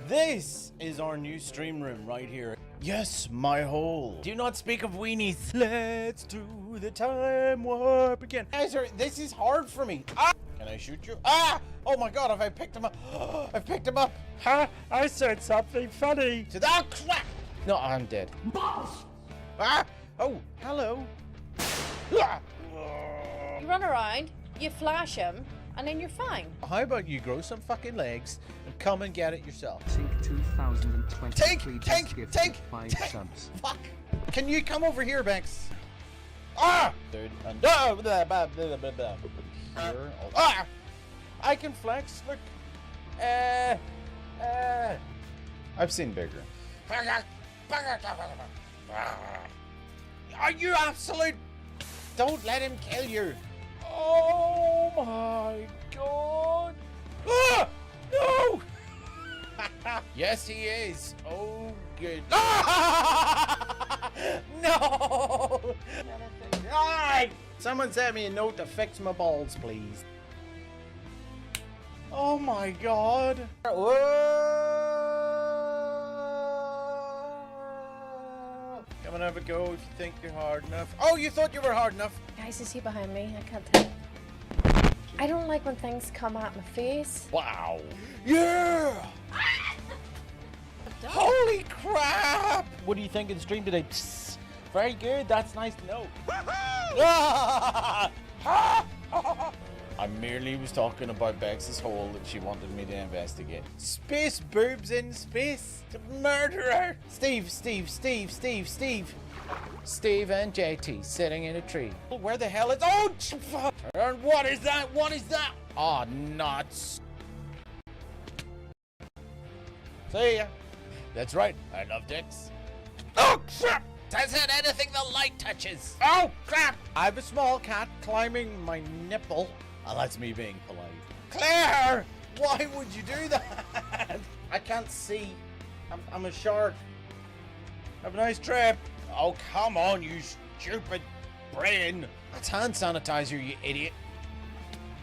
This is our new stream room right here. Yes, my hole. Do not speak of weenies. Let's do the time warp again. Guys, this is hard for me. Ah! Can I shoot you? Ah! Oh my god, have I picked him up? I've picked him up. Huh? I said something funny. Oh crap! No, I'm dead. Balls! Ah! Oh, hello. Ah! You run around, you flash him, and then you're fine. How about you grow some fucking legs and come and get it yourself? Sync 2023 Take! 5 subs. Fuck! Can you come over here, Bex? Ah! Dude, and here. Ah! I can flex. Look. I've seen bigger. Are you absolute? Don't let him kill you. Oh my god. Ah! No! Yes, he is. Oh, good. Ah! No! Right. Someone sent me a note to fix my balls, please. Oh my god. Whoa. Come and have a go if you think you're hard enough. Oh, you thought you were hard enough. Guys, is he behind me? I can't tell. I don't like when things come at my face. Wow. Yeah! Holy crap! What do you think of the stream today? Psst. Very good. That's nice to know. I merely was talking about Bex's hole that she wanted me to investigate. Space boobs in space. Murderer. Steve and JT sitting in a tree. Where the hell is? Oh, fuck! And what is that? What is that? Oh, nuts. See ya. That's right. I love dicks. Oh, crap! Says it anything the light touches. Oh, crap! I have a small cat climbing my nipple. Oh, that's me being polite. Claire! Why would you do that? I can't see. I'm a shark. Have a nice trip. Oh, come on, you stupid brain. That's hand sanitizer, you idiot.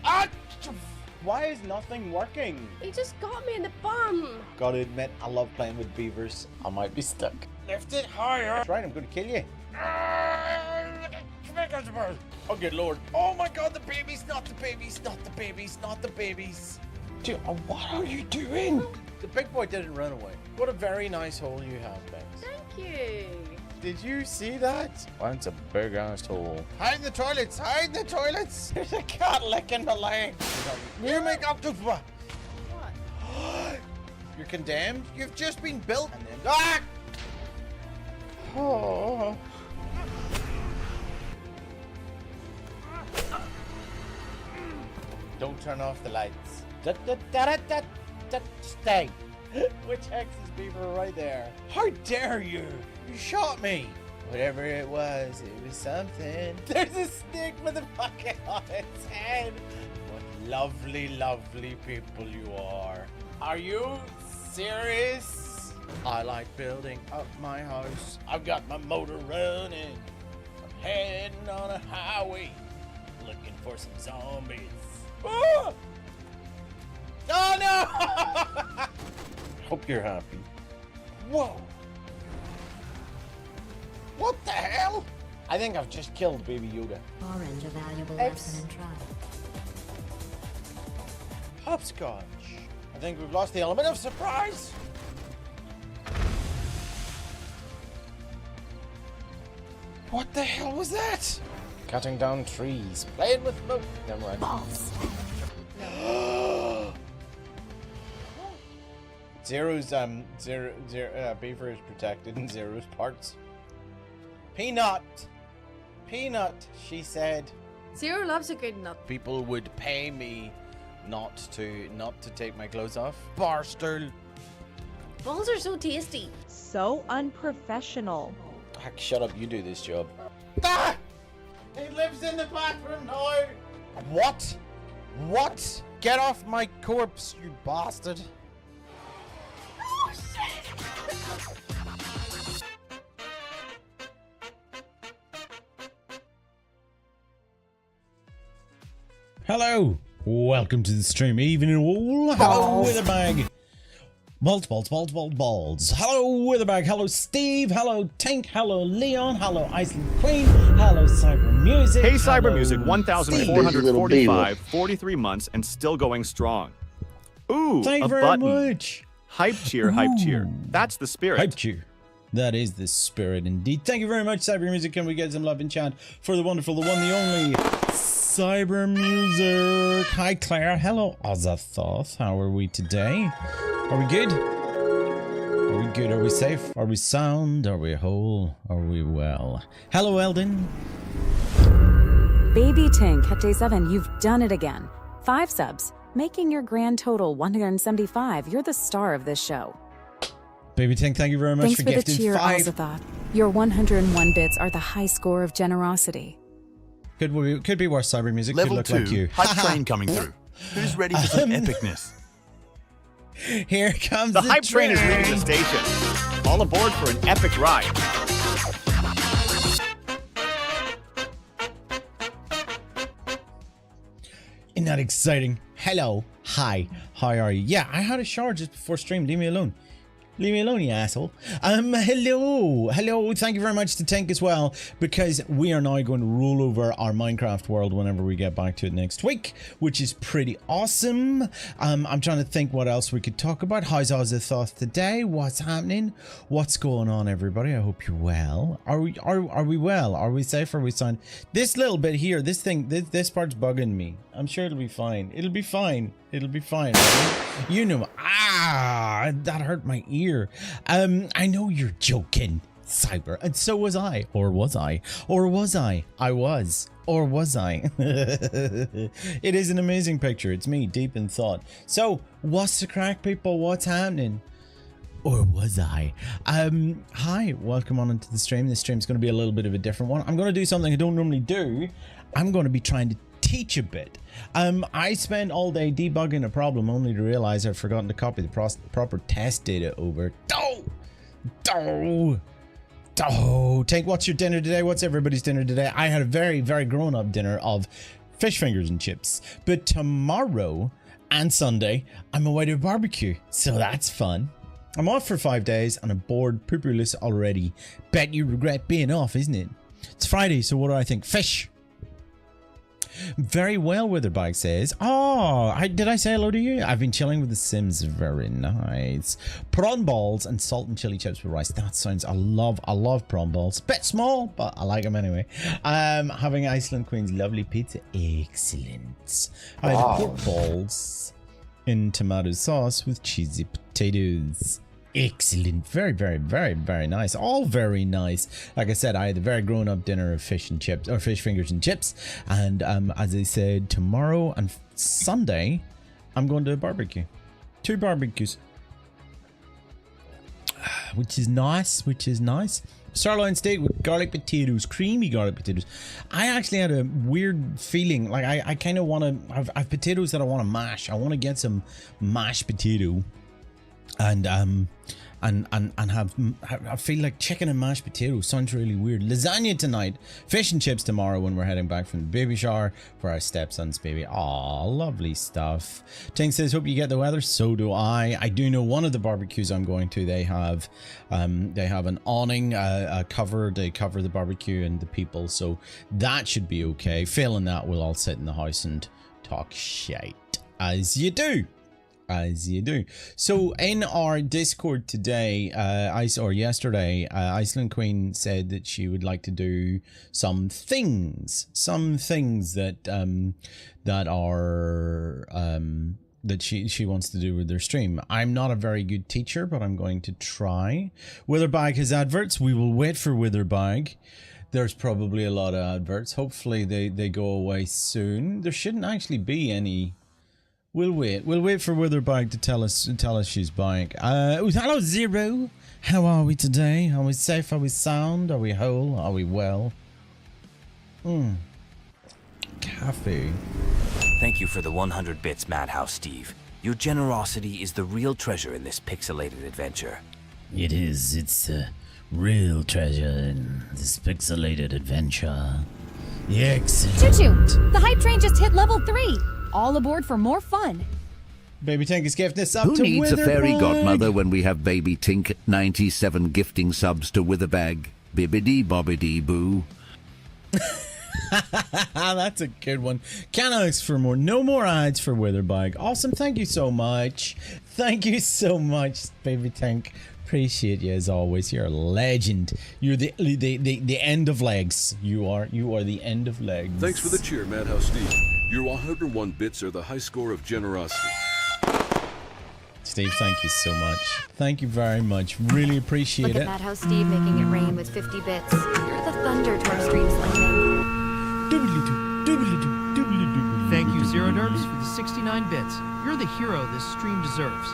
Ah! Why is nothing working? He just got me in the bum. Gotta admit, I love playing with beavers. I might be stuck. Lift it higher. That's right, I'm gonna kill you. Oh, good lord. Oh my god, the babies, not the babies, not the babies, not the babies. Dude, what are you doing? The big boy didn't run away. What a very nice hole you have, Bex. Thank you. Did you see that? That's a big ass hole. Hide in the toilets! Hide in the toilets! There's a cat licking my leg. You make up to what? You're condemned. You've just been built. And then oh. Don't turn off the lights. Stay. Which X is beaver right there? How dare you? You shot me. Whatever it was something. There's a snake with a bucket on its head. What lovely, lovely people you are. Are you serious? I like building up my house. I've got my motor running. I'm heading on a highway, looking for some zombies. Oh, oh no! Hope you're happy. Whoa! What the hell? I think I've just killed Baby Yoda. Orange, a valuable lesson in trust. Hopscotch. I think we've lost the element of surprise. What the hell was that? Cutting down trees, playing with smoke. Never mind. Balls! Zero's Beaver is protected in Zero's parts. Peanut, she said. Zero loves a good nut. People would pay me not to take my clothes off. Barstool. Balls are so tasty. So unprofessional. Heck, shut up, you do this job. Ah! He lives in the bathroom now! What? What? Get off my corpse, you bastard! Oh, shit! Hello, welcome to the stream. Evening all. Hello with a bag. Balls. Hello, Witherback. Hello, Steve. Hello, Tink. Hello, Leon. Hello, Iceland Queen. Hello, Cyber Music. Hey, Cyber Hello, Music, Steve. 1,445, 43 months, and still going strong. Ooh, Thank you a very button. much. Hype cheer, hype cheer. That's the spirit. Hype cheer. That is the spirit indeed. Thank you very much, Cyber Music. Can we get some love and chant for the wonderful, the one, the only Cyber Music? Hi, Claire. Hello, Azathoth. How are we today? Are we good? Are we good? Are we safe? Are we sound? Are we whole? Are we well? Hello, Eldon. Baby Tink at day 7, you've done it again. 5 subs, making your grand total 175. You're the star of this show. Baby Tink, thank you very much Thanks for for the gifting cheer, 5. Azathoth. Your 101 bits are the high score of generosity. Could be worse, Cyber Music. Level could 2, look like you. hype train coming through. Who's ready for some epicness? Here comes The hype train is leaving the station. All aboard for an epic ride. Isn't that exciting? Hello. Hi. How are you? Yeah, I had a shower just before stream. Leave me alone. Leave me alone, you asshole. Hello. Thank you very much to Tank as well, because we are now going to roll over our Minecraft world whenever we get back to it next week, which is pretty awesome. I'm trying to think what else we could talk about. How's Azathoth today? What's happening? What's going on, everybody? I hope you're well. Are we well? Are we safe? Are we sound? This little bit here, this part's bugging me. I'm sure it'll be fine. It'll be fine. Right? You know, that hurt my ear. I know you're joking, Cyber, and so was I. Or was I? I was. Or was I? It is an amazing picture. It's me, deep in thought. So, what's the crack, people? What's happening? Or was I? Hi, welcome on into the stream. This stream's going to be a little bit of a different one. I'm going to do something I don't normally do. I'm going to be trying to teach a bit. I spent all day debugging a problem only to realize I've forgotten to copy the proper test data over. Tank, what's your dinner today? What's everybody's dinner today? I had a very, very grown-up dinner of fish fingers and chips. But tomorrow and Sunday, I'm away to a barbecue. So that's fun. I'm off for 5 days and I'm bored pooperless already. Bet you regret being off, isn't it? It's Friday, so what do I think? Fish! Very well, Witherbag says. Did I say hello to you? I've been chilling with the Sims. Very nice. Prawn balls and salt and chili chips with rice. That sounds, I love prawn balls. Bit small, but I like them anyway. Having Iceland Queen's lovely pizza. Excellent. I had pork balls in tomato sauce with cheesy potatoes. Excellent. Very, very, very, very nice. All very nice. Like I said, I had a very grown-up dinner of fish and chips, or fish fingers and chips. And as I said, tomorrow and Sunday, I'm going to a barbecue. 2 barbecues. Which is nice. Sirloin steak with garlic potatoes, creamy garlic potatoes. I actually had a weird feeling, like I kind of want to, I've potatoes that I want to mash. I want to get some mashed potato. And have I feel like chicken and mashed potatoes sounds really weird. Lasagna tonight, fish and chips tomorrow when we're heading back from the baby shower for our stepson's baby. Aw, lovely stuff. Tink says, hope you get the weather. So do I. I do know one of the barbecues I'm going to, they have an awning, cover. They cover the barbecue and the people, so that should be okay. Failing that, we'll all sit in the house and talk shite, as you do. So in our Discord today, yesterday, Iceland Queen said that she would like to do some things that that she wants to do with their stream. I'm not a very good teacher, but I'm going to try. Witherbag has adverts. We will wait for Witherbag. There's probably a lot of adverts. Hopefully they go away soon. There shouldn't actually be any. We'll wait for Witherbag to tell us she's back. Hello Zero. How are we today? Are we safe? Are we sound? Are we whole? Are we well? Cafe. Thank you for the 100 bits, Madhouse Steve. Your generosity is the real treasure in this pixelated adventure. It is. It's a real treasure in this pixelated adventure. Excellent. Choo-choo! The hype train just hit level 3. All aboard for more fun. Baby Tink is gifting us up Who to needs a Witherbag. fairy godmother when we have Baby Tink 97 gifting subs to Witherbag? Bibbidi bobbidi boo. That's a good one. Can't ask for more. No more ads for Witherbag. Awesome. Thank you so much. Thank you so much, Baby Tink. Appreciate you as always. You're a legend. You're the end of legs. You are the end of legs. Thanks for the cheer, Madhouse Steve. Your 101 bits are the high score of generosity. Steve, thank you so much. Thank you very much. Really appreciate Look it. at Madhouse Steve making it rain with 50 bits. You're the thunder to our stream's lightning. Thank you, Zero Nerves, for the 69 bits. You're the hero this stream deserves.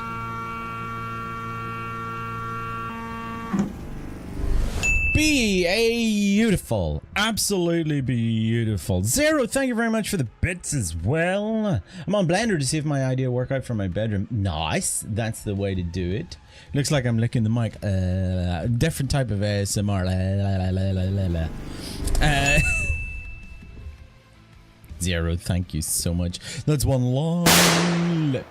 Beautiful. Absolutely beautiful. Zero, thank you very much for the bits as well. I'm on Blender to see if my idea work out for my bedroom. Nice. That's the way to do it. Looks like I'm licking the mic. Different type of ASMR. Zero, thank you so much. That's one long lip.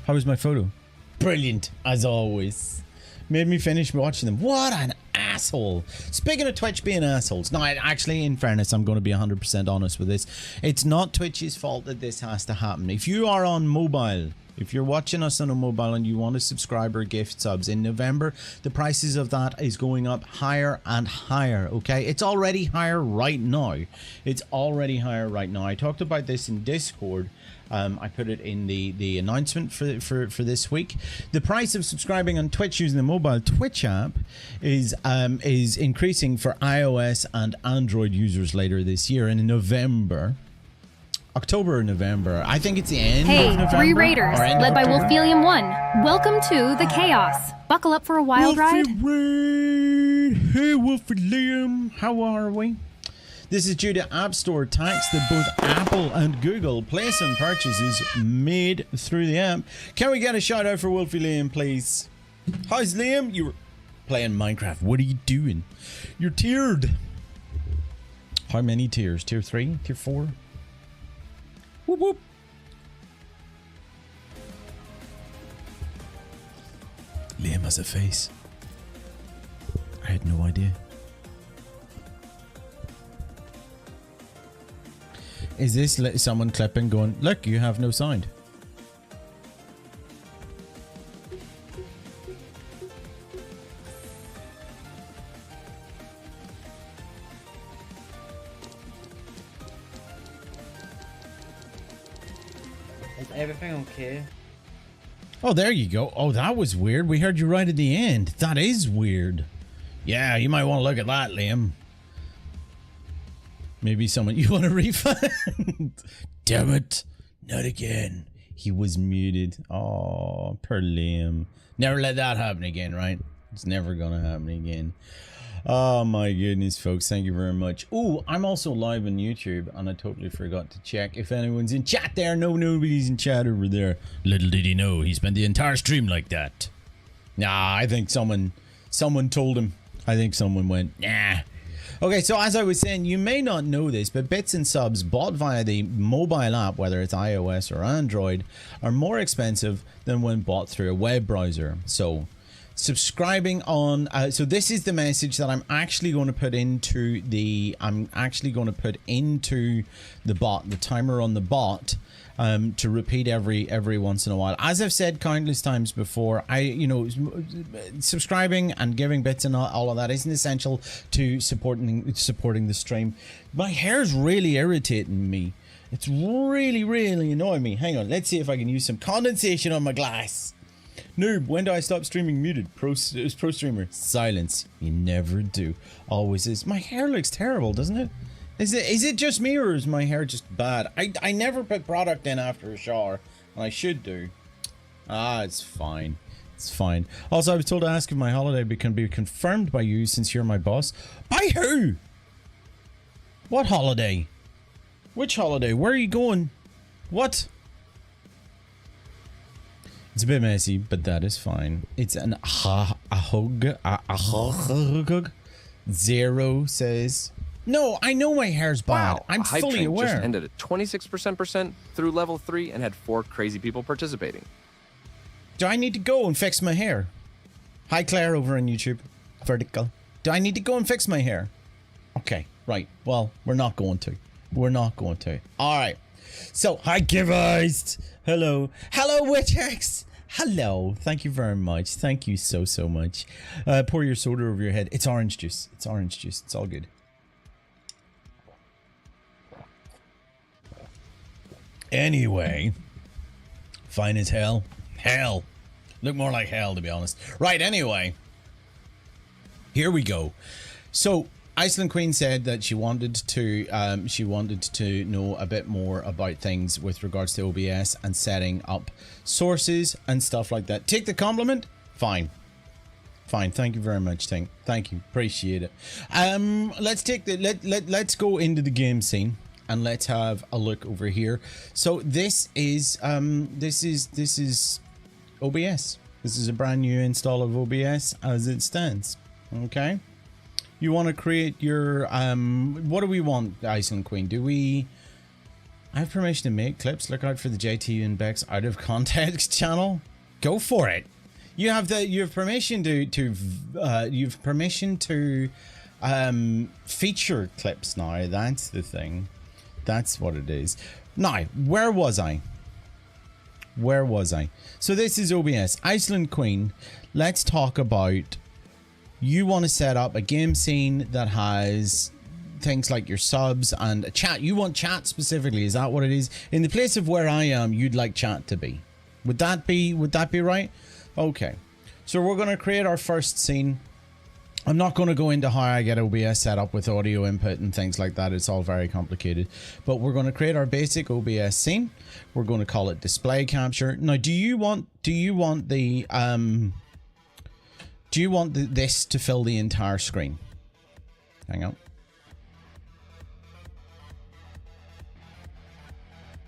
How was my photo? Brilliant, as always. Made me finish watching them. What an asshole. Speaking of Twitch being assholes. No, actually, in fairness, I'm going to be 100% honest with this. It's not Twitch's fault that this has to happen. If you are on mobile, if you're watching us on a mobile and you want to subscribe or gift subs in November, the prices of that is going up higher and higher, okay? It's already higher right now. It's already higher right now. I talked about this in Discord. I put it in the announcement for this week. The price of subscribing on Twitch using the mobile Twitch app is increasing for iOS and Android users later this year in November. October or November. I think it's the end of November. Hey, 3 raiders, led by Wolfelium 1. Welcome to the Chaos. Buckle up for a wild ride. Hey, Wolfelium. How are we? This is due to App Store tax that both Apple and Google place on purchases made through the app. Can we get a shout out for Wolfie Liam, please? How's Liam? You were playing Minecraft. What are you doing? You're tiered. How many tiers? Tier 3? Tier 4? Whoop whoop. Liam has a face. I had no idea. Is this someone clipping going, look, you have no sound? Is everything okay? Oh, there you go. Oh, that was weird. We heard you right at the end. That is weird. Yeah, you might want to look at that, Liam. Maybe someone you want a refund. Damn it. Not again. He was muted. Oh, poor Liam. Never let that happen again, right? It's never gonna happen again. Oh my goodness, folks. Thank you very much. Oh, I'm also live on YouTube and I totally forgot to check if anyone's in chat there. No, nobody's in chat over there. Little did he know he spent the entire stream like that. Nah, I think someone told him. I think someone went, nah. Okay, so as I was saying, you may not know this, but bits and subs bought via the mobile app, whether it's iOS or Android, are more expensive than when bought through a web browser. So subscribing on so this is the message that I'm actually going to put into the bot, the timer on the bot, to repeat every once in a while. As I've said countless times before, subscribing and giving bits and all of that isn't essential to supporting the stream. My hair's really irritating me. It's really annoying me. Hang on, let's see if I can use some condensation on my glass. Noob, when do I stop streaming? Muted. Pro streamer. Silence. You never do. Always is. My hair looks terrible, doesn't it? Is it just me or is my hair just bad? I never put product in after a shower, and I should do. Ah, it's fine. It's fine. Also, I was told to ask if my holiday can be confirmed by you since you're my boss. By who? What holiday? Which holiday? Where are you going? What? It's a bit messy, but that is fine. It's an ahug. Zero says, No, I know my hair's bad. Wow, I'm a hype fully train aware. just ended at 26% through level 3 and had 4 crazy people participating. Do I need to go and fix my hair? Hi, Claire, over on YouTube. Vertical. Do I need to go and fix my hair? Okay, right. Well, we're not going to. We're not going to. All right. So, hi, Givers. Hello. Hello, Witchex. Hello. Thank you very much. Thank you so, so much. Pour your soda over your head. It's orange juice. It's orange juice. It's all good. Anyway. Fine as hell. Hell. Look more like hell, to be honest. Right, anyway. Here we go. So, Iceland Queen said that she wanted to know a bit more about things with regards to OBS and setting up sources and stuff like that. Take the compliment. Fine. Fine. Thank you very much, Tink. Thank you. Appreciate it. Let's take the let's go into the game scene and let's have a look over here. So this is OBS. This is a brand new install of OBS as it stands. Okay. You want to create your what do we want, Iceland Queen? Do we I have permission to make clips? Look out for the JT and Bex out of context channel. Go for it. You have permission to feature clips now. That's the thing. That's what it is. Now, where was I? Where was I? So this is OBS. Iceland Queen, let's talk about, you want to set up a game scene that has things like your subs and a chat. You want chat specifically. Is that what it is? In the place of where I am, you'd like chat to be. Would that be right? Okay. So we're going to create our first scene. I'm not going to go into how I get OBS set up with audio input and things like that. It's all very complicated. But we're going to create our basic OBS scene. We're going to call it display capture. Now, do you want this to fill the entire screen? Hang on.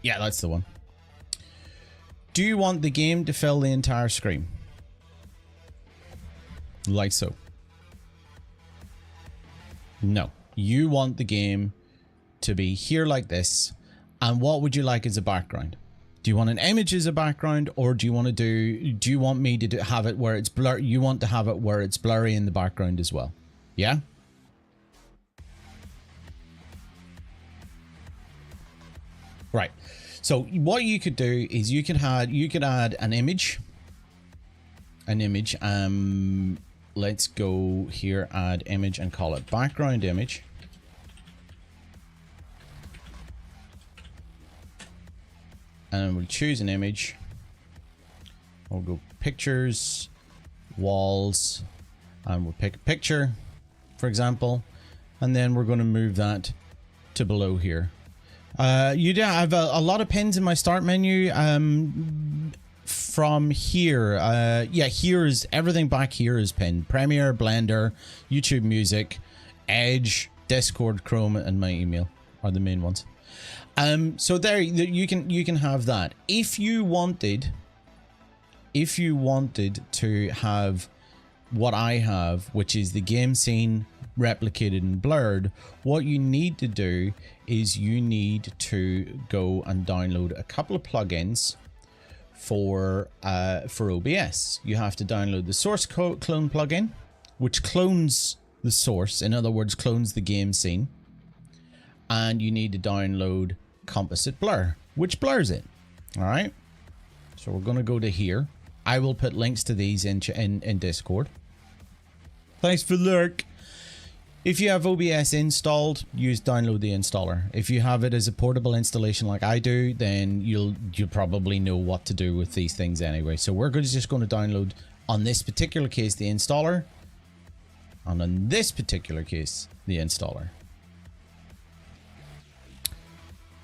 Yeah, that's the one. Do you want the game to fill the entire screen? Like so. No. You want the game to be here like this. And what would you like as a background? Do you want an image as a background, or do you want me to have it where it's blur? You want to have it where it's blurry in the background as well? Yeah? Right. So what you could do is you could add an image. Let's go here, add image, and call it background image. And we'll choose an image. We'll go pictures, walls, and we'll pick a picture, for example, and then we're going to move that to below here. You do have a lot of pins in my start menu. From here, yeah, here's everything back here is pinned. Premiere, Blender, YouTube Music, Edge, Discord, Chrome, and my email are the main ones. So there you can have that. If you wanted to have what I have, which is the game scene replicated and blurred, what you need to do is you need to go and download a couple of plugins for OBS. You have to download the source clone plugin, which clones the source, in other words, clones the game scene. And you need to download Composite Blur, which blurs it. All right. So we're going to go to here. I will put links to these in Discord. Thanks for lurk. If you have OBS installed, download the installer. If you have it as a portable installation like I do, then you'll probably know what to do with these things anyway. So we're just going to download, on this particular case, the installer. And on this particular case, the installer.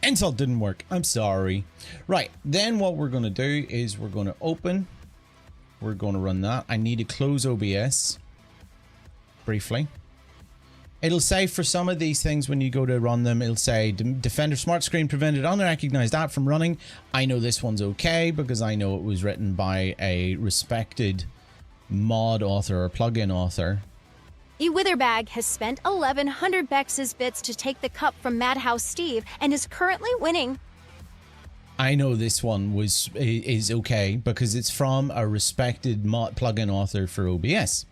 Install didn't work. I'm sorry. Right. Then what we're going to do is we're going to open. We're going to run that. I need to close OBS briefly. It'll say for some of these things when you go to run them, it'll say Defender Smart Screen prevented unrecognized app from running. I know this one's okay because I know it was written by a respected mod author or plugin author. eWitherbag has spent 1,100 Bex's bits to take the cup from Madhouse Steve and is currently winning. I know this one is okay because it's from a respected plugin author for OBS.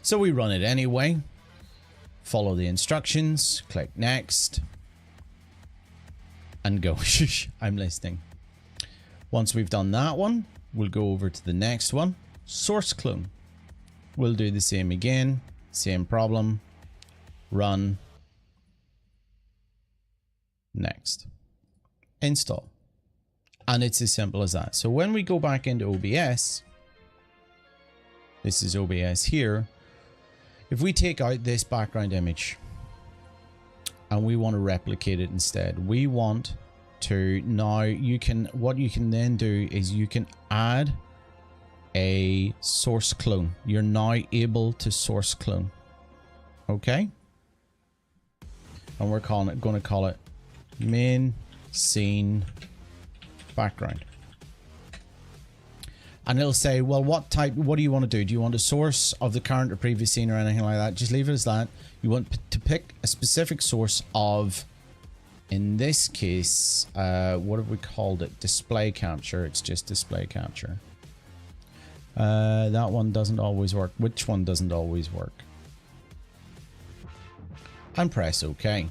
So we run it anyway. Follow the instructions, click next, and go. Shh, I'm listening. Once we've done that one, we'll go over to the next one, source clone. We'll do the same again, same problem, run, next, install. And it's as simple as that. So when we go back into OBS, this is OBS here. If we take out this background image and we want to replicate it instead, we want to now, what you can then do is you can add a source clone. You're now able to source clone. Okay? And we're going to call it main scene background. And it'll say, well, what do you want to do? Do you want a source of the current or previous scene or anything like that? Just leave it as that. You want to pick a specific source of, in this case, what have we called it? Display capture. It's just display capture. That one doesn't always work. Which one doesn't always work? And press OK.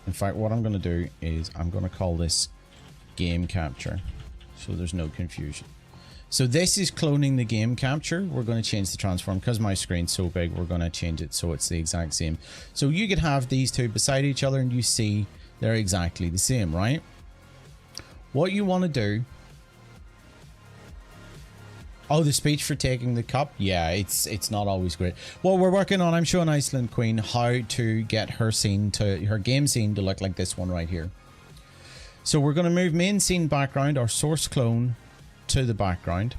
In fact, what I'm going to do is I'm going to call this game capture, so there's no confusion. So this is cloning the game capture. We're going to change the transform because my screen's so big. We're going to change it so it's the exact same. So you could have these two beside each other and you see they're exactly the same, right? What you want to do... Oh, the speech for taking the cup? Yeah, it's not always great. Well, we're working on, I'm showing Iceland Queen how to get her scene to, her game scene to look like this one right here. So we're going to move main scene background, our source clone, to the background.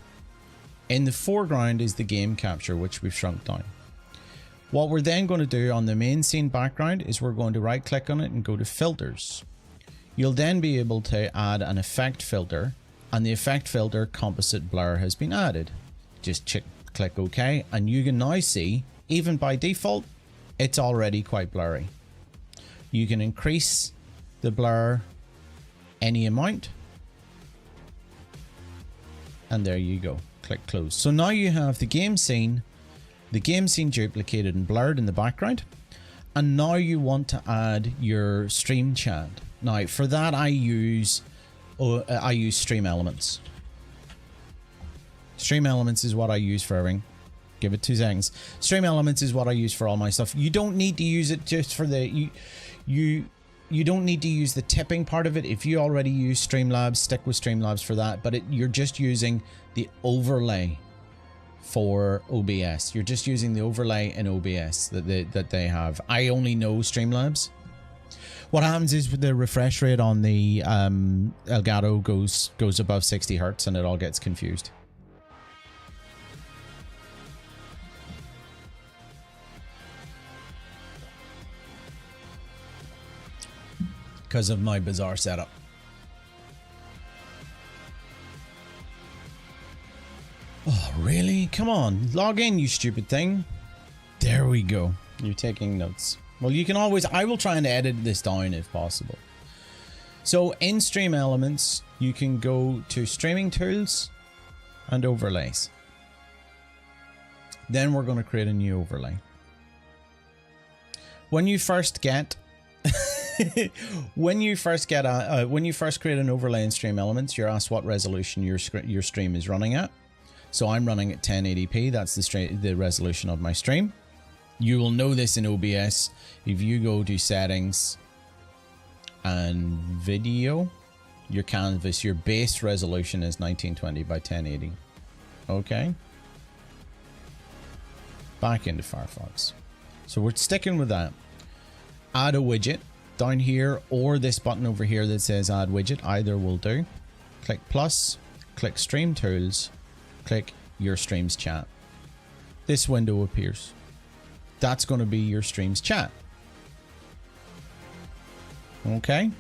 In the foreground is the game capture, which we've shrunk down. What we're then going to do on the main scene background is we're going to right click on it and go to filters. You'll then be able to add an effect filter, and the effect filter composite blur has been added. Just click OK, and you can now see, even by default, it's already quite blurry. You can increase the blur any amount, and there you go. Click close. So now you have the game scene duplicated and blurred in the background, and now you want to add your stream chat. Now for that I use Stream Elements. Stream Elements is what I use for everything. Give it 2 seconds. Stream Elements is what I use for all my stuff. You don't need to use it just for the you don't need to use the tipping part of it. If you already use Streamlabs, stick with Streamlabs for that. But you're just using the overlay for OBS. You're just using the overlay in OBS that they have. I only know Streamlabs. What happens is the refresh rate on the Elgato goes above 60 Hertz and it all gets confused. Because of my bizarre setup. Oh, really? Come on, log in, you stupid thing. There we go. You're taking notes. Well, you can always, I will try and edit this down if possible. So in Stream Elements, you can go to Streaming Tools and Overlays. Then we're going to create a new overlay. When you first get when you first create an overlay in Stream Elements, you're asked what resolution your stream is running at. So I'm running at 1080p. That's the resolution of my stream. You will know this in OBS if you go to settings and video. Your canvas, your base resolution is 1920 by 1080. Okay. Back into Firefox. So we're sticking with that. Add a widget down here, or this button over here that says add widget. Either will do. Click plus, click stream tools, click your streams chat. This window appears. That's going to be your streams chat. Okay.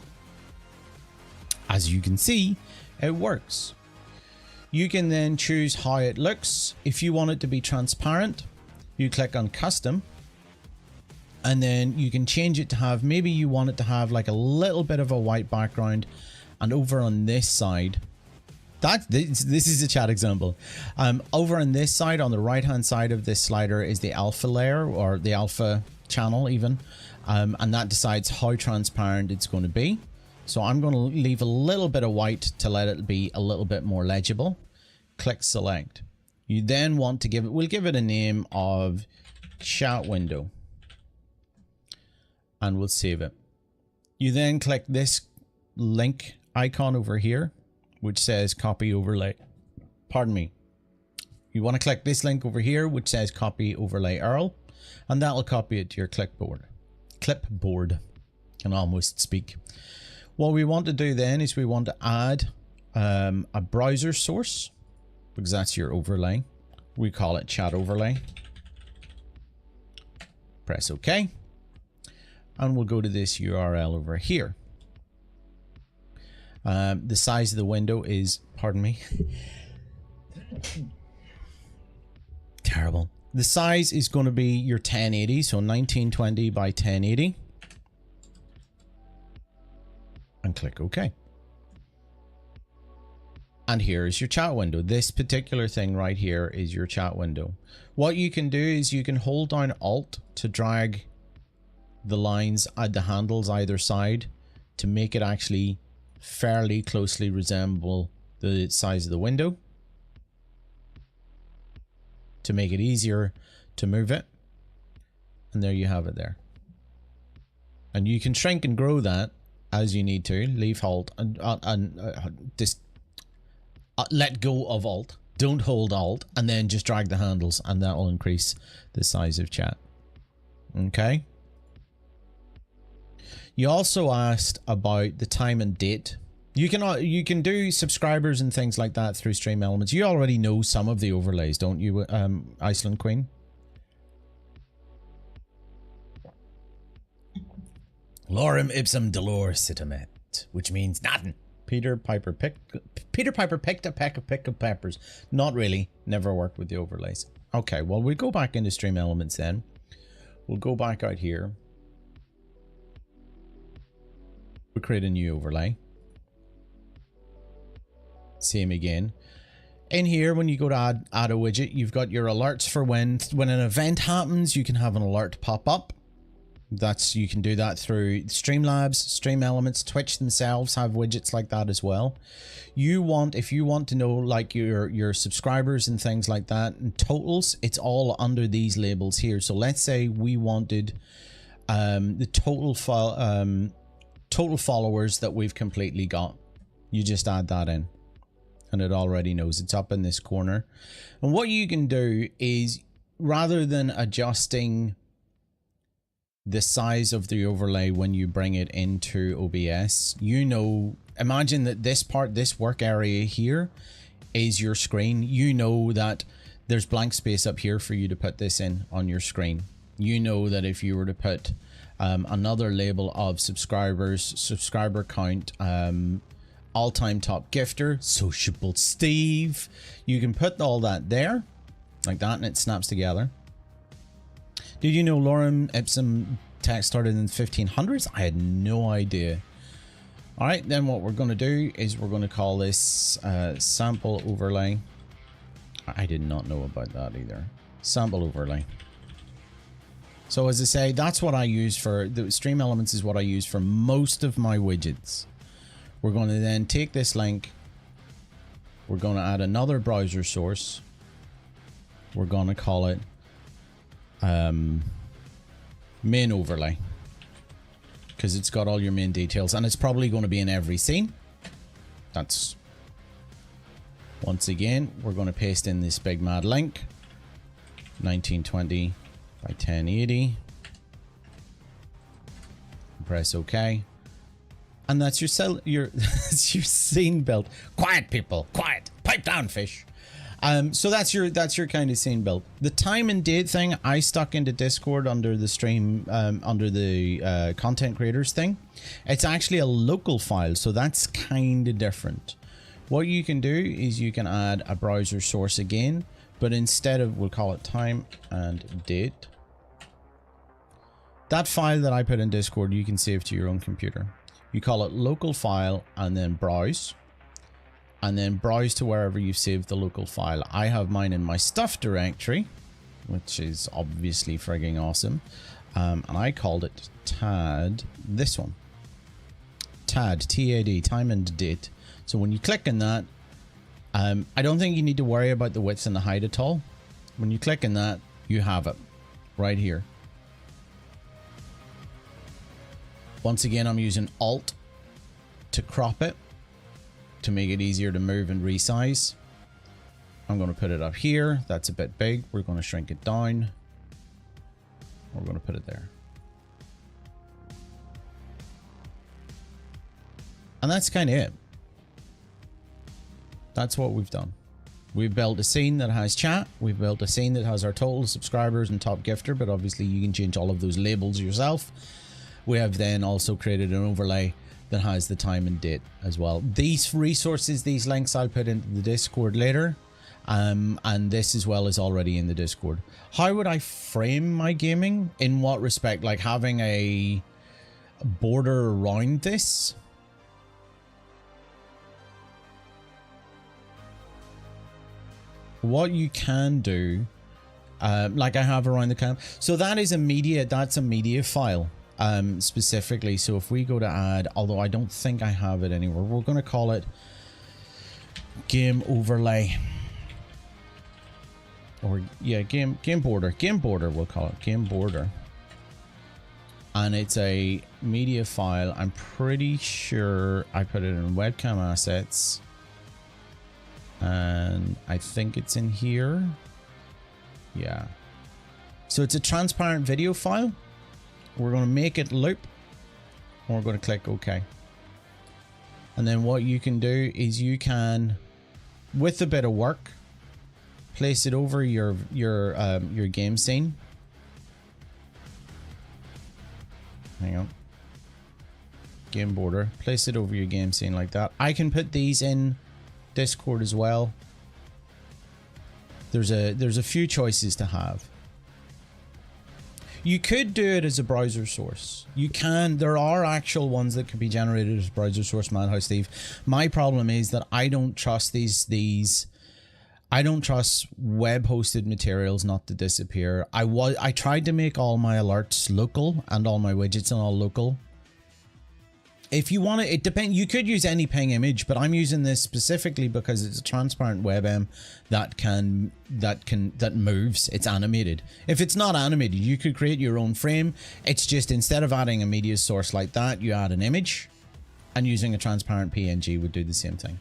As you can see, it works. You can then choose how it looks. If you want it to be transparent, you click on custom And then you can change it to have, maybe you want it to have like a little bit of a white background. And over on this side, this is a chat example. Over on this side, on the right hand side of this slider is the alpha layer, or the alpha channel even. And that decides how transparent it's going to be. So I'm going to leave a little bit of white to let it be a little bit more legible. Click select. You then want to give it, we'll give it a name of chat window. And we'll save it. You then click this link icon over here, which says copy overlay. Pardon me. You want to click this link over here, which says copy overlay URL, and that'll copy it to your clipboard. Can almost speak. What we want to do then is we want to add a browser source, because that's your overlay. We call it chat overlay. Press OK. And we'll go to this URL over here. The size of the window is, pardon me, terrible. The size is going to be your 1080, so 1920 by 1080. And click OK. And here is your chat window. This particular thing right here is your chat window. What you can do is you can hold down Alt to drag the lines at the handles either side to make it actually fairly closely resemble the size of the window, to make it easier to move it. And there you have it there. And you can shrink and grow that as you need to. Leave Alt and just let go of Alt. Don't hold Alt, and then just drag the handles, and that will increase the size of chat. Okay. You also asked about the time and date. You can do subscribers and things like that through Stream Elements. You already know some of the overlays, don't you, Iceland Queen? Lorem ipsum dolor citamet, which means nothing. Peter Piper picked a peck of pickled peppers. Not really. Never worked with the overlays. Okay, well, we go back into Stream Elements then. We'll go back out here. We'll create a new overlay. Same again. In here, when you go to add a widget, you've got your alerts for when an event happens. You can have an alert pop up. You can do that through Streamlabs, Stream Elements, Twitch themselves have widgets like that as well. If you want to know like your subscribers and things like that and totals, it's all under these labels here. So let's say we wanted the total followers that we've completely got. You just add that in, and it already knows. It's up in this corner. And what you can do is, rather than adjusting the size of the overlay when you bring it into OBS, imagine that this work area here is your screen. You know that there's blank space up here for you to put this in on your screen. You know that if you were to put another label of subscribers, subscriber count, all-time top gifter, Sociable Steve, you can put all that there like that, and it snaps together. Did you know Lorem Ipsum text started in the 1500s? I had no idea. All right, then what we're going to do is we're going to call this sample overlay. I did not know about that either. Sample overlay. So as I say, that's what I use for the Stream Elements, is what I use for most of my widgets. We're going to then take this link. We're going to add another browser source. We're going to call it main overlay, because it's got all your main details, and it's probably going to be in every scene. That's, once again, we're going to paste in this big mad link, 1920 by 1080. Press OK, and that's your that's your scene built. Quiet, people, quiet. Pipe down, fish. So that's your kind of scene built. The time and date thing I stuck into Discord under the stream, under the content creators thing. It's actually a local file, so that's kind of different. What you can do is you can add a browser source again, but instead of, we'll call it time and date. That file that I put in Discord, you can save to your own computer. You call it local file and then browse. And then browse to wherever you've saved the local file. I have mine in my stuff directory, which is obviously frigging awesome. And I called it TAD, this one. TAD, T-A-D, time and date. So when you click on that, I don't think you need to worry about the width and the height at all. When you click on that, you have it right here. Once again, I'm using Alt to crop it, to make it easier to move and resize. I'm going to put it up here. That's a bit big. We're going to shrink it down. We're going to put it there. And that's kind of it. That's what we've done. We've built a scene that has chat. We've built a scene that has our total subscribers and top gifter, but obviously you can change all of those labels yourself. We have then also created an overlay that has the time and date as well. These resources, these links I'll put into the Discord later. And this as well is already in the Discord. How would I frame my gaming? In what respect? Like having a border around this? What you can do, like I have around the camp. So that is a media, that's a media file. Specifically, so if we go to add, although I don't think I have it anywhere, we're going to call it game overlay, or yeah, game border, we'll call it game border, and it's a media file. I'm pretty sure I put it in webcam assets, and I think it's in here. Yeah, so it's a transparent video file. We're going to make it loop, and we're going to click OK. And then what you can do is you can, with a bit of work, place it over your game scene. Hang on. Game border. Place it over your game scene like that. I can put these in Discord as well. There's a few choices to have. You could do it as a browser source. You can. There are actual ones that can be generated as browser source, Madhouse Steve. My problem is that I don't trust these. I don't trust web-hosted materials not to disappear. I tried to make all my alerts local and all my widgets and all local. If you want it depends. You could use any ping image, but I'm using this specifically because it's a transparent WebM that moves. It's animated. If it's not animated, you could create your own frame. It's just instead of adding a media source like that, you add an image, and using a transparent PNG would do the same thing.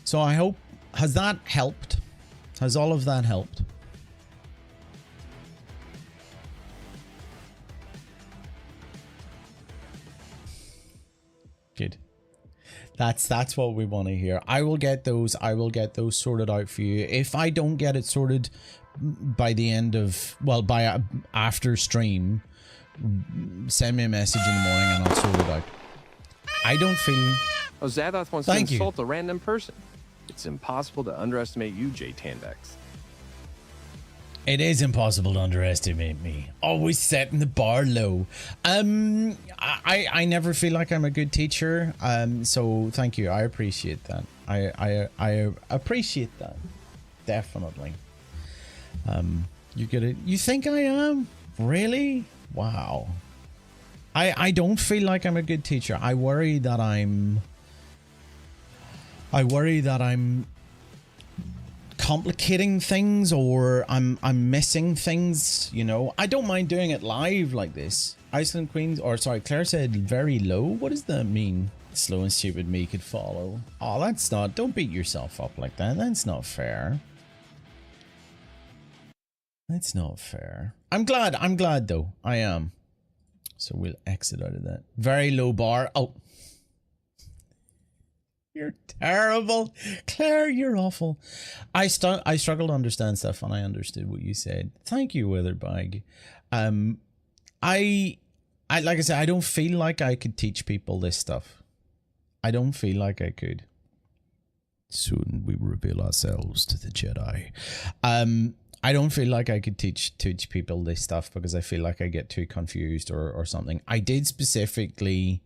So I hope, has that helped? Has all of that helped? Good. That's what we want to hear. I will get those sorted out for you. If I don't get it sorted by the end of, well, by after stream, send me a message in the morning and I'll sort it out. I don't feel... Oh, Zathoth wants to insult a random person. It's impossible to underestimate you, J Tandex. It is impossible to underestimate me. Always setting the bar low. I never feel like I'm a good teacher. So thank you. I appreciate that. I appreciate that. Definitely. You get it. You think I am? Really? Wow. I don't feel like I'm a good teacher. I worry that I'm complicating things, or I'm missing things, you know. I don't mind doing it live like this. Iceland Queens, or sorry, Claire said very low. What does that mean? Slow and stupid me could follow. Oh, that's not, don't beat yourself up like that. That's not fair. That's not fair. I'm glad though. I am. So we'll exit out of that. Very low bar. Oh. You're terrible. Claire, you're awful. I struggle to understand stuff, and I understood what you said. Thank you, Witherbag. I like I said, I don't feel like I could teach people this stuff. I don't feel like I could. Soon we reveal ourselves to the Jedi. I don't feel like I could teach people this stuff because I feel like I get too confused or something. I did specifically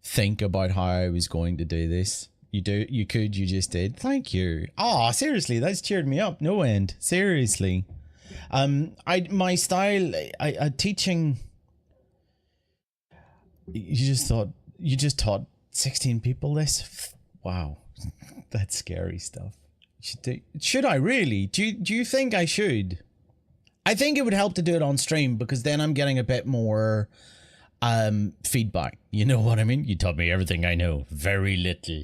think about how I was going to do this. You just did. Thank you. Oh, seriously, that's cheered me up. No end. Seriously. My style, teaching. You just taught 16 people this. Wow, that's scary stuff. Should I really? Do you think I should? I think it would help to do it on stream because then I'm getting a bit more feedback. You know what I mean? You taught me everything I know. Very little.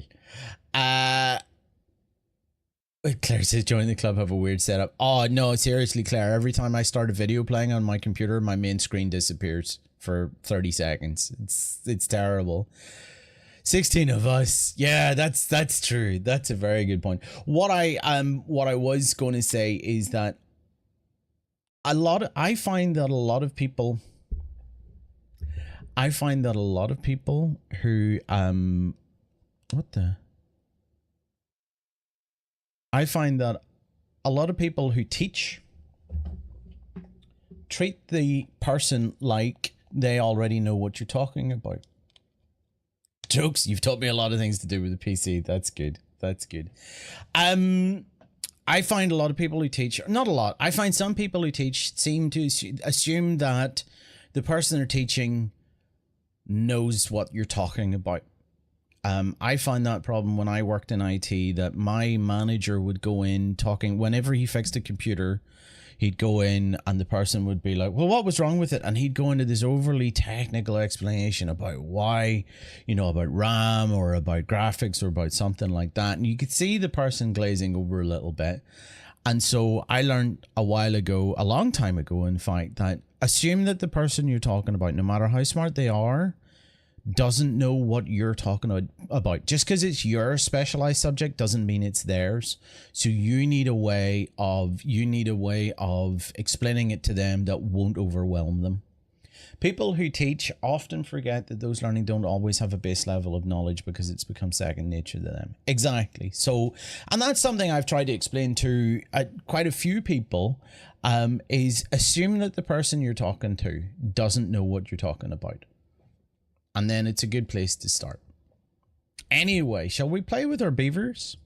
Claire says join the club, have a weird setup. Oh no, seriously, Claire, every time I start a video playing on my computer, my main screen disappears for 30 seconds. It's terrible. 16 of us. Yeah, that's true. That's a very good point. What I was going to say is that I find that a lot of people who teach treat the person like they already know what you're talking about. Jokes, you've taught me a lot of things to do with the PC. That's good. That's good. I find a lot of people who teach, not a lot, I find some people who teach seem to assume that the person they're teaching knows what you're talking about. I find that problem when I worked in IT, that my manager would go in talking, whenever he fixed a computer, he'd go in and the person would be like, well, what was wrong with it? And he'd go into this overly technical explanation about why, about RAM or about graphics or about something like that. And you could see the person glazing over a little bit. And so I learned a long time ago, in fact, that assume that the person you're talking about, no matter how smart they are, doesn't know what you're talking about. Just because it's your specialized subject doesn't mean it's theirs. So you need a way of explaining it to them that won't overwhelm them. People who teach often forget that those learning don't always have a base level of knowledge because it's become second nature to them. Exactly. So, and that's something I've tried to explain to quite a few people, is assume that the person you're talking to doesn't know what you're talking about. And then it's a good place to start. Anyway, shall we play with our beavers?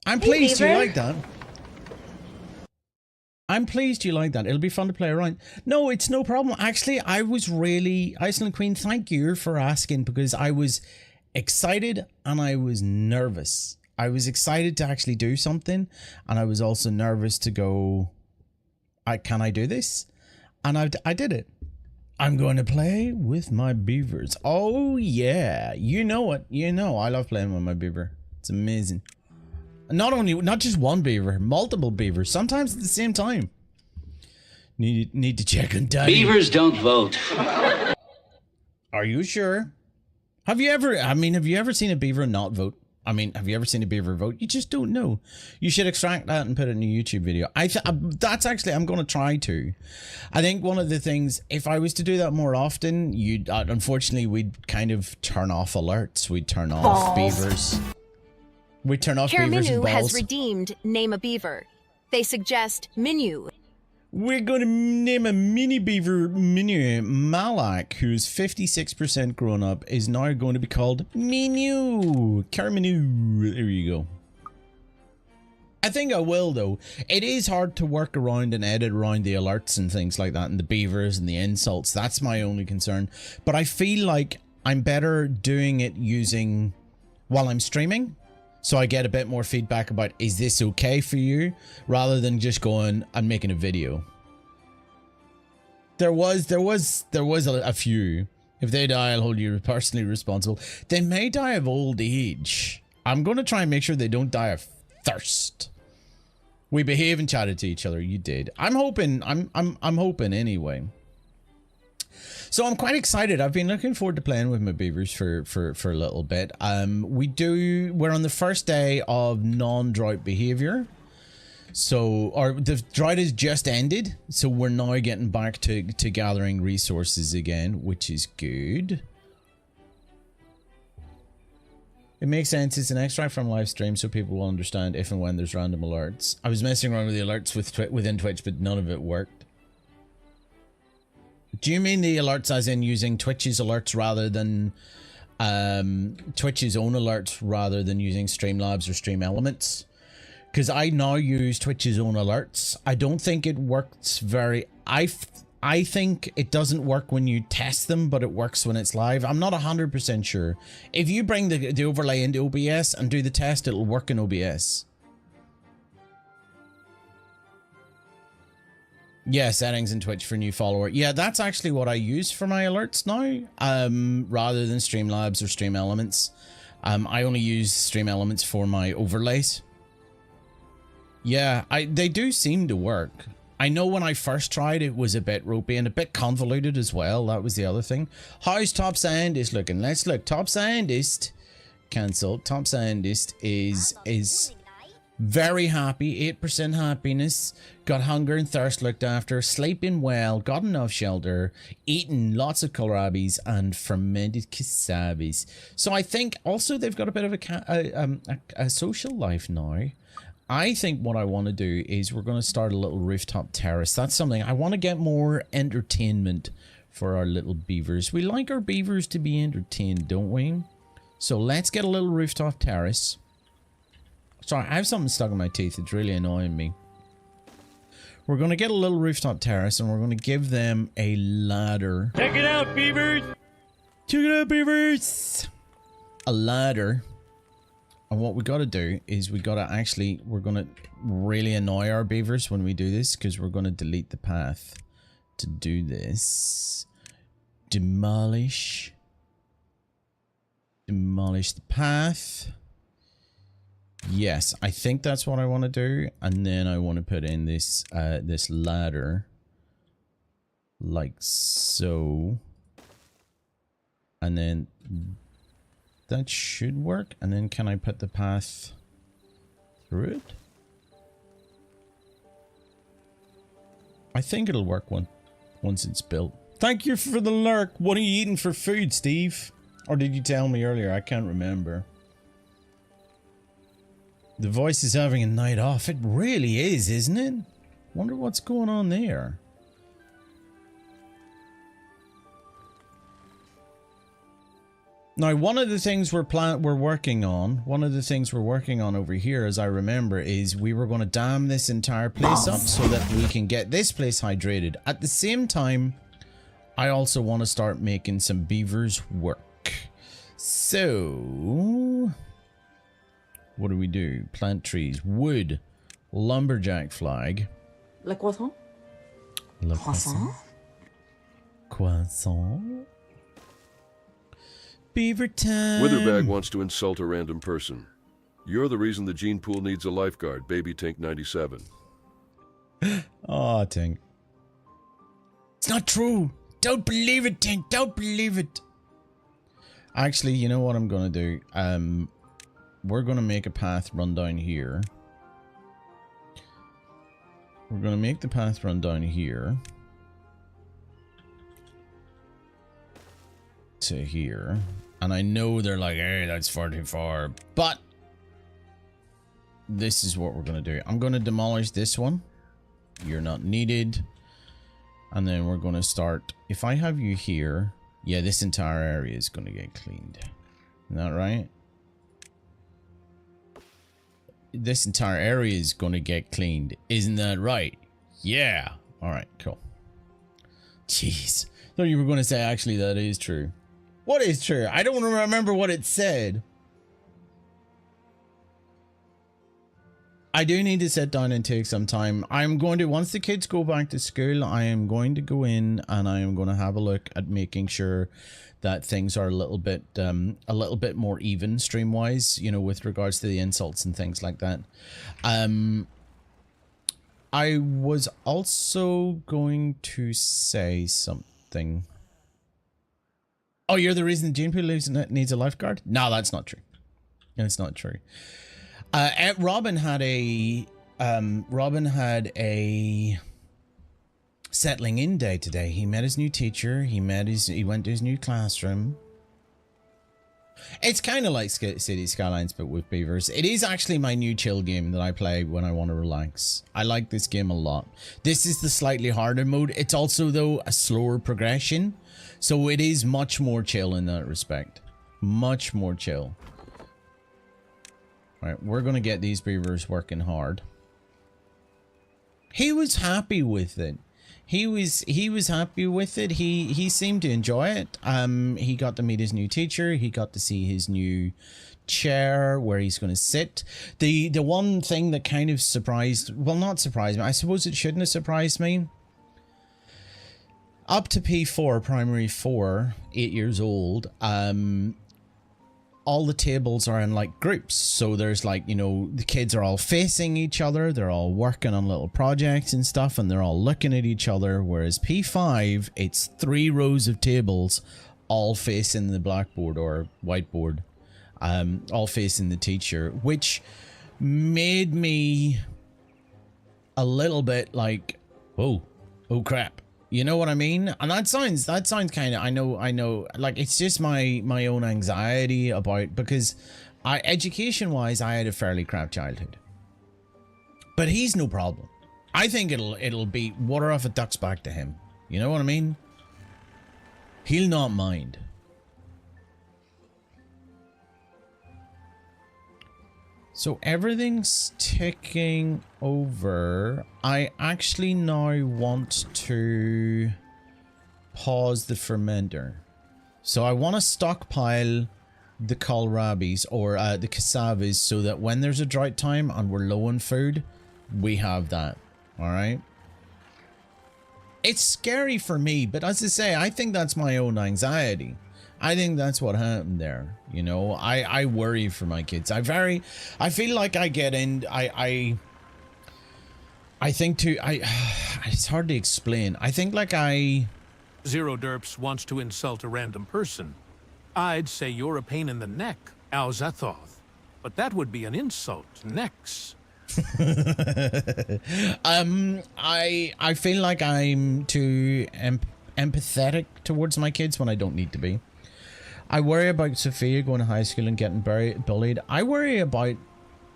I'm pleased you like that. I'm pleased you like that. It'll be fun to play around. No, it's no problem. Actually, I was really... Iceland Queen, thank you for asking, because I was excited and I was nervous. I was excited to actually do something, and I was also nervous to go, can I do this? And I did it. I'm going to play with my beavers. Oh yeah, you know it. I love playing with my beaver. It's amazing. Not just one beaver, multiple beavers, sometimes at the same time. Need to check on Daddy. Beavers don't vote. Are you sure? Have you ever seen a beaver not vote? Have you ever seen a beaver vote? You just don't know. You should extract that and put it in a YouTube video. That's actually, I'm going to try to. I think one of the things, if I was to do that more often, unfortunately, we'd kind of turn off alerts. We'd turn off beavers. We'd turn off beavers and balls. has redeemed Name a Beaver. They suggest Minu. We're going to name a mini beaver, Minu. Malak, who's 56% grown up, is now going to be called Minu. Carminu. There you go. I think I will, though. It is hard to work around and edit around the alerts and things like that, and the beavers and the insults. That's my only concern. But I feel like I'm better doing it while I'm streaming. So I get a bit more feedback about, is this okay for you? Rather than just going and making a video. There was a few. If they die, I'll hold you personally responsible. They may die of old age. I'm going to try and make sure they don't die of thirst. We behave and chatted to each other. You did. I'm hoping anyway. So I'm quite excited. I've been looking forward to playing with my beavers for a little bit. We're on the first day of non-drought behavior. So, or the drought has just ended, so we're now getting back to gathering resources again, which is good. It makes sense. It's an extract from live stream, so people will understand if and when there's random alerts. I was messing around with the alerts within Twitch, but none of it worked. Do you mean the alerts as in using Twitch's alerts rather than Twitch's own alerts rather than using Streamlabs or Stream Elements? Because I now use Twitch's own alerts. I don't think it works very... I think it doesn't work when you test them, but it works when it's live. I'm not 100% sure. If you bring the overlay into OBS and do the test, it'll work in OBS. Yeah, settings in Twitch for new follower. Yeah, that's actually what I use for my alerts now, rather than Streamlabs or Stream Elements. I only use Stream Elements for my overlays. Yeah, they do seem to work. I know when I first tried it was a bit ropey and a bit convoluted as well. That was the other thing. How's Top Scientist looking? Let's look. Top Scientist cancel. Top Scientist is very happy. 8% happiness. Got hunger and thirst looked after. Sleeping well. Got enough shelter. Eating lots of kohlrabies and fermented casabis. So I think also they've got a bit of a social life now. I think what I want to do is we're going to start a little rooftop terrace. That's something I want to get more entertainment for our little beavers. We like our beavers to be entertained, don't we? So let's get a little rooftop terrace. Sorry, I have something stuck in my teeth. It's really annoying me. We're going to get a little rooftop terrace and we're going to give them a ladder. Check it out, beavers! Check it out, beavers! A ladder. And what we got to do is we got to actually, we're going to really annoy our beavers when we do this because we're going to delete the path to do this. Demolish the path. Yes, I think that's what I want to do. And then I want to put in this, this ladder like so. And then that should work. And then can I put the path through it? I think it'll work once it's built. Thank you for the lurk. What are you eating for food, Steve? Or did you tell me earlier? I can't remember. The voice is having a night off. It really is, isn't it? Wonder what's going on there. Now, one of the things we're working on over here, as I remember, is we were going to dam this entire place up so that we can get this place hydrated. At the same time, I also want to start making some beavers work. So, what do we do? Plant trees, wood, lumberjack flag. Le croissant? Le croissant. Croissant. Beaver time. Witherbag wants to insult a random person. You're the reason the gene pool needs a lifeguard, Baby Tink 97. Oh, Tink. It's not true. Don't believe it, Tink. Don't believe it. Actually, you know what I'm going to do? We're going to make a path run down here. We're going to make the path run down here. To here. And I know they're like, hey, that's far too far. But this is what we're going to do. I'm going to demolish this one. You're not needed. And then we're going to start. If I have you here. Yeah, this entire area is going to get cleaned. Isn't that right? This entire area is going to get cleaned. Isn't that right? Yeah. All right, cool. Jeez. Thought you were going to say, actually, that is true. What is true? I don't remember what it said. I do need to sit down and take some time. I'm going to, once the kids go back to school, I am going to go in and I am going to have a look at making sure that things are a little bit more even stream-wise, you know, with regards to the insults and things like that. I was also going to say something. Oh, you're the reason the gene pool needs a lifeguard? No, that's not true. It's not true. Robin had a Robin had a settling in day today. He met his new teacher. He went to his new classroom. It's kind of like City Skylines, but with beavers. It is actually my new chill game that I play when I want to relax. I like this game a lot. This is the slightly harder mode. It's also, though, a slower progression. So it is much more chill in that respect. Much more chill. All right, we're going to get these beavers working hard. He was happy with it. He was happy with it. He seemed to enjoy it. He got to meet his new teacher. He got to see his new chair where he's going to sit. The one thing that kind of surprised, well, not surprised me, I suppose it shouldn't have surprised me. Up to P4, primary 4, 8 years old, all the tables are in like groups. So there's like, you know, the kids are all facing each other. They're all working on little projects and stuff, and they're all looking at each other. Whereas P5, it's 3 rows of tables all facing the blackboard or whiteboard, all facing the teacher, which made me a little bit like, oh crap. You know what I mean? And that sounds kind of, I know, like, it's just my own anxiety about, because education wise, I had a fairly crap childhood, but he's no problem. I think it'll be water off a duck's back to him. You know what I mean? He'll not mind. So everything's ticking over. I actually now want to pause the fermenter. So I want to stockpile the kohlrabis or the cassavis so that when there's a drought time and we're low on food, we have that. All right. It's scary for me, but as I say, I think that's my own anxiety. I think that's what happened there. You know, I worry for my kids. I feel like I get in, I think too, it's hard to explain. I think like Zero Derps wants to insult a random person. I'd say you're a pain in the neck, Al-Zathoth. But that would be an insult, Nex. I feel like I'm too empathetic towards my kids when I don't need to be. I worry about Sophia going to high school and getting bullied. I worry about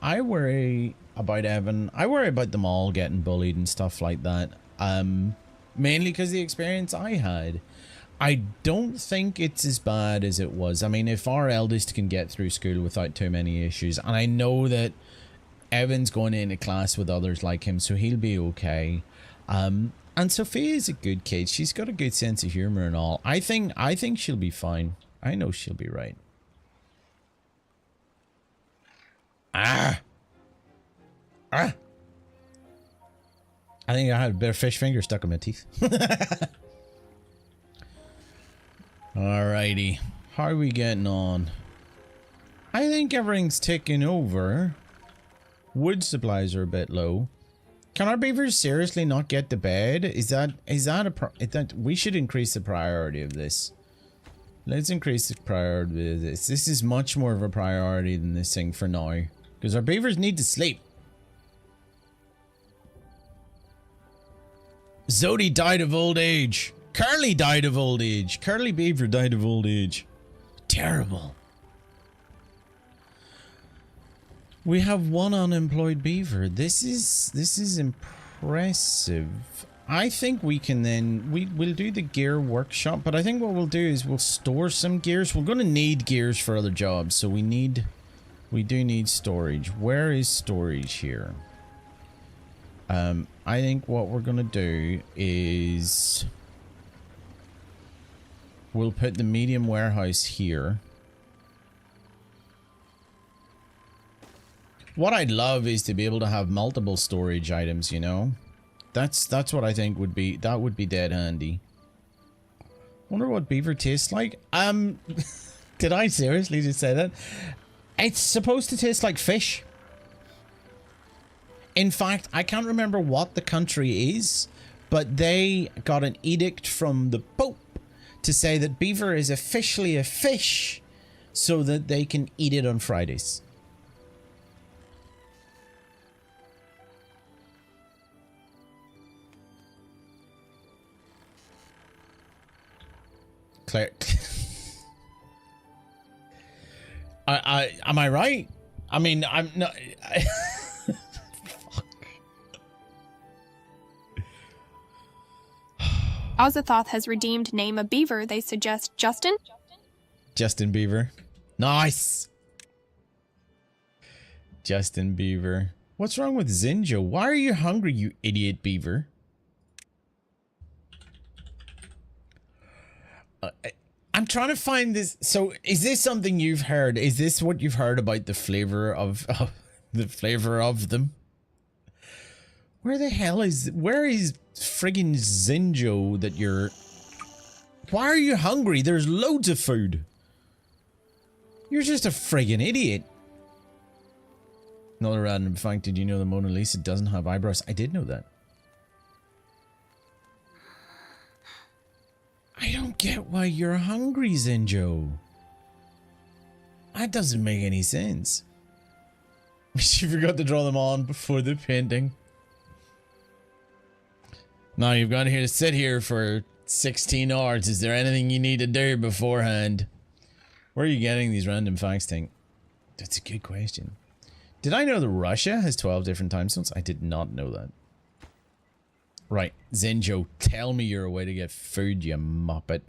Evan. I worry about them all getting bullied and stuff like that. Mainly because the experience I had. I don't think it's as bad as it was. I mean, if our eldest can get through school without too many issues, and I know that Evan's going into class with others like him, so he'll be okay. And Sophia's a good kid. She's got a good sense of humor and all. I think she'll be fine. I know she'll be right. I think I had a bit of fish finger stuck in my teeth. Alrighty. How are we getting on? I think everything's ticking over. Wood supplies are a bit low. Can our beavers seriously not get to bed? Is that we should increase the priority of this. Let's increase the priority of this. This is much more of a priority than this thing for now. Because our beavers need to sleep. Zodi died of old age. Curly died of old age. Curly beaver died of old age. Terrible. We have 1 unemployed beaver. This is impressive. I think we can then we'll do the gear workshop, but I think what we'll do is we'll store some gears. We're going to need gears for other jobs, so we do need storage. Where is storage here? I think what we're going to do is we'll put the medium warehouse here. What I'd love is to be able to have multiple storage items, you know? That's what I think would be dead handy. Wonder what beaver tastes like. Did I seriously just say that? It's supposed to taste like fish. In fact, I can't remember what the country is, but they got an edict from the Pope to say that beaver is officially a fish so that they can eat it on Fridays. Claire. Am I right? I mean, I'm not. Azathoth has redeemed name a beaver. They suggest Justin. Justin Beaver. Nice. Justin Beaver. What's wrong with Zinjo? Why are you hungry, you idiot beaver? I'm trying to find this. So, is this something you've heard? Is this what you've heard about the flavor of the flavor of them? Where the hell is? Where is friggin' Zinjo that you're? Why are you hungry? There's loads of food. You're just a friggin' idiot. Another random fact: did you know the Mona Lisa doesn't have eyebrows? I did know that. I don't get why you're hungry, Zinjo. That doesn't make any sense. She forgot to draw them on before the painting. Now you've got here to sit here for 16 hours. Is there anything you need to do beforehand? Where are you getting these random facts, Tink? That's a good question. Did I know that Russia has 12 different time zones? I did not know that. Right, Zinjo, tell me you're a way to get food, you muppet.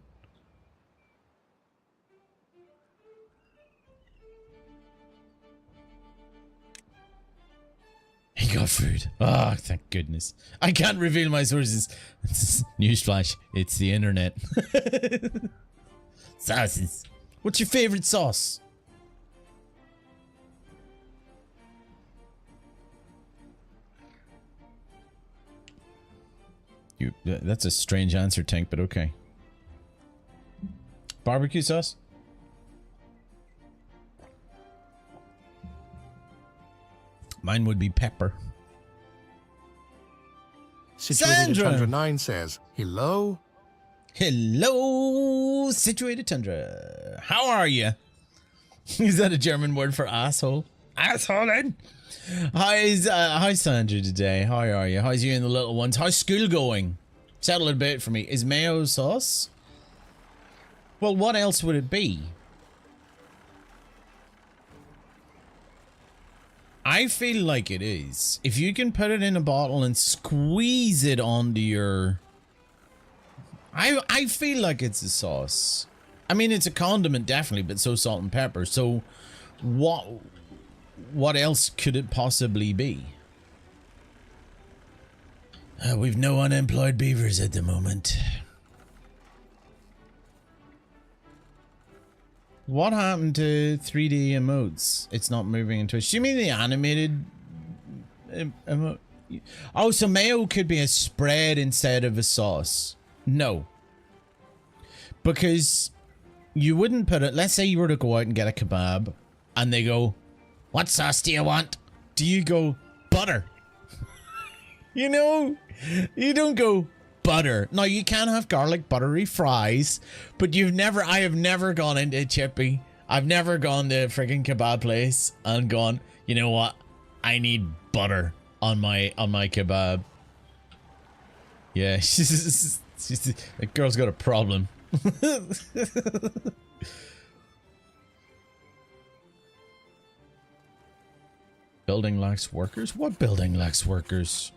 He got food. Ah, oh, thank goodness. I can't reveal my sources. Newsflash, it's the internet. Sauces. What's your favorite sauce? That's a strange answer, Tank, but okay. Barbecue sauce? Mine would be pepper. Situated Sandra! Tundra 9 says, hello? Hello, Situated Tundra. How are you? Is that a German word for asshole? Assholing? How's Sandra today? How are you? How's you and the little ones? How's school going? Settle it a bit for me. Is mayo sauce? Well, what else would it be? I feel like it is. If you can put it in a bottle and squeeze it onto your... I feel like it's a sauce. I mean, it's a condiment, definitely, but so salt and pepper. So, what else could it possibly be? We've no unemployed beavers at the moment. What happened to 3D emotes? It's not moving into Twitch. Do you mean the animated emote? Oh, so mayo could be a spread instead of a sauce. No. Because you wouldn't put it... Let's say you were to go out and get a kebab and they go, what sauce do you want? Do you go, butter? You know? You don't go, butter. Now, you can have garlic buttery fries, but I have never gone into a chippy. I've never gone to a freaking kebab place and gone, you know what? I need butter on my kebab. Yeah, that girl's got a problem. Building lacks workers? What building lacks workers?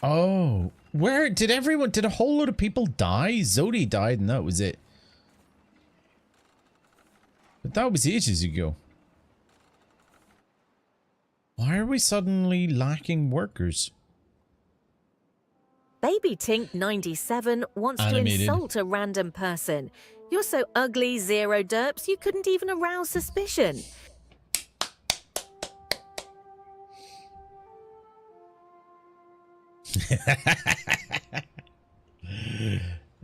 Oh, where did a whole load of people die? Zodi died and that was it. But that was ages ago. Why are we suddenly lacking workers? Baby Tink 97 wants Animated. to insult a random person. You're so ugly, Zero Derps, you couldn't even arouse suspicion.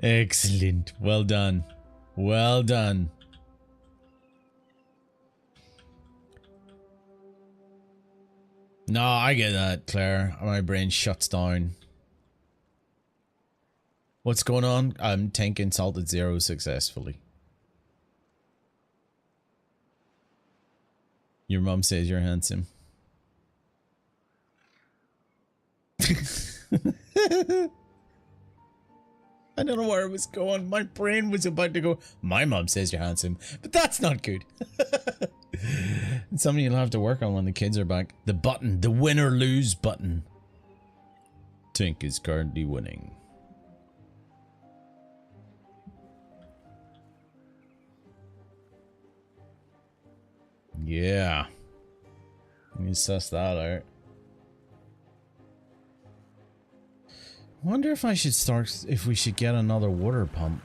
Excellent. Well done. Well done. No, I get that, Claire. My brain shuts down. What's going on? Tank insulted Zero successfully. Your mom says you're handsome. I don't know where it was going. My brain was about to go, my mom says you're handsome, but that's not good. It's something you'll have to work on when the kids are back. The button, the win or lose button. Tink is currently winning. Yeah. Let me suss that out. Wonder if I should start, if we should get another water pump.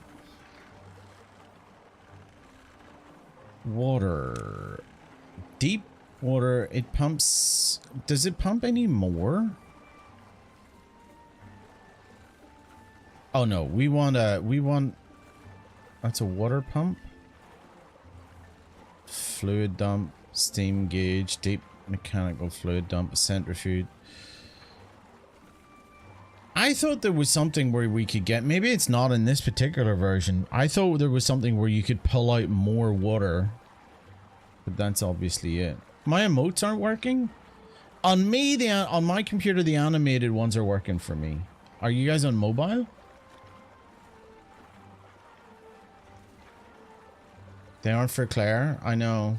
Water. Deep water, it pumps. Does it pump any more? Oh no, we want, that's a water pump. Fluid dump, steam gauge, deep mechanical fluid dump, centrifuge. I thought there was something where we could get, maybe it's not in this particular version. I thought there was something where you could pull out more water. But that's obviously it. My emotes aren't working? On me, on my computer, the animated ones are working for me. Are you guys on mobile? They aren't for Claire, I know.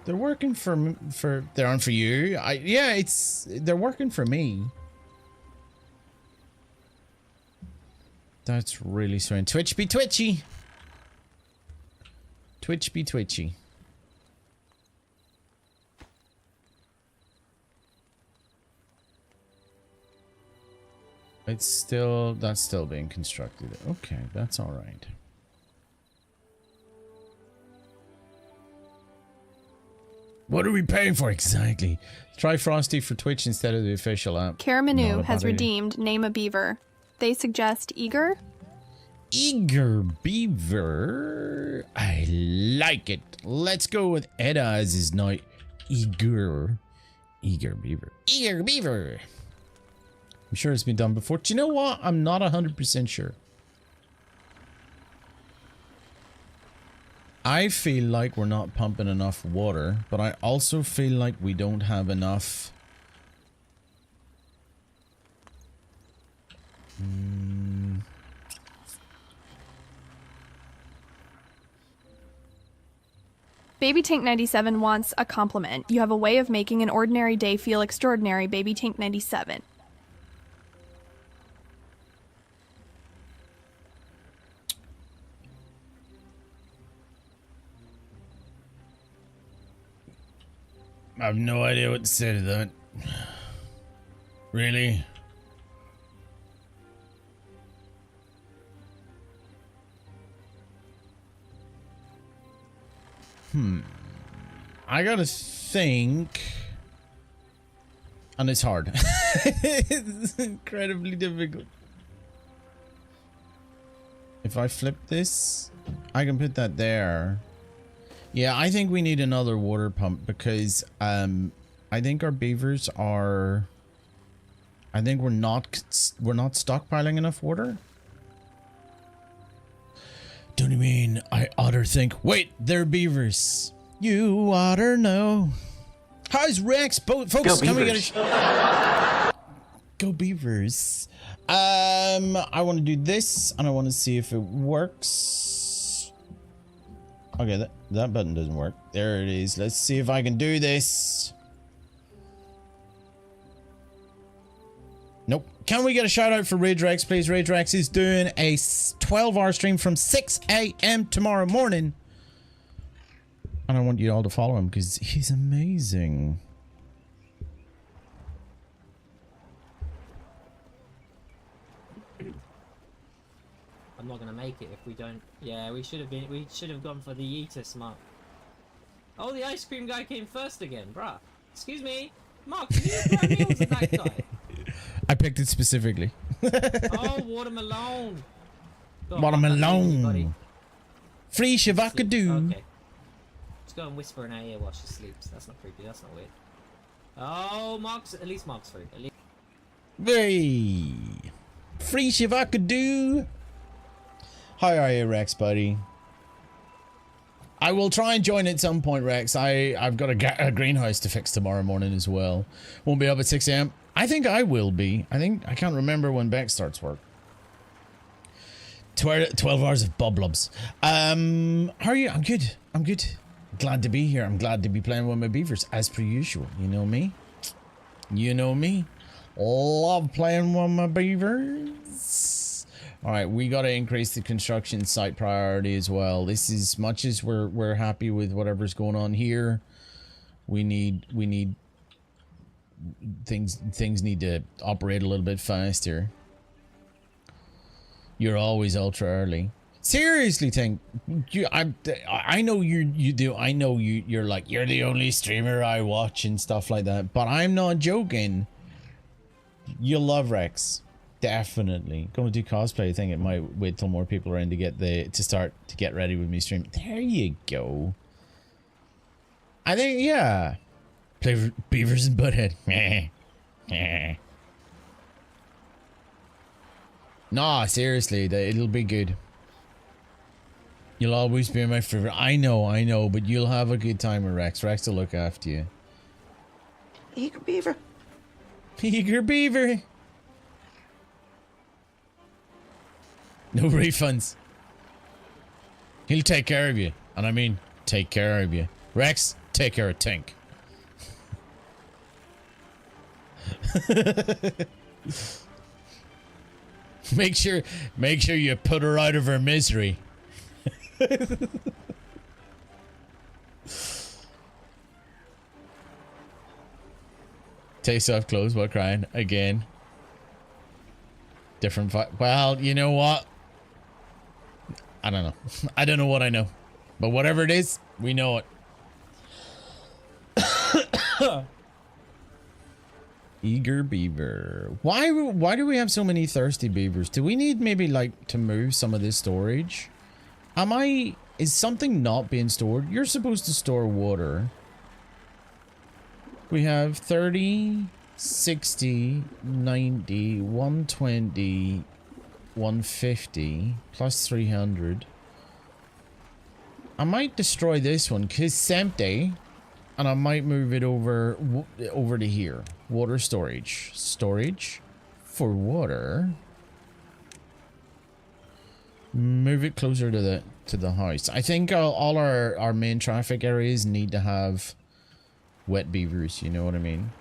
They're working for they aren't for you. Yeah, they're working for me. That's really strange. Twitch be twitchy. Twitch be twitchy. That's still being constructed. Okay, that's all right. What are we paying for exactly? Try Frosty for Twitch instead of the official app. Karamanu has redeemed Name a Beaver. They suggest Eager. Eager Beaver. I like it. Let's go with Edda as his night. Eager. Eager Beaver. Eager Beaver. I'm sure it's been done before. Do you know what? I'm not 100% sure. I feel like we're not pumping enough water, but I also feel like we don't have enough. Baby Tank 97 wants a compliment. You have a way of making an ordinary day feel extraordinary, Baby Tank 97. I have no idea what to say to that. Really? I gotta think. And it's hard. It's incredibly difficult. If I flip this, I can put that there. Yeah, I think we need another water pump because I think our beavers are, I think we're not stockpiling enough water. Don't you mean I oughter think? Wait, they're beavers. You oughter know. How's Rex? Folks, can we get a shot? Go Beavers. I want to do this and I want to see if it works. Okay, that button doesn't work. There it is. Let's see if I can do this. Nope. Can we get a shout out for Rage Rex, please? Rage Rex is doing a 12-hour stream from 6 a.m. tomorrow morning. And I want you all to follow him because he's amazing. I'm not gonna make it if we don't. Yeah, we should have gone for the Yeetus, Mark. Oh, the ice cream guy came first again, bruh. Excuse me, Mark. Did you grab me or was it that guy? I picked it specifically. Oh, watermelon. Watermelon. Free Shavakadoo. Okay. Let's go and whisper in her ear while she sleeps. That's not creepy. That's not weird. Oh, at least Mark's free. At least. Hey. Free Shavakadoo. How are you, Rex, buddy? I will try and join at some point, Rex. I've got a greenhouse to fix tomorrow morning as well. Won't be up at 6 a.m. I think I will be. I can't remember when Beck starts work. 12 hours of bublubs. How are you? I'm good. I'm good. Glad to be here. I'm glad to be playing with my beavers, as per usual. You know me. You know me. Love playing with my beavers. Alright, we gotta increase the construction site priority as well. This is, much as we're happy with whatever's going on here, we need things need to operate a little bit faster. You're always ultra early. Seriously, Tank, I know you do. I know you're like, you're the only streamer I watch and stuff like that, but I'm not joking. You love Rex. Definitely. Gonna do cosplay. I think it might wait till more people are in to get ready with me stream. There you go. I think, yeah. Play Beavers and Butthead. Nah, seriously, it'll be good. You'll always be my favorite. I know, but you'll have a good time with Rex. Rex will look after you. Eager Beaver. Eager Beaver. No refunds. He'll take care of you. And I mean, take care of you. Rex, take care of Tink. Make sure you put her out of her misery. Take off clothes while crying again. Different well, you know what? I don't know. I don't know what I know. But whatever it is, we know it. Eager Beaver. Why do we have so many thirsty beavers? Do we need maybe like to move some of this storage? Is something not being stored? You're supposed to store water. We have 30, 60, 90, 120, 150, plus 300. I might destroy this one because it's empty. And I might move it over to here. Water storage. Storage for water. Move it closer to the house. I think all our main traffic areas need to have wet beavers, you know what I mean?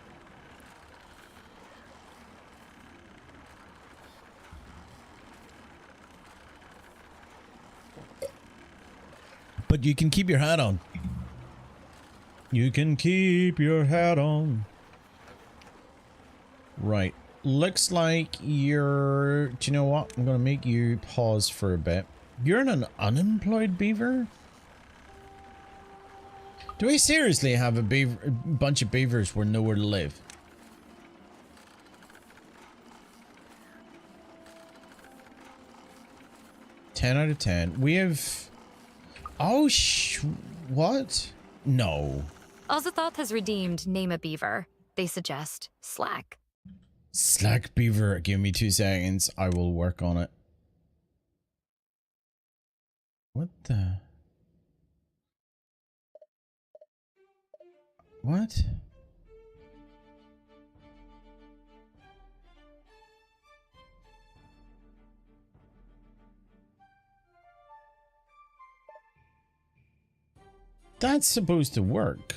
But you can keep your hat on. You can keep your hat on. Right. Looks like you're... Do you know what? I'm going to make you pause for a bit. You're an unemployed beaver? Do we seriously have a bunch of beavers with nowhere to live? Ten out of 10. We have... Oh, what? No. Azathoth has redeemed Name a Beaver. They suggest Slack. Slack Beaver. Give me 2 seconds. I will work on it. What the... What? That's supposed to work.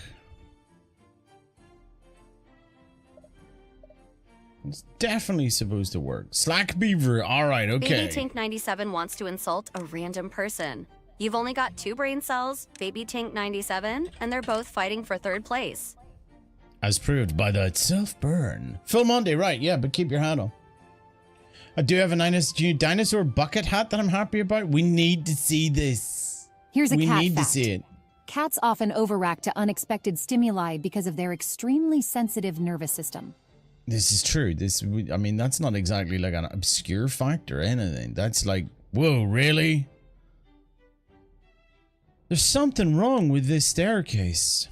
It's definitely supposed to work. Slack Beaver. All right, okay. Baby Tink 97 wants to insult a random person. You've only got 2 brain cells, Baby Tink 97, and they're both fighting for 3rd place. As proved by that self-burn. Phil Monday, right, yeah, but keep your hat on. I do have a dinosaur bucket hat that I'm happy about. We need to see this. Here's a cat fact. We need to see it. Cats often overreact to unexpected stimuli because of their extremely sensitive nervous system. This is true. I mean, that's not exactly like an obscure fact or anything. That's like, whoa, really? There's something wrong with this staircase.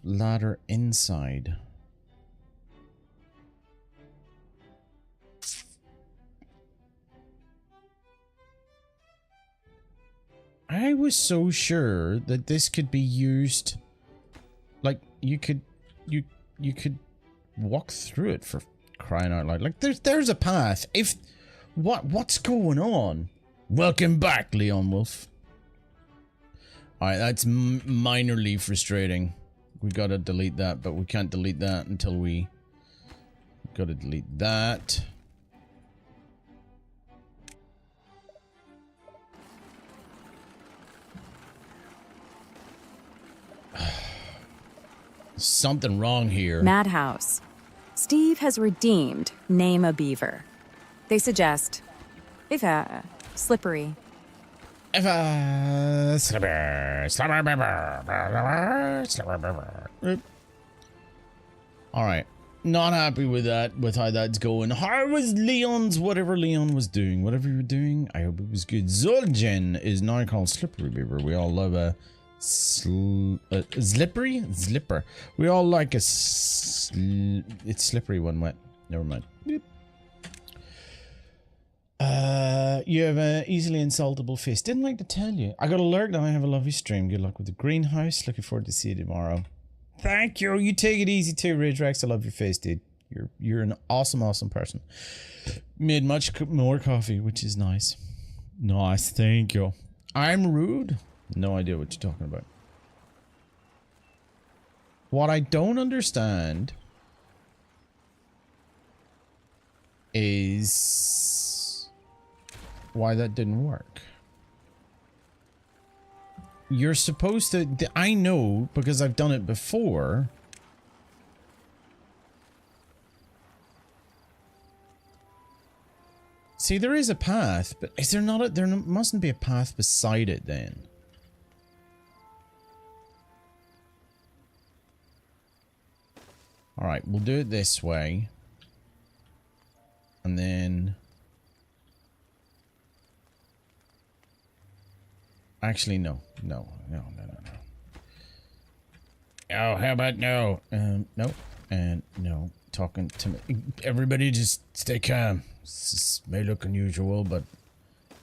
Ladder inside. I was so sure that this could be used, like you could walk through it, for crying out loud. Like there's a path. If What's going on? Welcome back, Leon Wolf. Alright, that's minorly frustrating. We gotta delete that, but we can't delete that until we... Gotta delete that. Something wrong here. Madhouse. Steve has redeemed Name a Beaver. They suggest slippery. Alright. Not happy with that, with how that's going. How was Leon's, whatever Leon was doing? Whatever you were doing, I hope it was good. Zul'jin is now called Slippery Beaver. We all love a slippery? Slipper. We all like it's slippery when wet. Never mind. Beep. You have an easily insultable face. Didn't like to tell you. I got a alert now. I have a lovely stream. Good luck with the greenhouse. Looking forward to see you tomorrow. Thank you. You take it easy too, Ridge Rex. I love your face, dude. You're an awesome person. Made much more coffee, which is nice. Nice, thank you. I'm rude. No idea what you're talking about. What I don't understand is why that didn't work. You're supposed to... I know, because I've done it before. See, there is a path, but is there not a... There mustn't be a path beside it, then. Alright, we'll do it this way. And then... Actually, no. No. Oh, how about no? No. And no. Talking to me. Everybody just stay calm. This may look unusual, but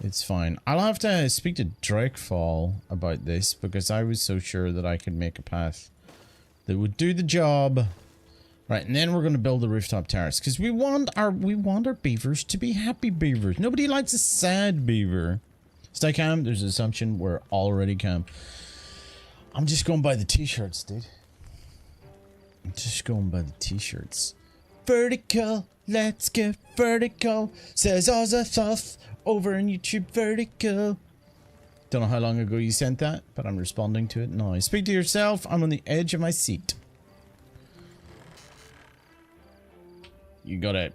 it's fine. I'll have to speak to Drakefall about this, because I was so sure that I could make a path that would do the job. Right, and then we're going to build the rooftop terrace, because we want our beavers to be happy beavers. Nobody likes a sad beaver. Stay calm. There's an assumption we're already calm. I'm just going by the t-shirts, dude. I'm just going by the t-shirts. Vertical. Let's get vertical. Says Ozathoth over on YouTube. Vertical. Don't know how long ago you sent that, but I'm responding to it now. Speak to yourself. I'm on the edge of my seat. You gotta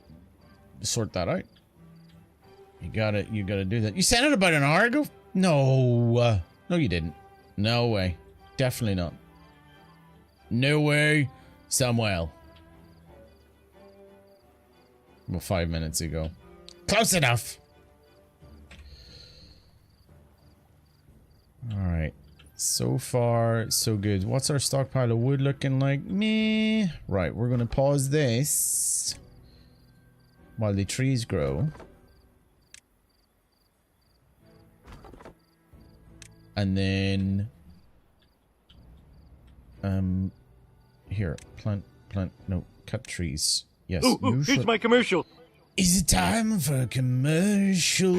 sort that out. You gotta do that. You sent it about an hour ago? No. No, you didn't. No way. Definitely not. No way. Samuel. Well, 5 minutes ago. Close enough. Alright. So far, so good. What's our stockpile of wood looking like? Meh. Right, we're gonna pause this while the trees grow. And then... Here, plant, no, cut trees. Yes. Ooh, here's my commercial. Is it time for a commercial?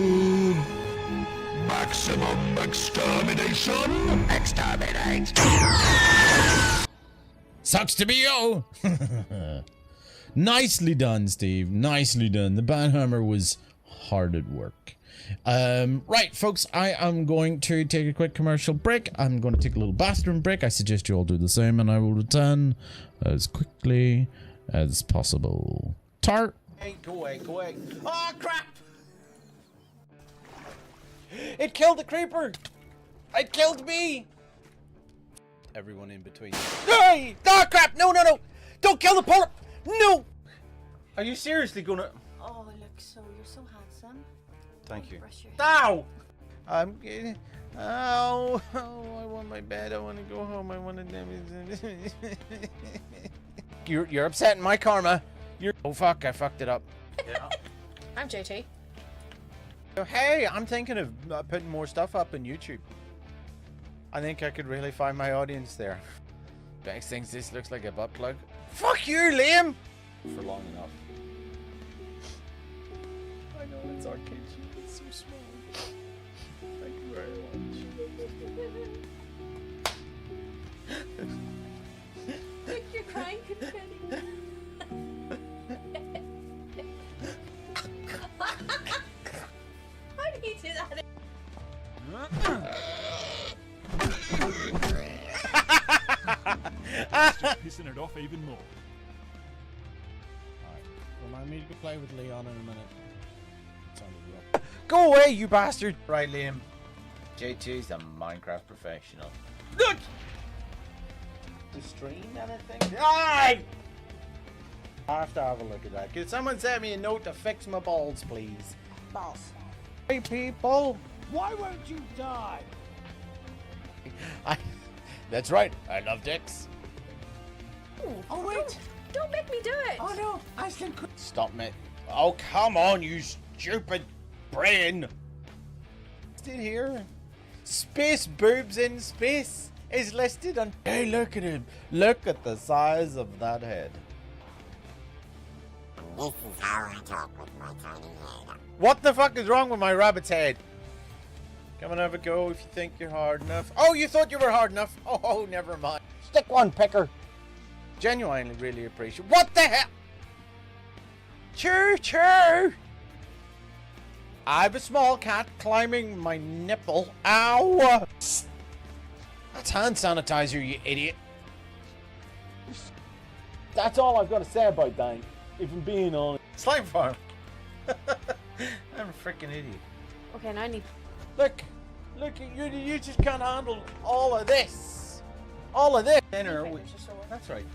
Maximum extermination. Exterminate. Sucks to be you. Nicely done, Steve. Nicely done. The banhammer was hard at work. Right, folks, I am going to take a quick commercial break. I'm going to take a little bathroom break. I suggest you all do the same, and I will return as quickly as possible. Tart. Hey, go away. Oh, crap! It killed the creeper! It killed me! Everyone in between. Hey! Oh, crap! No! Don't kill the polar... No! Are you seriously gonna... Oh, look, you're so handsome. Thank you. Brush your Ow! I'm getting... Ow! Oh, I want my bed. I want to go home. I want to... You're upsetting my karma. Oh, fuck. I fucked it up. Yeah. I'm JT. Hey, I'm thinking of putting more stuff up on YouTube. I think I could really find my audience there. Banks thinks this looks like a butt plug. Fuck you, Liam! For long enough. I know it's our kitchen. It's so small. Thank you very much. Look, you're crying confetti. How do you do that? Just pissing it off even more. Alright, remind me to go play with Leon in a minute. Go away, you bastard! Right, Liam. JT's a Minecraft professional. Look! The stream anything? Aye! I have to have a look at that. Could someone send me a note to fix my balls, please? Boss. Hey, people! Why won't you die? That's right. I love dicks. Oh, wait! Don't make me do it! Oh no! Ashley could stop me. Oh, come on, you stupid brain! Still here. Space boobs in space is listed on. Hey, look at him. Look at the size of that head. This is how I talk with my tiny head. What the fuck is wrong with my rabbit's head? Come and have a go if you think you're hard enough. Oh, you thought you were hard enough? Oh, never mind. Stick one, picker. Genuinely really appreciate. What the hell? Choo choo! I have a small cat climbing my nipple. Ow! That's hand sanitizer, you idiot. That's all I've got to say about that, if I'm being honest. Slime farm. I'm a freaking idiot. Okay, now I need. Look, you just can't handle all of this. All of this. That's right.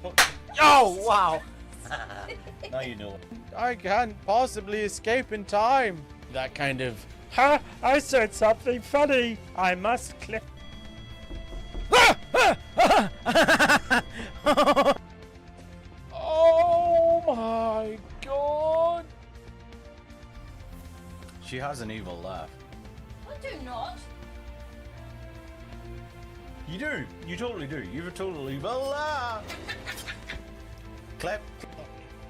Oh, wow. Now you know. I can't possibly escape in time. That kind of. Ha! I said something funny. I must click. Oh my god. She has an evil laugh. I do not. You do. You totally do. You have a total evil laugh. Clap.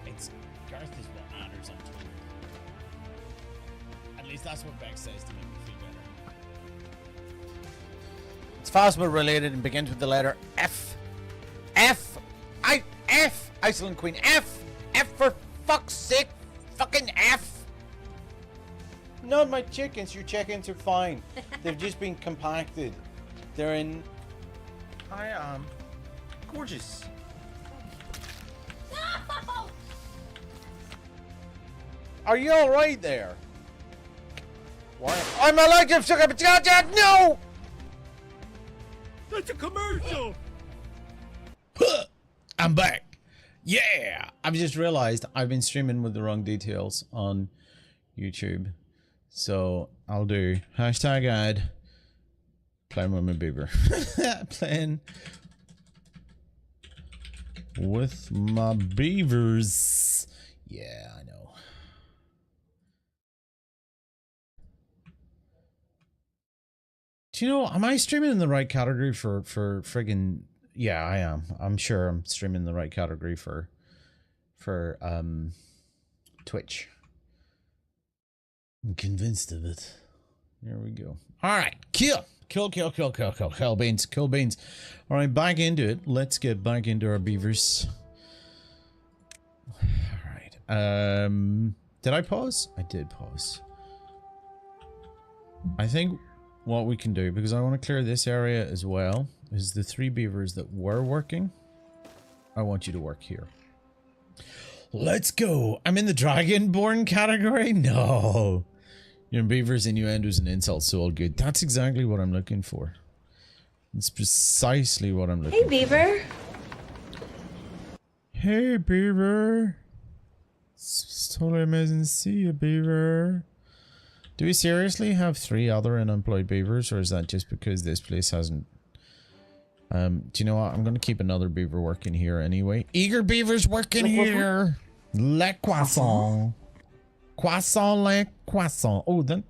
It's Garth is what matters. At least that's what Beck says to make me feel better. It's Phasma related and begins with the letter F. F. F. Iceland Queen. F. F for fuck's sake. Fucking F. Not my chickens. Your chickens are fine. They've just been compacted. They're in. I am gorgeous. No! Are you all right there? Why? I'm allergic to no! That's a commercial! I'm back. Yeah! I've just realized I've been streaming with the wrong details on YouTube. So I'll do #ad playing with my beaver. Playing with my beavers. Yeah, I know. Do you know, am I streaming in the right category for friggin'? Yeah, I am. I'm sure I'm streaming in the right category for Twitch. I'm convinced of it. There we go. All right, kill beans. All right, back into it. Let's get back into our beavers. All right. Did I pause? I did pause. I think what we can do, because I want to clear this area as well, is the 3 beavers that were working. I want you to work here. Let's go. I'm in the Dragonborn category? No. Your beavers, innuendos, and insults, so all good. That's exactly what I'm looking for. It's precisely what I'm looking for. Hey, Beaver. Hey, Beaver. It's totally amazing to see you, Beaver. Do we seriously have 3 other unemployed beavers, or is that just because this place hasn't... do you know what? I'm going to keep another beaver working here anyway. Eager beavers working here. Le croissant. Croissant, le croissant. Oh, then...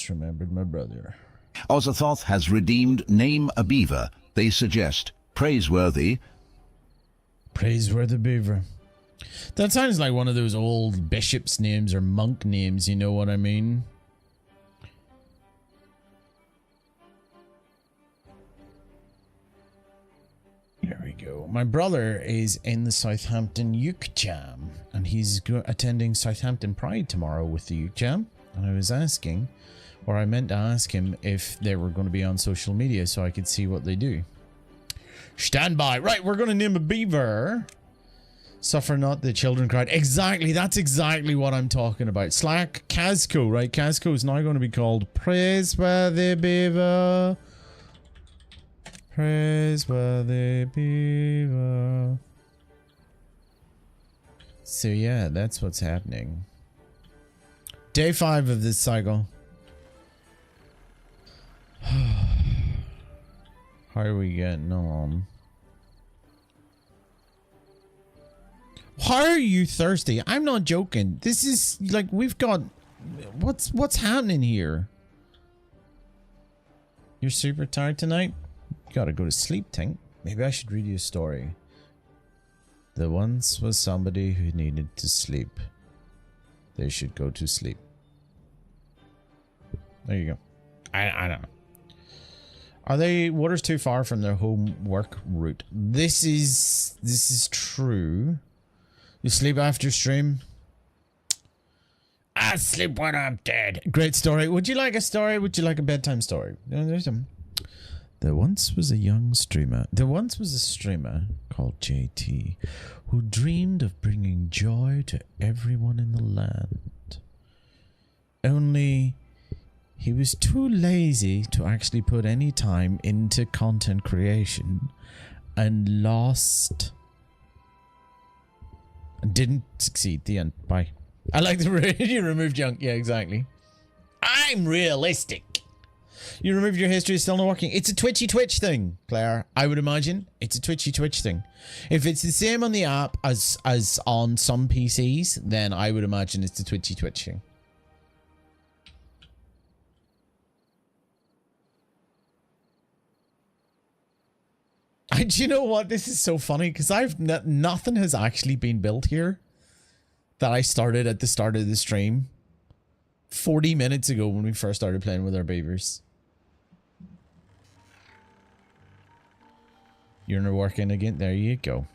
just remembered my brother. Ozathoth has redeemed Name a Beaver. They suggest praiseworthy. Praiseworthy beaver. That sounds like one of those old bishop's names or monk names, you know what I mean? Here we go. My brother is in the Southampton Uke Jam, and he's attending Southampton Pride tomorrow with the Uke Jam. And I was asking, or I meant to ask him if they were going to be on social media so I could see what they do. Stand by. Right, we're going to name a beaver. Suffer not, the children cried. Exactly, that's exactly what I'm talking about. Slack Casco, right? Casco is now going to be called Praiseworthy Beaver. Praiseworthy Beaver. So yeah, that's what's happening. Day 5 of this cycle. How are we getting on? Why are you thirsty? I'm not joking. This is like we've got what's happening here? You're super tired tonight? You gotta go to sleep, Tink. Maybe I should read you a story. There once was somebody who needed to sleep. They should go to sleep. There you go. I don't know. Are they water's too far from their home work route? This is true. You sleep after stream? I sleep when I'm dead. Great story. Would you like a story? Would you like a bedtime story? There once was a young streamer. There once was a streamer called JT who dreamed of bringing joy to everyone in the land. Only he was too lazy to actually put any time into content creation and lost. Didn't succeed. The end. Bye. I like the you removed junk. Yeah, exactly. I'm realistic. You removed your history, still not working. It's a twitchy twitch thing, Claire. I would imagine it's a twitchy twitch thing. If it's the same on the app as on some PCs, then I would imagine it's the twitchy twitch thing. Do you know what? This is so funny because nothing has actually been built here that I started at the start of the stream 40 minutes ago when we first started playing with our beavers. You're not working again. There you go.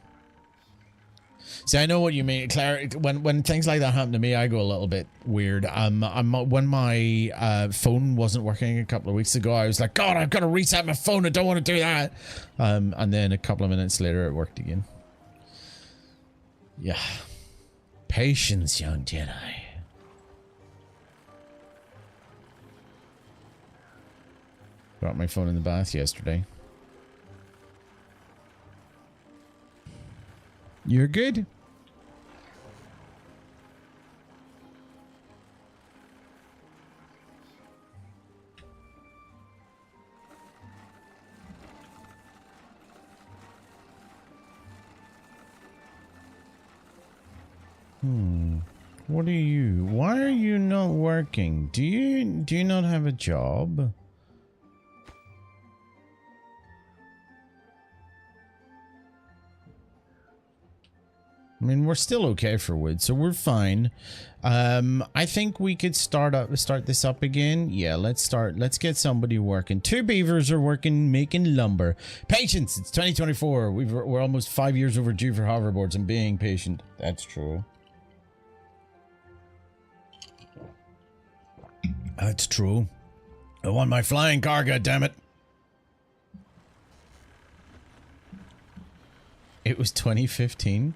See, I know what you mean, Claire. When things like that happen to me, I go a little bit weird. When my phone wasn't working a couple of weeks ago, I was like, God, I've got to reset my phone. I don't want to do that. And then a couple of minutes later, it worked again. Yeah. Patience, young Jedi. Got my phone in the bath yesterday. You're good? What are you? Why are you not working? Do you not have a job? I mean, we're still okay for wood, so we're fine. I think we could start this up again. Yeah, let's get somebody working. 2 beavers are working, making lumber. Patience! It's 2024. We're almost 5 years overdue for hoverboards and being patient. That's true. That's true. I want my flying car, goddammit. It was 2015.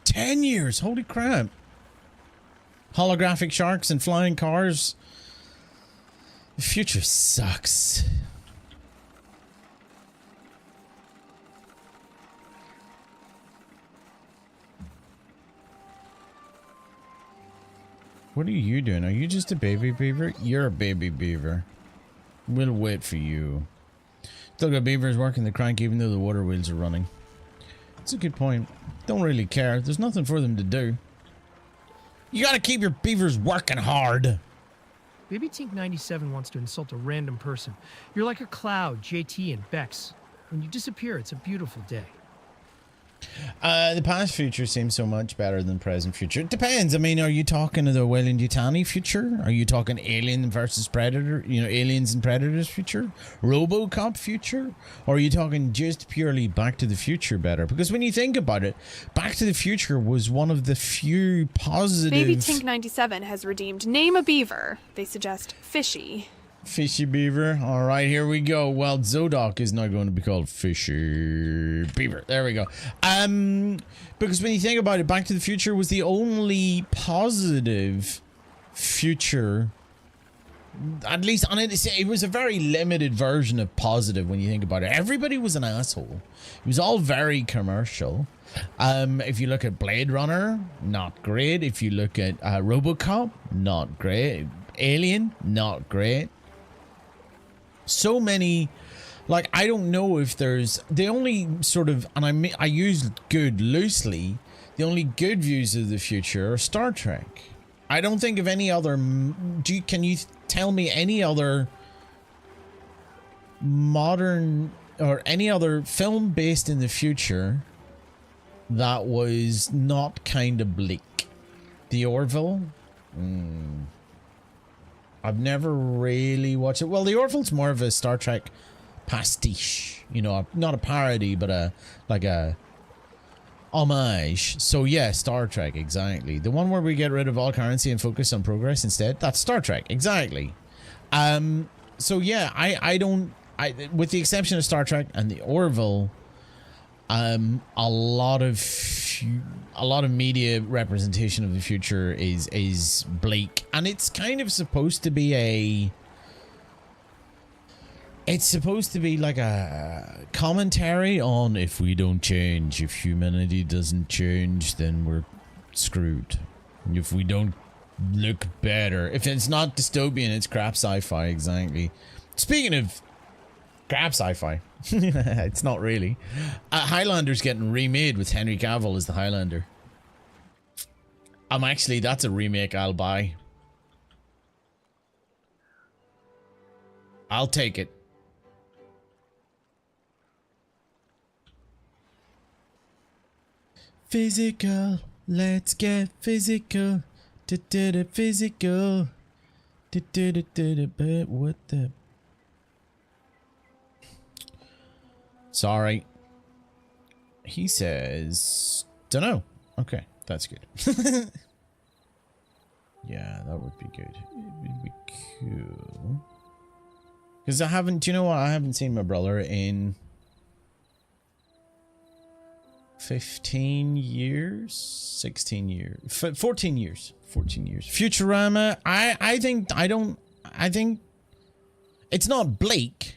10 years! Holy crap! Holographic sharks and flying cars. The future sucks. What are you doing? Are you just a baby beaver? You're a baby beaver. We'll wait for you. Still got beavers working the crank even though the water wheels are running. That's a good point. Don't really care. There's nothing for them to do. You gotta keep your beavers working hard. Baby Tink 97 wants to insult a random person. You're like a cloud, JT and Bex. When you disappear, it's a beautiful day. The past future seems so much better than present future. It depends. I mean, are you talking the Weyland-Yutani future? Are you talking Alien versus Predator? You know, Aliens and Predators future? RoboCop future? Or are you talking just purely Back to the Future better? Because when you think about it, Back to the Future was one of the few positive... Baby Tink 97 has redeemed Name a Beaver. They suggest Fishy. Fishy Beaver. All right, here we go. Well, Zodok is now going to be called Fishy Beaver. There we go. Because when you think about it, Back to the Future was the only positive future. At least on it was a very limited version of positive when you think about it. Everybody was an asshole. It was all very commercial. If you look at Blade Runner, not great. If you look at RoboCop, not great. Alien, not great. So many, like, I don't know if there's the only sort of, and I use good loosely, the only good views of the future are Star Trek. I don't think of any other, can you tell me any other modern or any other film based in the future that was not kind of bleak? The Orville? I've never really watched it. Well, the Orville's more of a Star Trek pastiche, you know, not a parody, but a homage. So yeah, Star Trek, exactly. The one where we get rid of all currency and focus on progress instead. That's Star Trek, exactly. So yeah, I don't, with the exception of Star Trek and the Orville, a lot of media representation of the future is bleak, and it's kind of supposed to be like a commentary on if we don't change, if humanity doesn't change, then we're screwed. If we don't look better, if it's not dystopian, it's crap sci-fi. Exactly. Speaking of crap sci-fi, it's not really. Highlander's getting remade with Henry Cavill as the Highlander. Actually, that's a remake I'll buy. I'll take it. Physical, let's get physical. Physical. What the? Sorry. He says, dunno. Okay, that's good. Yeah, that would be good. It would be cool. Because I haven't, do you know what? I haven't seen my brother in 15 years? 16 years? 14 years. 14 years. Futurama, I think it's not bleak.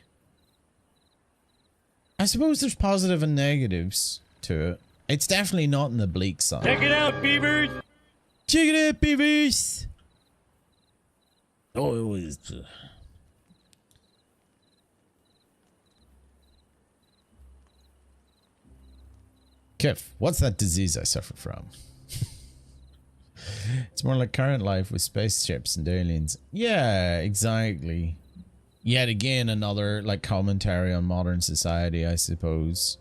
I suppose there's positive and negatives to it. It's definitely not in the bleak side. Check it out, beavers! Check it out, beavers! Oh, it was... Kif, what's that disease I suffer from? It's more like current life with spaceships and aliens. Yeah, exactly. Yet again, another like commentary on modern society, I suppose,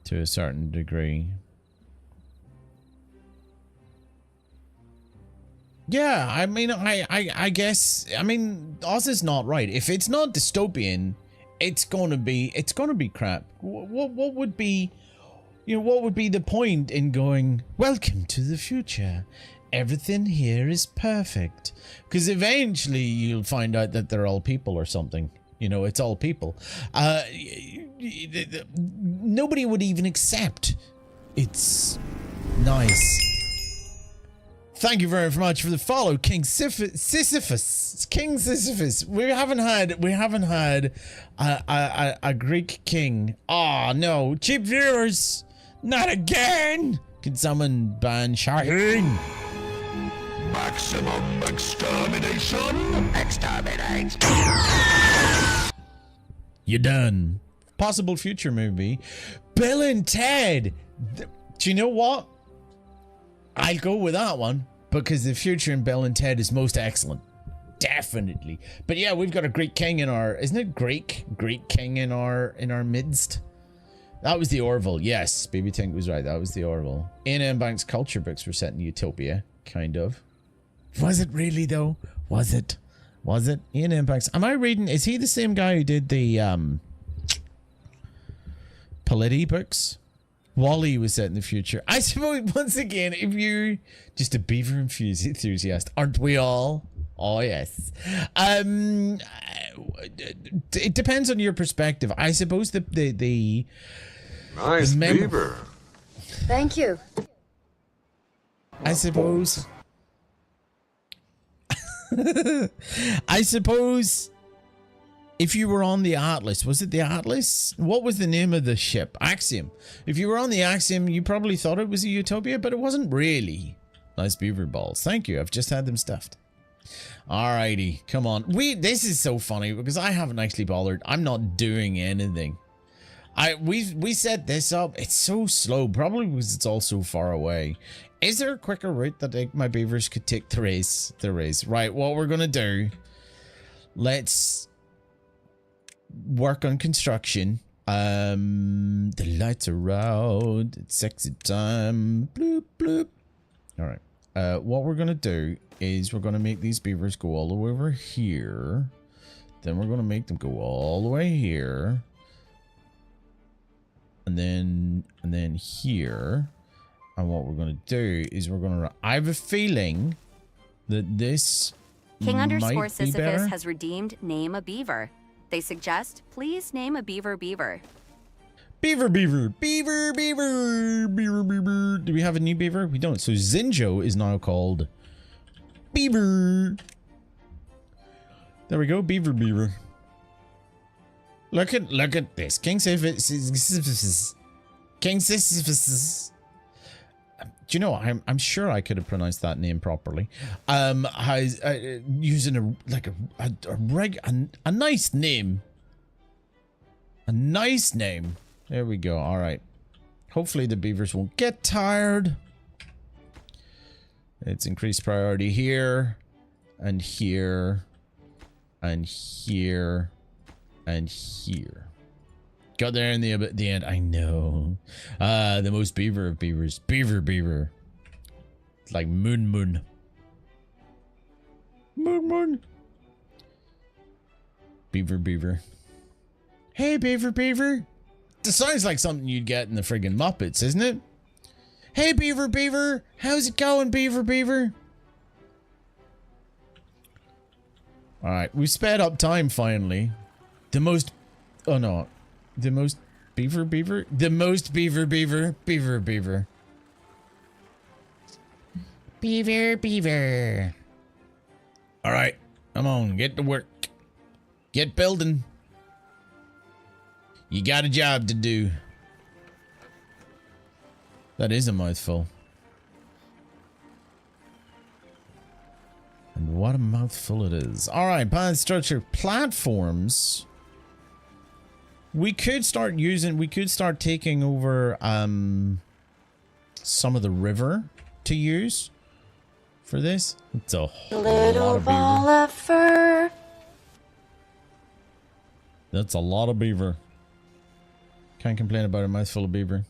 to a certain degree. Yeah, I mean, I guess, I mean, Oz is not right. If it's not dystopian, it's gonna be crap. What would be, you know, what would be the point in going, welcome to the future? Everything here is perfect. Because eventually you'll find out that they're all people or something. You know, it's all people. Nobody would even accept it's nice. Thank you very much for the follow, King Sisyphus. King Sisyphus. We haven't had a Greek king. Oh no, cheap viewers, not again. Can someone ban Shaheen? Maximum extermination. Exterminate. You're done. Possible future movie. Bill and Ted. Do you know what? I'll go with that one. because the future in Bill and Ted is most excellent. Definitely. But yeah, we've got a great king in our, isn't it Greek king in our midst? That was the Orville. Yes, Baby Tink was right. That was the Orville. A&M Bank's culture books were set in Utopia, kind of. Was it really though? Was it? Was it? A&M Bank's. Am I reading? Is he the same guy who did the Polity books? Wally was set in the future. I suppose once again, if you just a beaver enthusiast, aren't we all? Oh yes. It depends on your perspective. I suppose the nice beaver. Thank you. I suppose. I suppose if you were on the Atlas, was it the Atlas? What was the name of the ship? Axiom. If you were on the Axiom, you probably thought it was a Utopia, but it wasn't really. Nice beaver balls. Thank you. I've just had them stuffed. Alrighty, come on. This is so funny because I haven't actually bothered. I'm not doing anything. We set this up. It's so slow, probably because it's all so far away. Is there a quicker route that my beavers could take the race? Right, what we're gonna do, let's work on construction. The lights are out. It's sexy time. Bloop bloop. Alright. What we're gonna do is we're gonna make these beavers go all the way over here. Then we're gonna make them go all the way here. And then here. And what we're gonna do is we're gonna. I have a feeling that this King might _Sisyphus be better. has redeemed Name a Beaver. They suggest, please name a beaver. Beaver. Do we have a new beaver? We don't. So Zinjo is now called Beaver. There we go, Beaver. Look at this. King Sisyphus. Do you know, I'm sure I could have pronounced that name properly. Using a nice name. A nice name. There we go. All right. Hopefully the beavers won't get tired. It's increased priority here, and here, and here, and here. Got there in the end. I know. The most beaver of beavers. Beaver. It's like moon. Moon. Beaver. Hey, Beaver. This sounds like something you'd get in the friggin' Muppets, isn't it? Hey, Beaver. How's it going, Beaver? Alright, we sped up time finally. The most beaver. The most beaver. Beaver. Alright, come on, get to work. Get building. You got a job to do. That is a mouthful. And what a mouthful it is. Alright, path structure. Platforms. We could start taking over some of the river to use for this. It's a whole lot of ball beaver. of fur. That's a lot of beaver. Can't complain about a mouthful of beaver.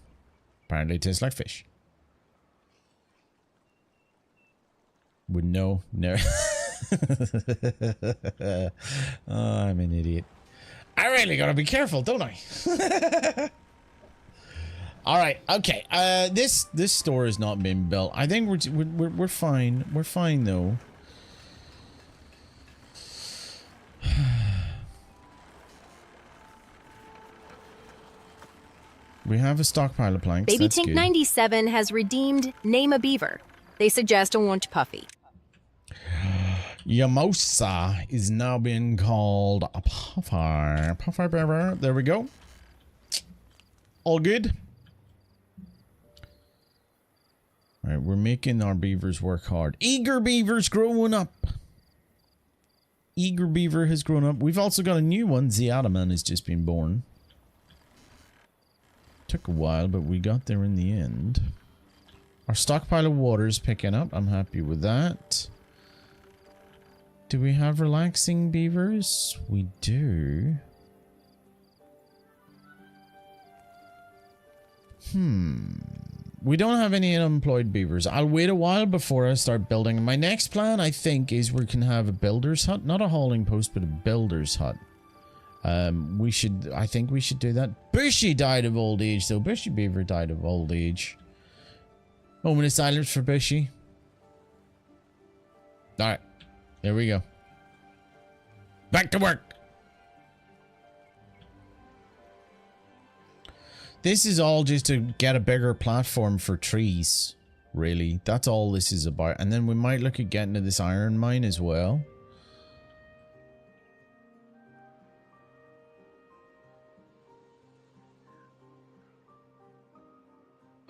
Apparently it tastes like fish. Would know. No. Oh, I'm an idiot. I really gotta be careful, don't I? All right, okay. This store has not been built. I think we're fine. We're fine though. We have a stockpile of planks. Baby That's Tink good. 97 has redeemed Name a Beaver. They suggest a Wunch Puffy. Yamosa is now being called a puffer. Puffer beaver. There we go. All good. All right, we're making our beavers work hard. Eager beaver's growing up. Eager beaver has grown up. We've also got a new one. Ziadaman has just been born. Took a while, but we got there in the end. Our stockpile of water is picking up. I'm happy with that. Do we have relaxing beavers? We do. We don't have any unemployed beavers. I'll wait a while before I start building. My next plan, I think, is we can have a builder's hut. Not a hauling post, but a builder's hut. I think we should do that. Bushy died of old age, though. Bushy beaver died of old age. Moment of silence for Bushy. Alright. There we go. Back to work. This is all just to get a bigger platform for trees, really. That's all this is about. And then we might look at getting to this iron mine as well.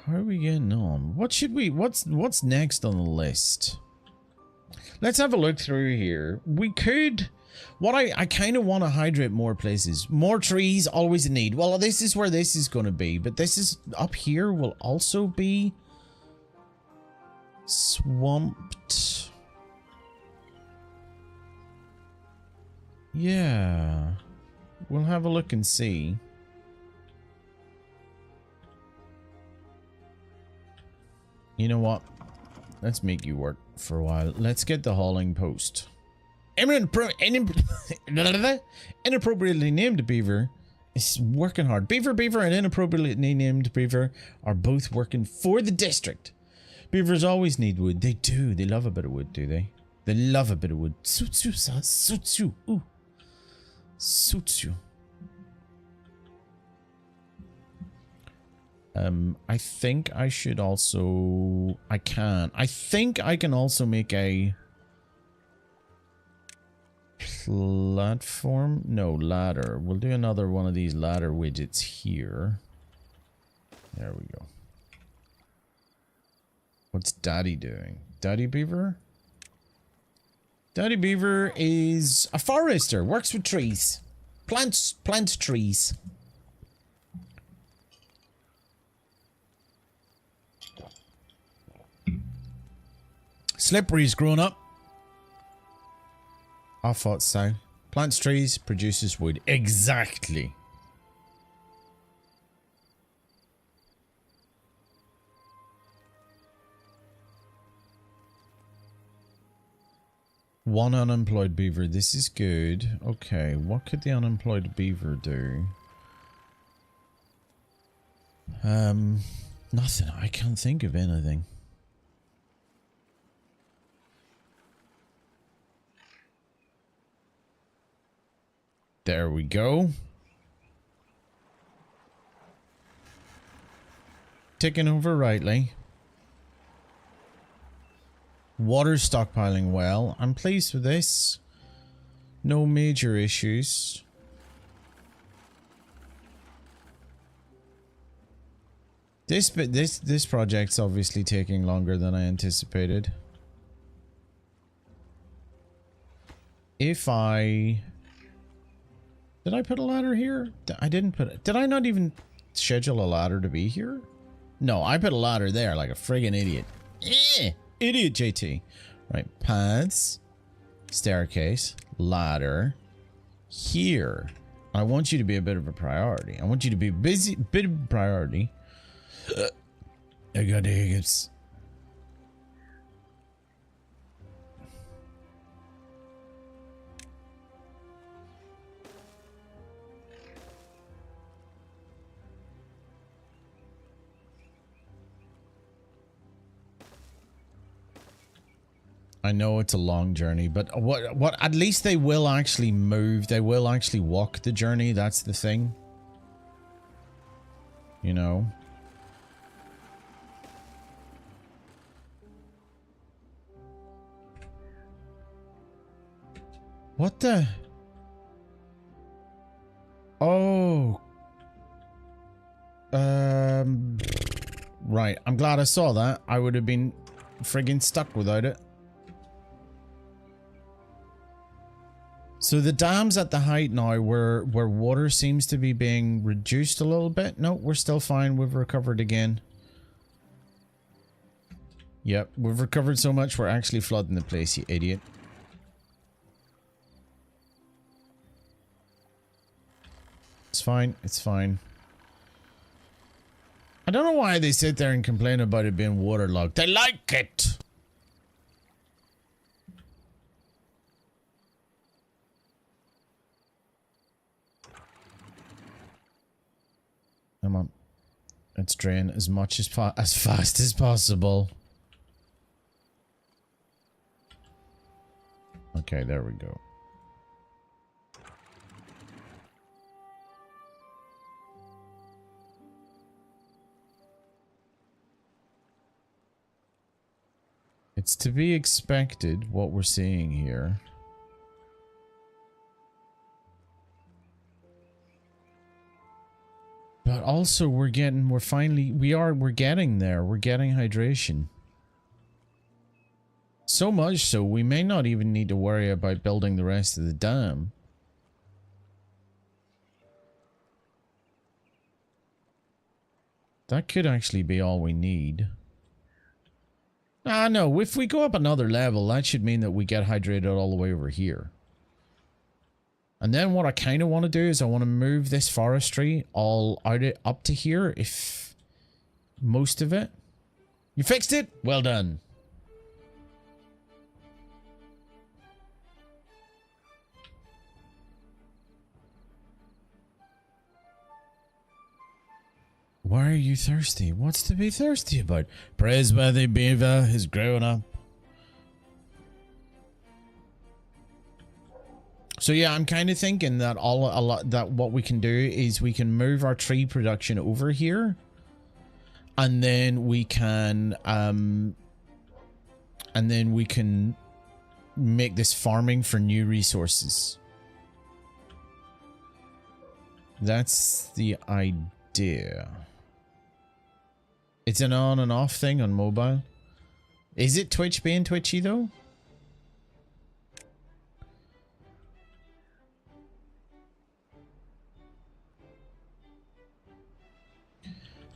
How are we getting on? What should we... What's next on the list? Let's have a look through here. We could... What I kind of want to hydrate more places. More trees, always a need. Well, this is where this is going to be. But this is... Up here will also be... swamped. Yeah. We'll have a look and see. You know what? Let's make you work for a while. Let's get the hauling post. Inappropriately named beaver is working hard. Beaver and inappropriately named beaver are both working for the district. Beavers always need wood. They do. They love a bit of wood, do they? They love a bit of wood. Suits you, sir. Suits you. Ooh. Suits you. I think I should also... I think I can also make a... platform? No, ladder. We'll do another one of these ladder widgets here. There we go. What's Daddy doing? Daddy Beaver? Daddy Beaver is a forester. Works with trees. Plants trees. Slippery's grown up. I thought so. Plants trees, produces wood. Exactly. One unemployed beaver. This is good. Okay, what could the unemployed beaver do? Nothing. I can't think of anything. There we go. Ticking over rightly. Water stockpiling well. I'm pleased with this. No major issues. This project's obviously taking longer than I anticipated. If I... Did I put a ladder here? I didn't put it. Did I not even schedule a ladder to be here? No, I put a ladder there like a friggin' idiot. Idiot JT. Right, paths, staircase, ladder, here. I want you to be a bit of a priority. I want you to be busy, bit of a priority. I got the hiccups. I know it's a long journey, but what at least they will actually move. They will actually walk the journey. That's the thing. You know. What the? Oh. Right. I'm glad I saw that. I would have been friggin' stuck without it. So the dam's at the height now where water seems to be being reduced a little bit. No, we're still fine. We've recovered again. Yep, we've recovered so much we're actually flooding the place, you idiot. It's fine, it's fine. I don't know why they sit there and complain about it being waterlogged. They like it! Come on. Let's drain as much as fast as possible. Okay, there we go. It's to be expected what we're seeing here. But also we're getting there. We're getting hydration. So much so we may not even need to worry about building the rest of the dam. That could actually be all we need. Ah, no, if we go up another level, that should mean that we get hydrated all the way over here. And then what I kind of want to do is I want to move this forestry all out up to here, if most of it. You fixed it? Well done. Why are you thirsty? What's to be thirsty about? Praiseworthy beaver is growing up. So yeah, I'm kind of thinking that what we can do is we can move our tree production over here, and then we can make this farming for new resources. That's the idea. It's an on and off thing on mobile. Is it Twitch being twitchy though?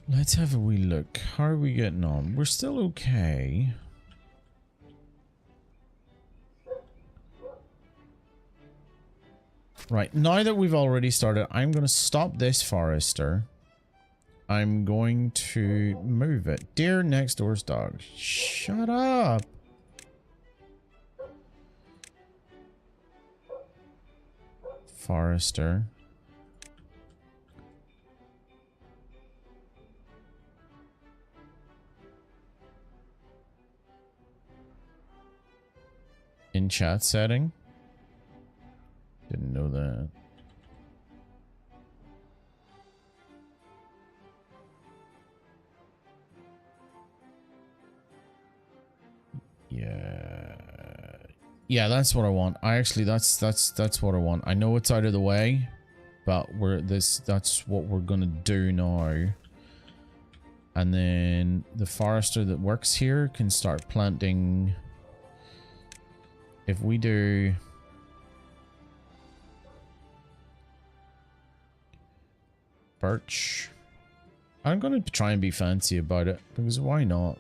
Let's have a wee look. How are we getting on? We're still okay. Right, now that we've already started, I'm going to stop this forester. I'm going to move it. Dear next door's dog, shut up. Forester. In chat setting. Didn't know that. Yeah, that's what I want. That's what I want. I know it's out of the way, but that's what we're gonna do now. And then the forester that works here can start planting. If we do birch, I'm gonna try and be fancy about it, because why not?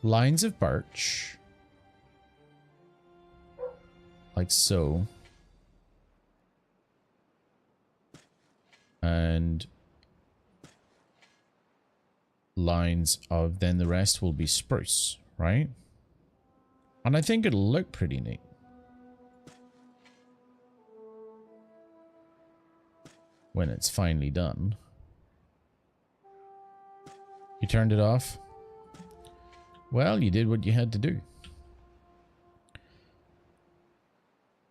Lines of birch, like so, and lines of, then the rest will be spruce, right? And I think it'll look pretty neat. When it's finally done. You turned it off? Well, you did what you had to do.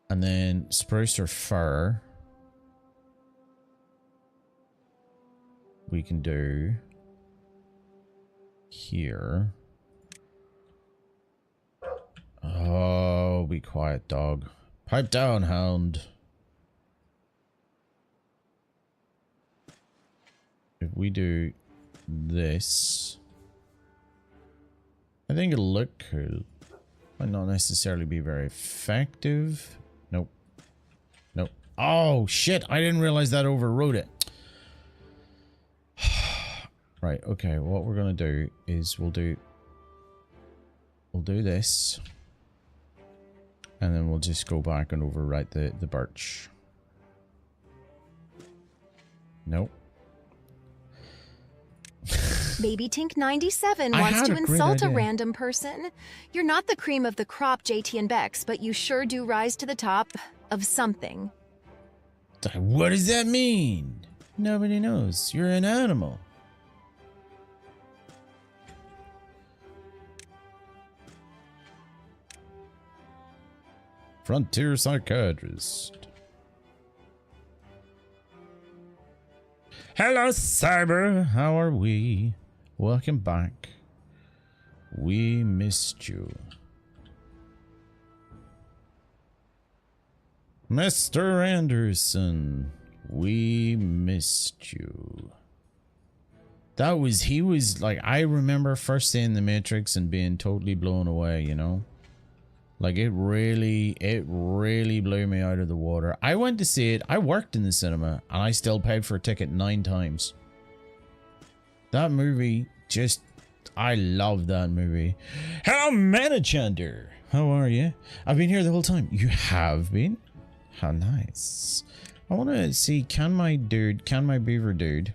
And then spruce or fir. We can do here. Oh, be quiet, dog. Pipe down, hound. If we do this, I think it'll look cool. Might not necessarily be very effective. Nope. Nope. Oh, shit. I didn't realize that overrode it. Right, okay, what we're gonna do is we'll do this. And then we'll just go back and overwrite the birch. Nope. Baby Tink 97 I wants had to a great insult a idea. random person. You're not the cream of the crop, JT and Bex, but you sure do rise to the top of something. What does that mean? Nobody knows. You're an animal. Frontier psychiatrist. Hello, Cyber. How are we? Welcome back. We missed you. Mr. Anderson, we missed you. He was like, I remember first seeing The Matrix and being totally blown away, you know? Like, it really blew me out of the water. I went to see it. I worked in the cinema, and I still paid for a ticket 9 times. That movie just... I love that movie. Hello, Manichander. How are you? I've been here the whole time. You have been? How nice. I want to see, can my beaver dude,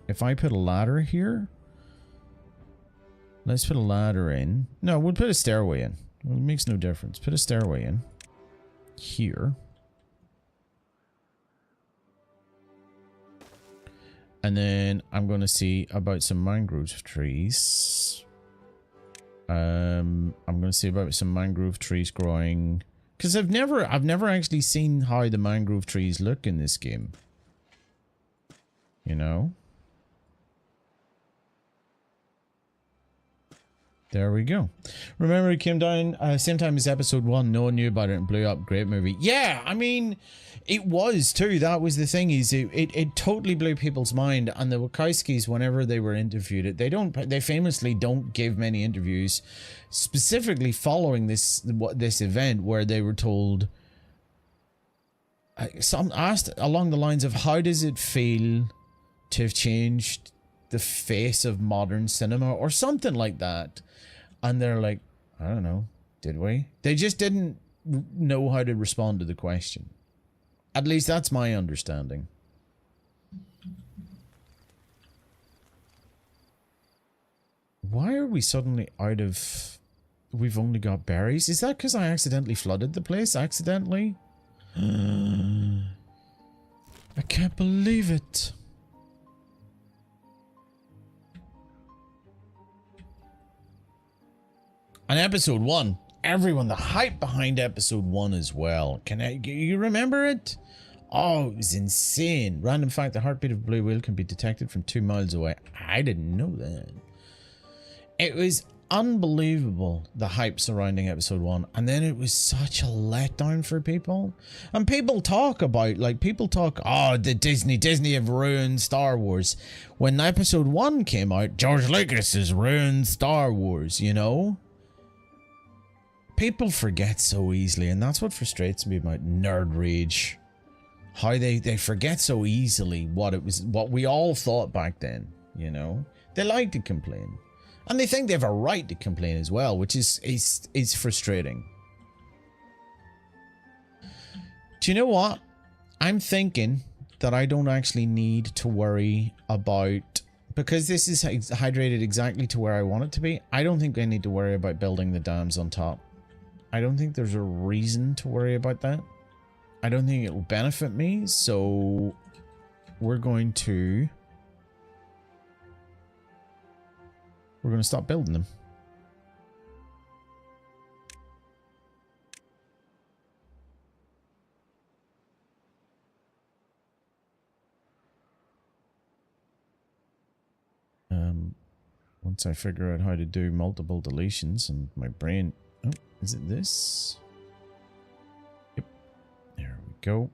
if I put a ladder here... Let's put a ladder in. No, we'll put a stairway in. Well, it makes no difference. Put a stairway in. Here. And then I'm going to see about some mangrove trees. I'm going to see about some mangrove trees growing. Because I've never actually seen how the mangrove trees look in this game. You know? There we go. Remember, it came down same time as episode 1. No one knew about it and blew up. Great movie. Yeah, I mean, it was too. That was the thing. Is it totally blew people's mind. And the Wachowskis, whenever they were interviewed, they famously don't give many interviews, specifically following this event, where they were told, some asked along the lines of, how does it feel to have changed the face of modern cinema, or something like that. And they're like, I don't know, did we? They just didn't know how to respond to the question. At least that's my understanding. Why are we suddenly out of... We've only got berries? Is that because I accidentally flooded the place? Accidentally? I can't believe it. And episode 1, everyone, the hype behind episode 1 as well. You remember it? Oh, it was insane. Random fact, the heartbeat of a blue whale can be detected from 2 miles away. I didn't know that. It was unbelievable, the hype surrounding episode 1. And then it was such a letdown for people. And people talk about, oh, the Disney have ruined Star Wars. When episode 1 came out, George Lucas has ruined Star Wars, you know? People forget so easily, and that's what frustrates me about Nerd Rage. How they forget so easily what we all thought back then, you know? They like to complain. And they think they have a right to complain as well, which is frustrating. Do you know what? I'm thinking that I don't actually need to worry about... Because this is hydrated exactly to where I want it to be, I don't think I need to worry about building the dams on top. I don't think there's a reason to worry about that. I don't think it will benefit me, so we're going to stop building them. Once I figure out how to do multiple deletions and my brain... Oh, is it this? Yep. There we go.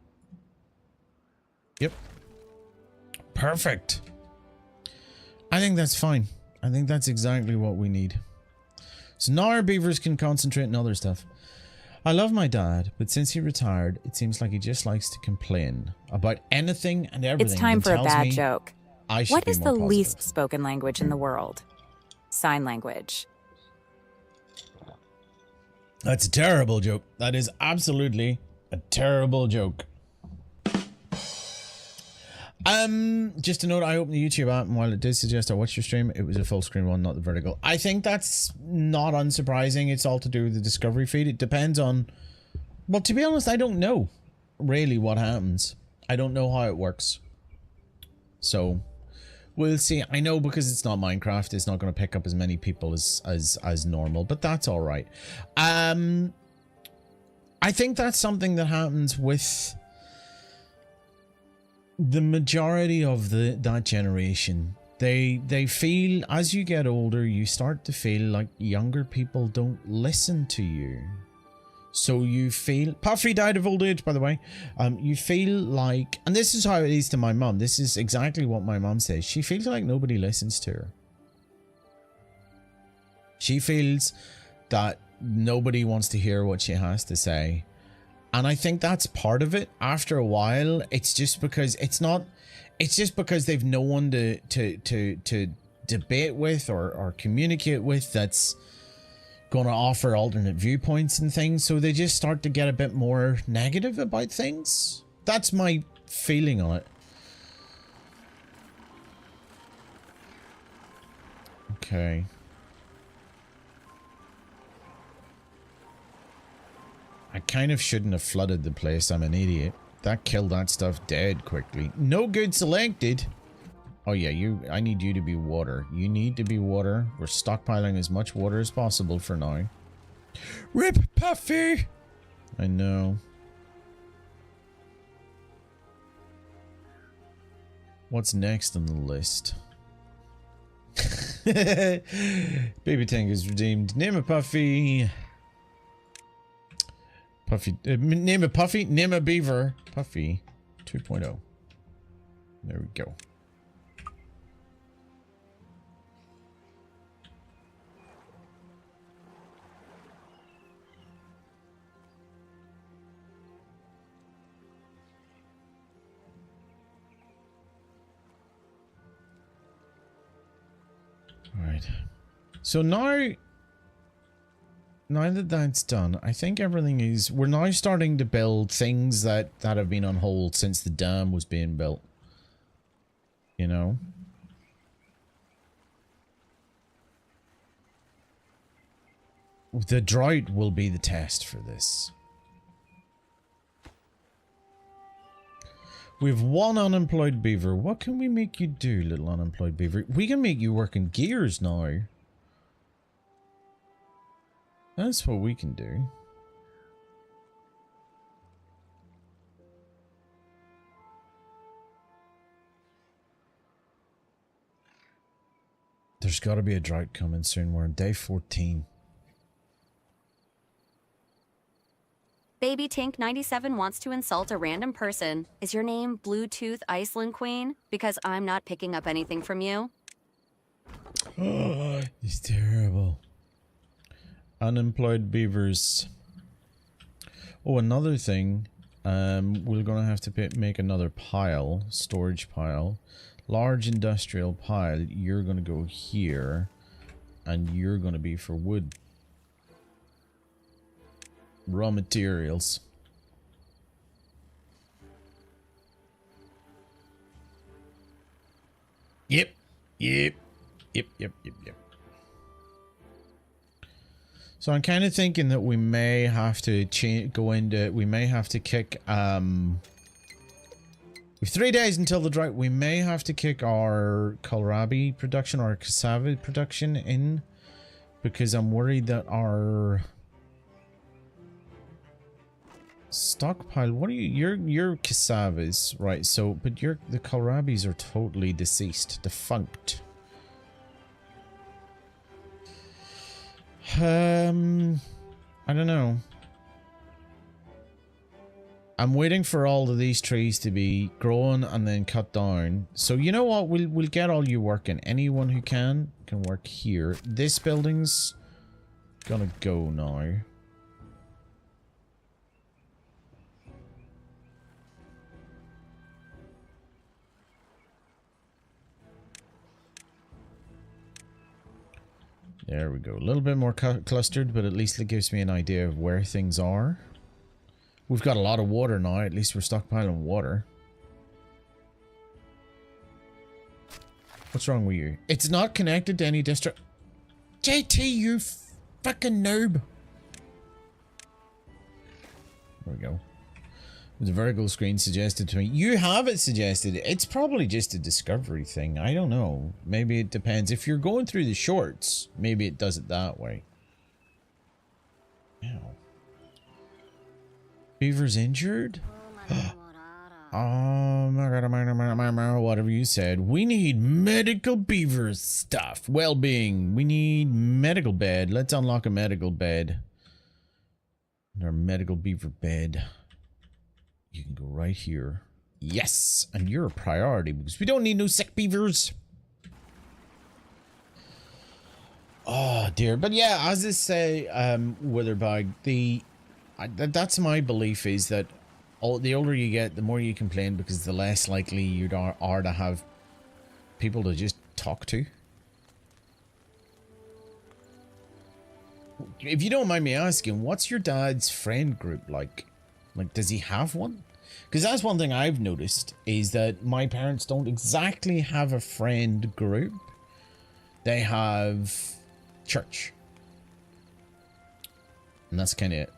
Yep. Perfect. I think that's fine. I think that's exactly what we need. So now our beavers can concentrate on other stuff. I love my dad, but since he retired, it seems like he just likes to complain about anything and everything. It's time for a bad joke. I should What be is more the positive. least spoken language in the world? Sign language. That's a terrible joke. That is absolutely a terrible joke. Just a note, I opened the YouTube app, and while it did suggest I watched your stream, it was a full screen one, not the vertical. I think that's not unsurprising. It's all to do with the discovery feed. It depends on... Well, to be honest, I don't know really what happens. I don't know how it works. So, we'll see. I know because it's not Minecraft, it's not going to pick up as many people as normal, but that's all right. I think that's something that happens with the majority of that generation. They feel, as you get older, you start to feel like younger people don't listen to you. So you feel... Puffy died of old age, by the way. You feel like... And this is how it is to my mum. This is exactly what my mum says. She feels like nobody listens to her. She feels that nobody wants to hear what she has to say. And I think that's part of it. After a while, it's just because it's not... It's just because they've no one to debate with or communicate with that's going to offer alternate viewpoints and things. So they just start to get a bit more negative about things. That's my feeling on it. Okay. I kind of shouldn't have flooded the place. I'm an idiot. That killed that stuff dead quickly. No good selected. Oh yeah, I need you to be water. You need to be water. We're stockpiling as much water as possible for now. Rip Puffy! I know. What's next on the list? Baby Tank is redeemed. Name a Puffy. Puffy. Name a Puffy. Name a Beaver. Puffy 2.0. There we go. Alright. So now that that's done, I think everything is... We're now starting to build things that have been on hold since the dam was being built. You know? The drought will be the test for this. We have one unemployed beaver. What can we make you do, little unemployed beaver? We can make you work in gears now. That's what we can do. There's got to be a drought coming soon. We're on day 14. Baby Tank 97 wants to insult a random person. Is your name Bluetooth Iceland Queen? Because I'm not picking up anything from you. Oh, he's terrible. Unemployed beavers. Oh, another thing. We're gonna have to make another pile, storage pile, large industrial pile. You're gonna go here, and you're gonna be for wood. Raw materials. Yep. So I'm kind of thinking that we may have to we may have to kick, with 3 days until the drought, we may have to kick our kohlrabi production, our cassava production in, because I'm worried that our stockpile, what are your cassavas, right? So, but the kohlrabis are totally deceased, defunct. I don't know. I'm waiting for all of these trees to be grown and then cut down. So you know what? We'll get all you working. Anyone who can work here. This building's gonna go now. There we go. A little bit more clustered, but at least it gives me an idea of where things are. We've got a lot of water now. At least we're stockpiling water. What's wrong with you? It's not connected to any district. JT, you fucking noob. There we go. The vertical screen suggested to me. You have it suggested. It's probably just a discovery thing. I don't know. Maybe it depends. If you're going through the shorts, maybe it does it that way. Ow. Beaver's injured? Oh my god, whatever you said. We need medical beaver stuff. Well-being. We need medical bed. Let's unlock a medical bed. Our medical beaver bed. You can go right here. Yes! And you're a priority because we don't need no sick beavers. Oh dear. But yeah, as I say, Witherbag, that's my belief is that the older you get, the more you complain because the less likely you are to have people to just talk to. If you don't mind me asking, what's your dad's friend group like? Like, does he have one? Because that's one thing I've noticed is that my parents don't exactly have a friend group. They have church. And that's kind of it.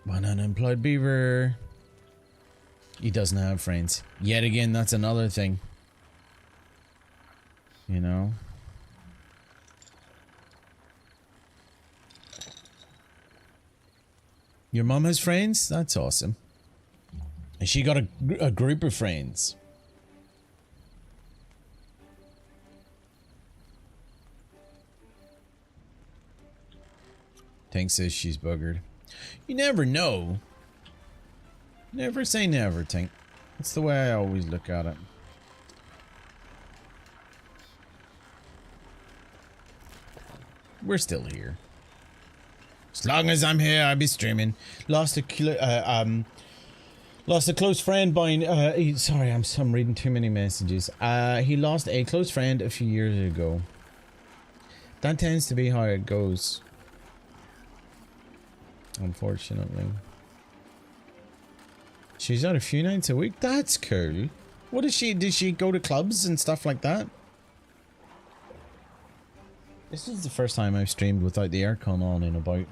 One unemployed beaver. He doesn't have friends. Yet again, that's another thing. You know? Your mom has friends? That's awesome. And she got a group of friends. Tank says she's buggered. You never know. Never say never, Tank. That's the way I always look at it. We're still here. As long as I'm here, I'll be streaming. Lost a close friend by sorry, I'm reading too many messages. He lost a close friend a few years ago. That tends to be how it goes. Unfortunately. She's out a few nights a week. That's cool. What is she? Did she go to clubs and stuff like that? This is the first time I've streamed without the aircon on in about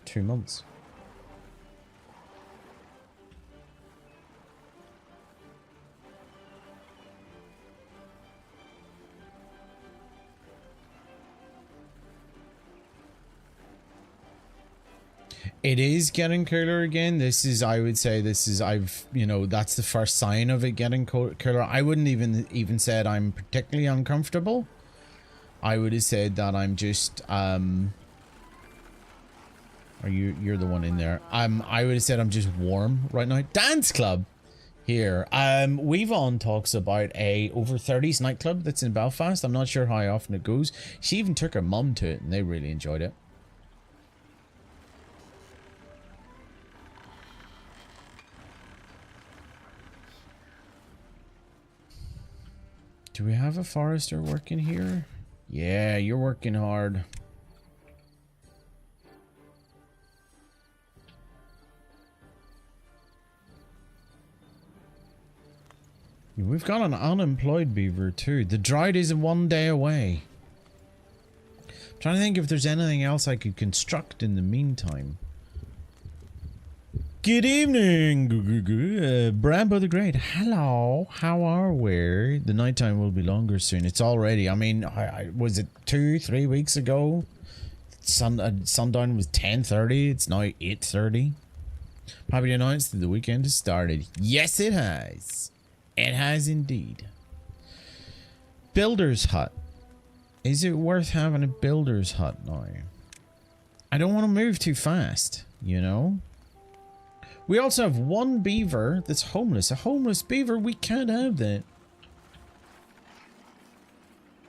2 months. It is getting cooler again. This is, I would say, that's the first sign of it getting cooler. I wouldn't even said I'm particularly uncomfortable. I would have said that I'm just, you're the one in there. I would have said I'm just warm right now. Dance club here. Weavon talks about a over 30s nightclub that's in Belfast. I'm not sure how often it goes. She even took her mum to it and they really enjoyed it. Do we have a forester working here? Yeah, you're working hard. We've got an unemployed beaver too. The drought is 1 day away. I'm trying to think if there's anything else I could construct in the meantime. Good evening, Brambo the Great. Hello, how are we? The nighttime will be longer soon. It's already, I mean, was it 2-3 weeks ago? Sundown was 10:30. It's now 8:30. Happy to announce that the weekend has started. Yes, it has. It has indeed. Builder's hut. Is it worth having a builder's hut now? I don't want to move too fast, you know? We also have one beaver that's homeless. A homeless beaver, we can't have that.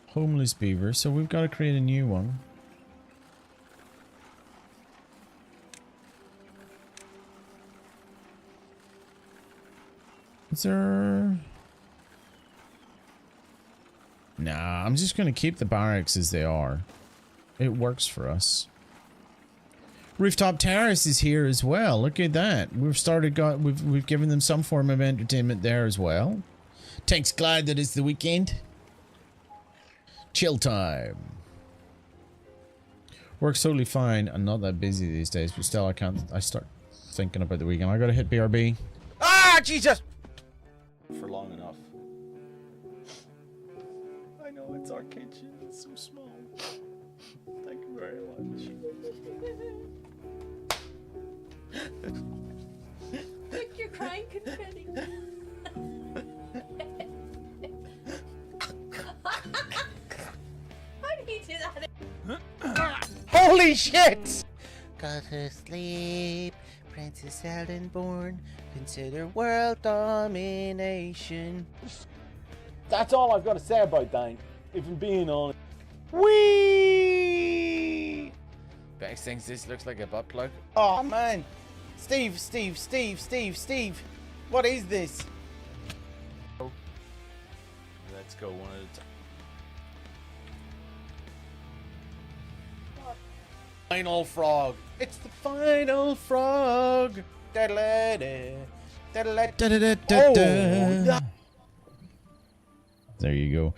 Homeless beaver, so we've got to create a new one. Is there... Nah, I'm just gonna keep the barracks as they are. It works for us. Rooftop Terrace is here as well. Look at that. We've given them some form of entertainment there as well. Tank's glad that it's the weekend. Chill time. Works totally fine. I'm not that busy these days, but still I start thinking about the weekend. I gotta hit BRB. Ah, Jesus! For long enough. I know it's our kitchen. It's so small. Thank you very much. Look, you're crying confetti. How do you do that? Holy shit! Got her sleep, Princess Eldenborn. Consider world domination. That's all I've got to say about that, if I'm being honest. Whee! Bex thinks this looks like a butt plug. Oh man! Steve! What is this? Let's go one at a time. Final frog. It's the final frog. Oh, there you go.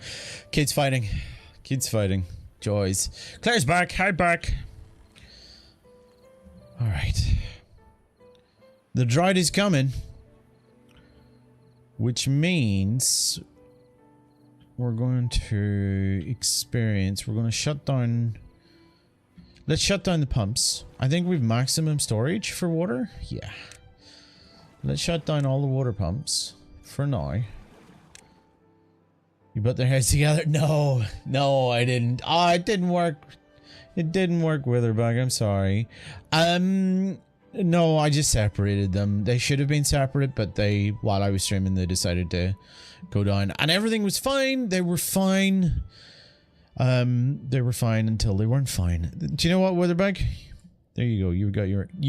Kids fighting. Joys. Claire's back. Hi, back. Alright. The Dryad is coming. Which means we're going to shut down. Let's shut down the pumps. I think we've maximum storage for water. Yeah. Let's shut down all the water pumps for now. You put their heads together? No, I didn't. Oh, it didn't work. It didn't work, Witherbug. I'm sorry. No, I just separated them. They should have been separate, but while I was streaming, they decided to go down, and everything was fine. They were fine. They were fine until they weren't fine. Do you know what, Witherbug? There you go. You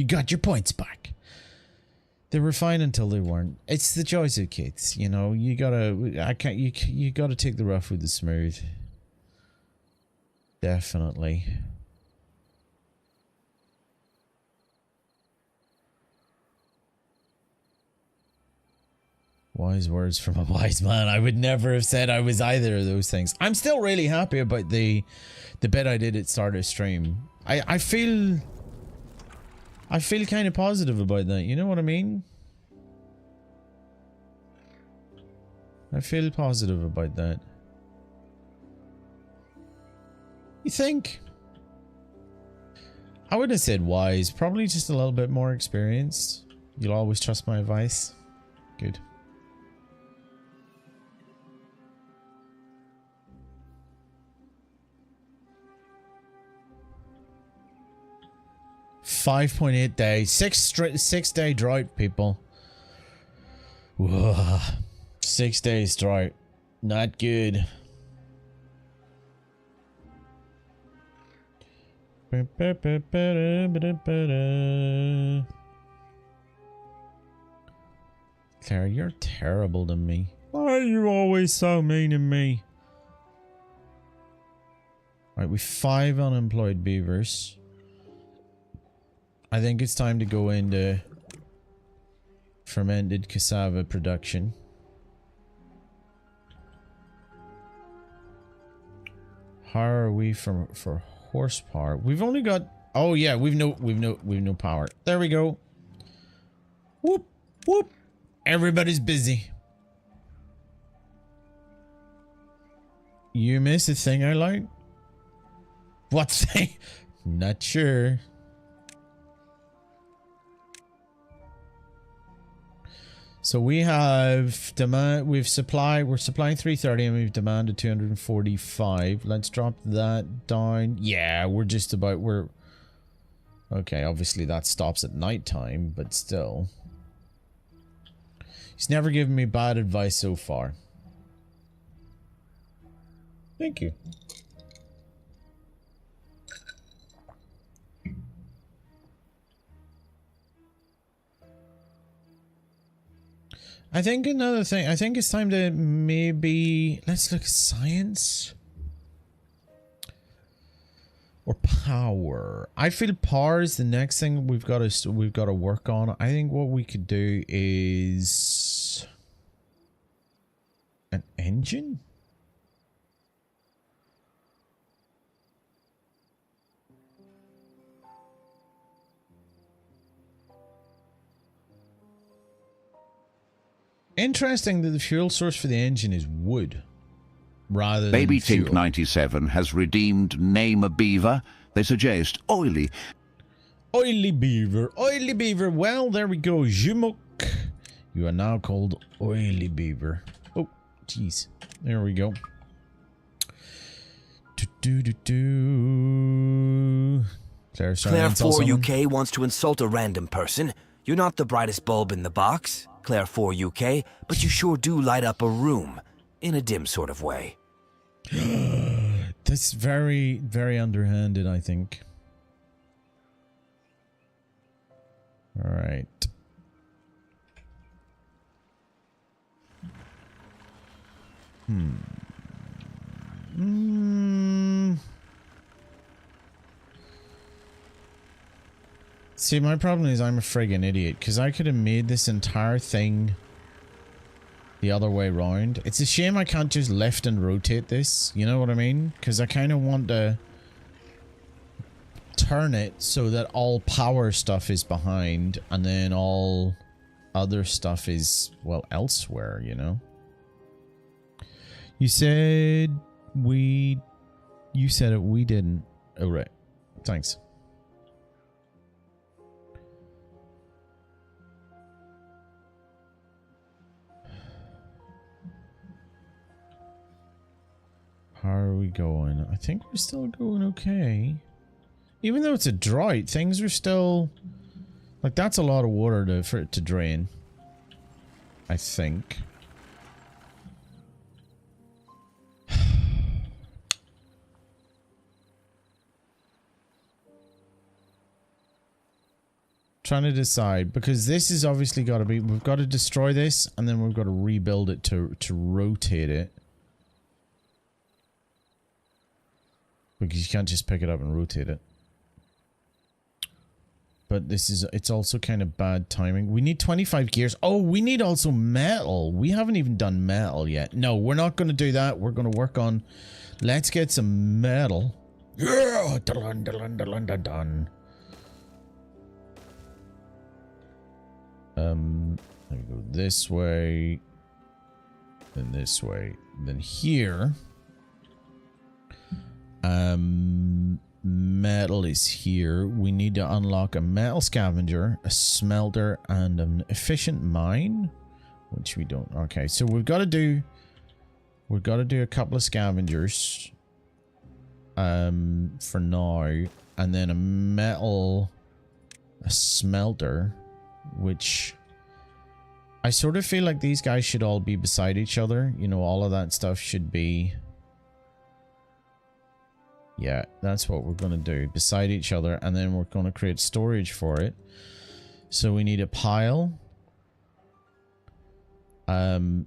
got your points back. They were fine until they weren't. It's the joys of kids, you know. You gotta take the rough with the smooth. Definitely. Wise words from a wise man. I would never have said I was either of those things. I'm still really happy about the bit I did at start of stream. I feel kind of positive about that. You know what I mean? I feel positive about that. You think? I wouldn't have said wise. Probably just a little bit more experienced. You'll always trust my advice. Good. $5.8 days. 6 day drought, people. Whoa. 6 days drought. Not good. Claire, you're terrible to me. Why are you always so mean to me? Right, we've 5 unemployed beavers. I think it's time to go into fermented cassava production. How are we for horsepower? We've only got. Oh yeah, we've no power. There we go. Whoop whoop. Everybody's busy. You missed a thing I like. What thing? Not sure. So we have demand. We're supplying 330 and we've demanded 245. Let's drop that down. Yeah, we're just about. Okay, obviously that stops at night time, but still. He's never given me bad advice so far. Thank you. I think another thing, I think it's time to maybe, let's look at science. Or power. I feel power is the next thing we've got to work on. I think what we could do is an engine. Interesting that the fuel source for the engine is wood. Rather than Baby fuel. Tink 97 has redeemed Name a Beaver. They suggest oily. Oily beaver. Oily beaver. Well, there we go. Jumok. You are now called Oily Beaver. Oh, jeez. There we go. Claire 4 UK wants to insult a random person. You're not the brightest bulb in the box, Claire 4 UK, but you sure do light up a room. In a dim sort of way. That's very, very underhanded, I think. Alright. See, my problem is I'm a friggin' idiot, because I could have made this entire thing the other way round. It's a shame I can't just lift and rotate this, you know what I mean? Because I kind of want to turn it so that all power stuff is behind and then all other stuff is, well, elsewhere, you know? You said you said it, we didn't. Oh, right. Thanks. How are we going? I think we're still going okay. Even though it's a drought, things are still... Like, that's a lot of water for it to drain. I think. Trying to decide, because this is obviously got to be... We've got to destroy this, and then we've got to rebuild it to rotate it. Because you can't just pick it up and rotate it. But this is, it's also kind of bad timing. We need 25 gears. Oh, we need also metal. We haven't even done metal yet. No, we're not going to do that. We're going to work on, let's get some metal. Yeah, dun, dun, dun, dun, dun. Let me go this way. Then this way. Then here. Metal is here. We need to unlock a metal scavenger, a smelter, and an efficient mine, which we don't. Okay, so we've got to do a couple of scavengers for now, and then a smelter, which I sort of feel like these guys should all be beside each other. You know, all of that stuff should be... Yeah, that's what we're going to do. Beside each other, and then we're going to create storage for it. So we need a pile. And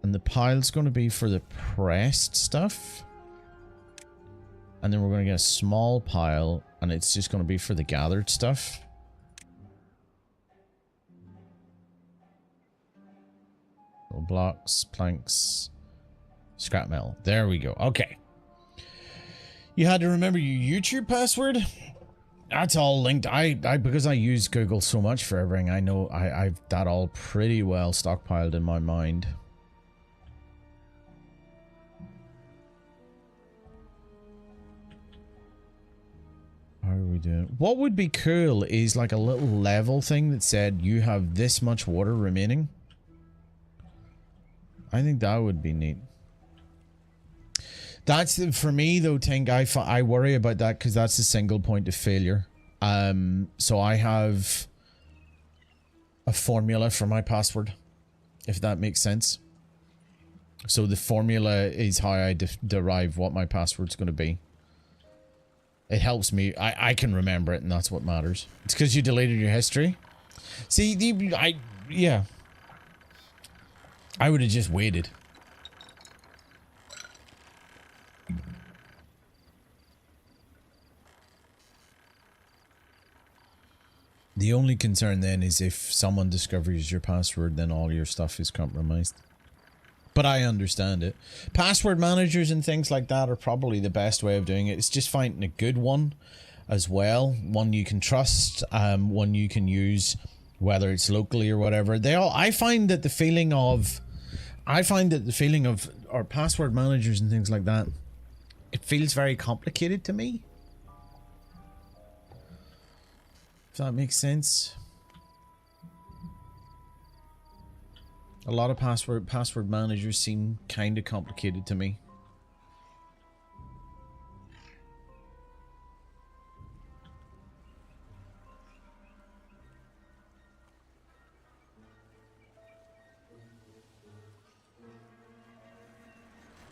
the pile's going to be for the pressed stuff. And then we're going to get a small pile, and it's just going to be for the gathered stuff. Little blocks, planks, scrap metal. There we go. Okay. You had to remember your YouTube password? That's all linked. Because I use Google so much for everything, I know I've that all pretty well stockpiled in my mind. How are we doing? What would be cool is like a little level thing that said you have this much water remaining. I think that would be neat. That's for me though, Tink. I worry about that because that's a single point of failure. So I have a formula for my password, if that makes sense. So the formula is how I derive what my password's going to be. It helps me. I can remember it, and that's what matters. It's because you deleted your history. See, yeah. I would have just waited. The only concern then is if someone discovers your password, then all your stuff is compromised. But I understand it. Password managers and things like that are probably the best way of doing it. It's just finding a good one as well. One you can trust, one you can use, whether it's locally or whatever. I find that the feeling of or password managers and things like that, it feels very complicated to me. If that makes sense. A lot of password managers seem kind of complicated to me.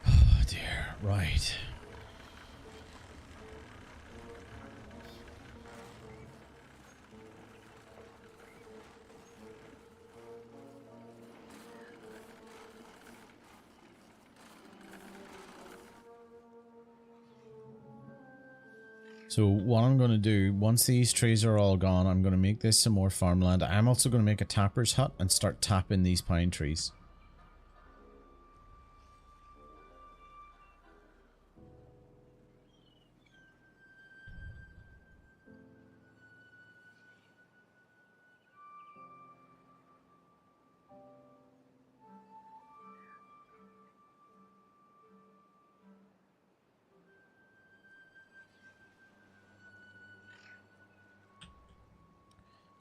Oh dear, right. So what I'm going to do, once these trees are all gone, I'm going to make this some more farmland. I'm also going to make a tapper's hut and start tapping these pine trees.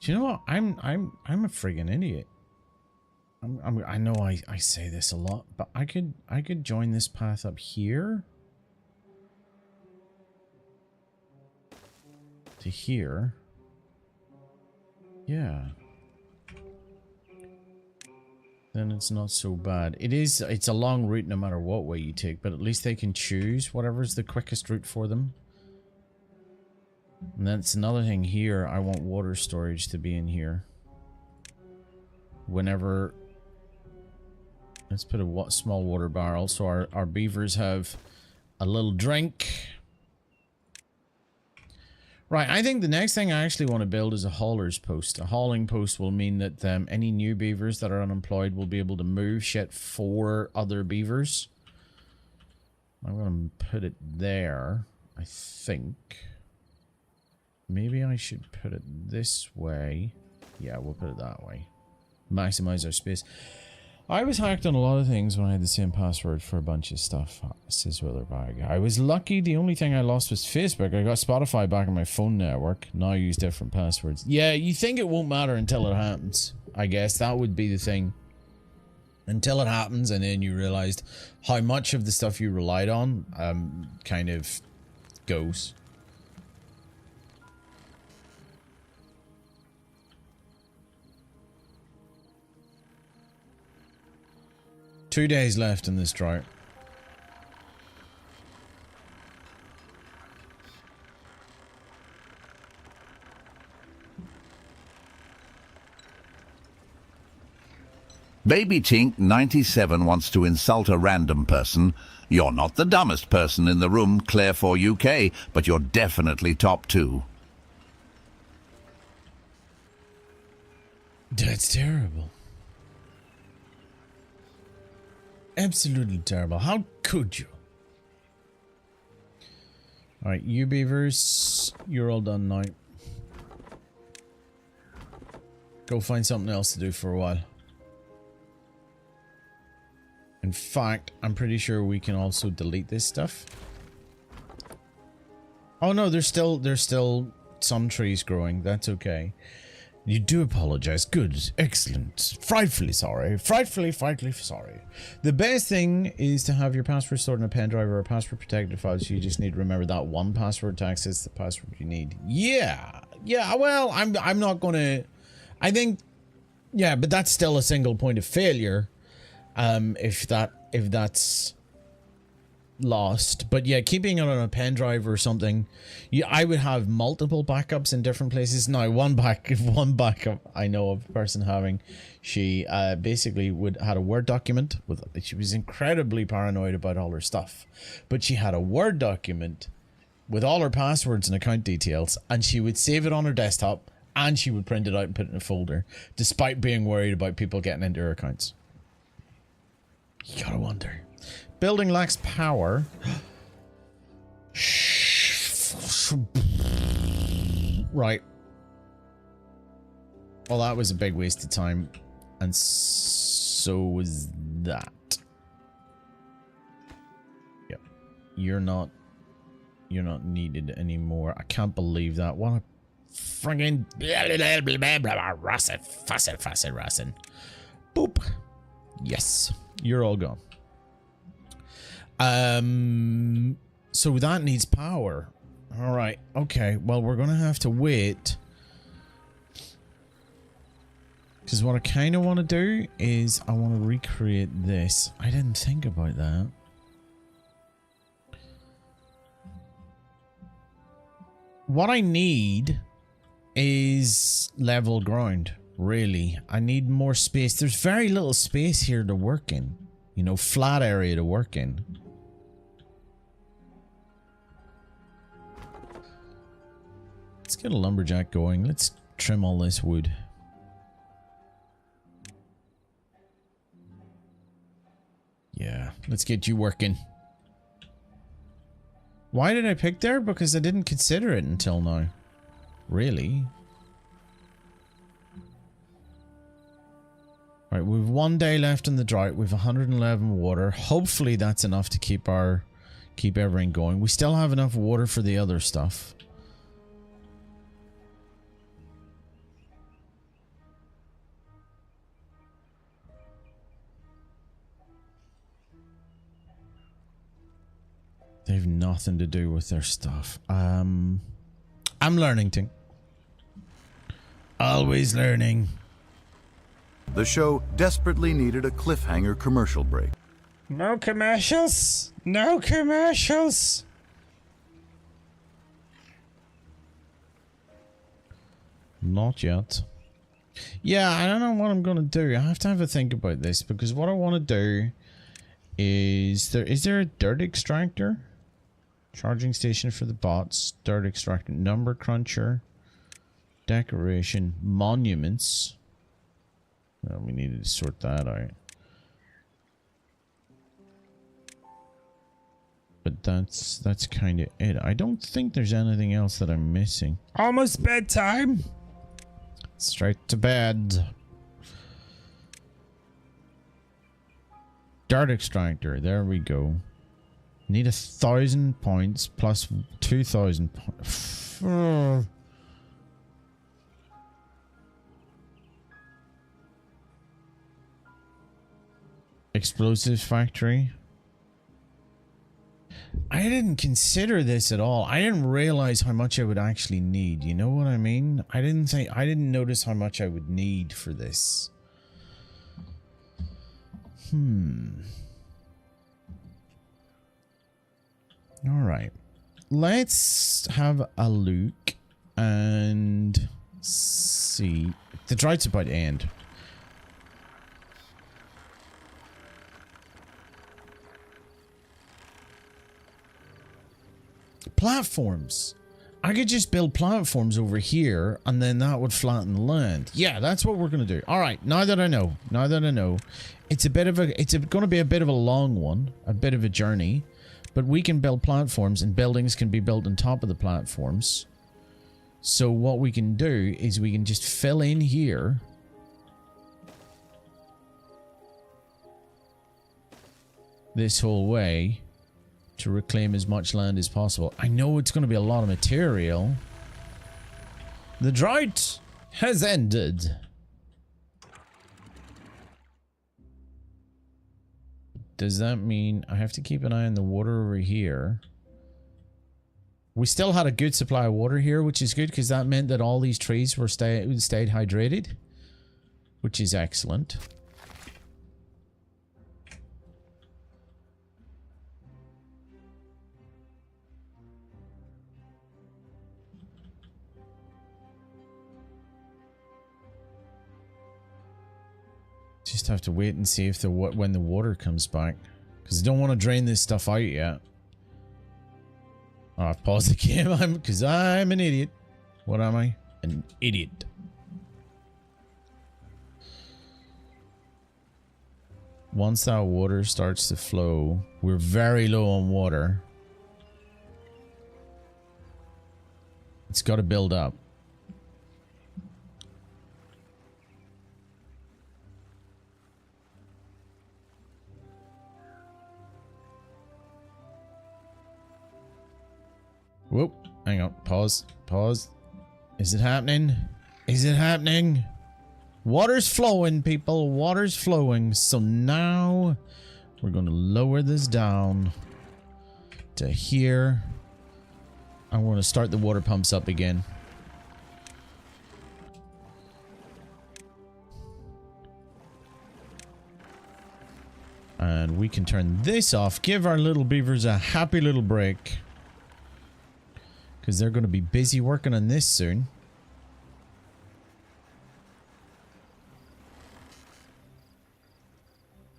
Do you know what? I'm a friggin' idiot. I know I say this a lot, but I could join this path up here to here. Yeah. Then it's not so bad. It's a long route no matter what way you take, but at least they can choose whatever's the quickest route for them. And that's another thing here. I want water storage to be in here. Whenever... Let's put a small water barrel so our beavers have a little drink. Right, I think the next thing I actually want to build is a hauler's post. A hauling post will mean that any new beavers that are unemployed will be able to move shit for other beavers. I'm going to put it there, I think. Maybe I should put it this way. Yeah, we'll put it that way. Maximize our space. I was hacked on a lot of things when I had the same password for a bunch of stuff, says Witherbag. I was lucky. The only thing I lost was Facebook. I got Spotify back on my phone network. Now I use different passwords. Yeah, you think it won't matter until it happens. I guess that would be the thing. Until it happens, and then you realized how much of the stuff you relied on kind of goes. Two days left in this drought. Baby Tink 97 wants to insult a random person. You're not the dumbest person in the room, Claire 4 UK, but you're definitely top 2. That's terrible. Absolutely terrible. How could you? Alright, you beavers, you're all done now. Go find something else to do for a while. In fact, I'm pretty sure we can also delete this stuff. Oh no, there's still some trees growing. That's okay. You do apologize. Good. Excellent. Frightfully sorry. Frightfully sorry. The best thing is to have your password stored in a pen drive or a password protected file, so you just need to remember that one password to access the password you need. Yeah. Yeah, well, I'm not gonna... I think... Yeah, but that's still a single point of failure. If that's... lost. But yeah, keeping it on a pen drive or something. Yeah, I would have multiple backups in different places. Now, one backup I know of a person having. She basically had a Word document with. She was incredibly paranoid about all her stuff, but she had a Word document with all her passwords and account details, and she would save it on her desktop, and she would print it out and put it in a folder, despite being worried about people getting into her accounts. You gotta wonder. Building lacks power. Right. Well, that was a big waste of time, and so was that. Yep. You're not needed anymore. I can't believe that. What a friggin' Rassin. Boop. Yes, you're all gone. So that needs power. All right. Okay. Well, we're gonna have to wait. Because what I kind of want to do is I want to recreate this. I didn't think about that. What I need is level ground, really. I need more space. There's very little space here to work in. You know, flat area to work in. Let's get a lumberjack going. Let's trim all this wood. Yeah, let's get you working. Why did I pick there? Because I didn't consider it until now. Really? Alright, we've 1 day left in the drought. We've 111 water. Hopefully that's enough to keep everything going. We still have enough water for the other stuff. They've nothing to do with their stuff. I'm learning to. Always learning. The show desperately needed a cliffhanger commercial break. No commercials. No commercials. Not yet. Yeah, I don't know what I'm gonna do. I have to have a think about this, because what I want to do is there a dirt extractor? Charging station for the bots, dirt extractor, number cruncher, decoration, monuments. Well, we needed to sort that out. But that's kind of it. I don't think there's anything else that I'm missing. Almost bedtime. Straight to bed. Dirt extractor. There we go. Need 1,000 points plus 2,000 points. Explosives factory. I didn't consider this at all. I didn't realize how much I would actually need. You know what I mean? I didn't notice how much I would need for this. All right. Let's have a look and see. The drought's about to end. Platforms. I could just build platforms over here and then that would flatten the land. Yeah, that's what we're going to do. All right, now that I know, it's going to be a bit of a long one, a bit of a journey, but we can build platforms and buildings can be built on top of the platforms. So what we can do is we can just fill in here. This whole way. To reclaim as much land as possible. I know it's going to be a lot of material. The drought has ended. Does that mean I have to keep an eye on the water over here? We still had a good supply of water here, which is good because that meant that all these trees were stayed hydrated, which is excellent. Just have to wait and see if when the water comes back. Because I don't want to drain this stuff out yet. Oh, I've paused the game because I'm an idiot. What am I? An idiot. Once that water starts to flow, we're very low on water. It's got to build up. Whoop, hang on, pause, pause. Is it happening? Is it happening? Water's flowing, people, water's flowing. So now we're going to lower this down to here. I want to start the water pumps up again. And we can turn this off, give our little beavers a happy little break. Because they're going to be busy working on this soon.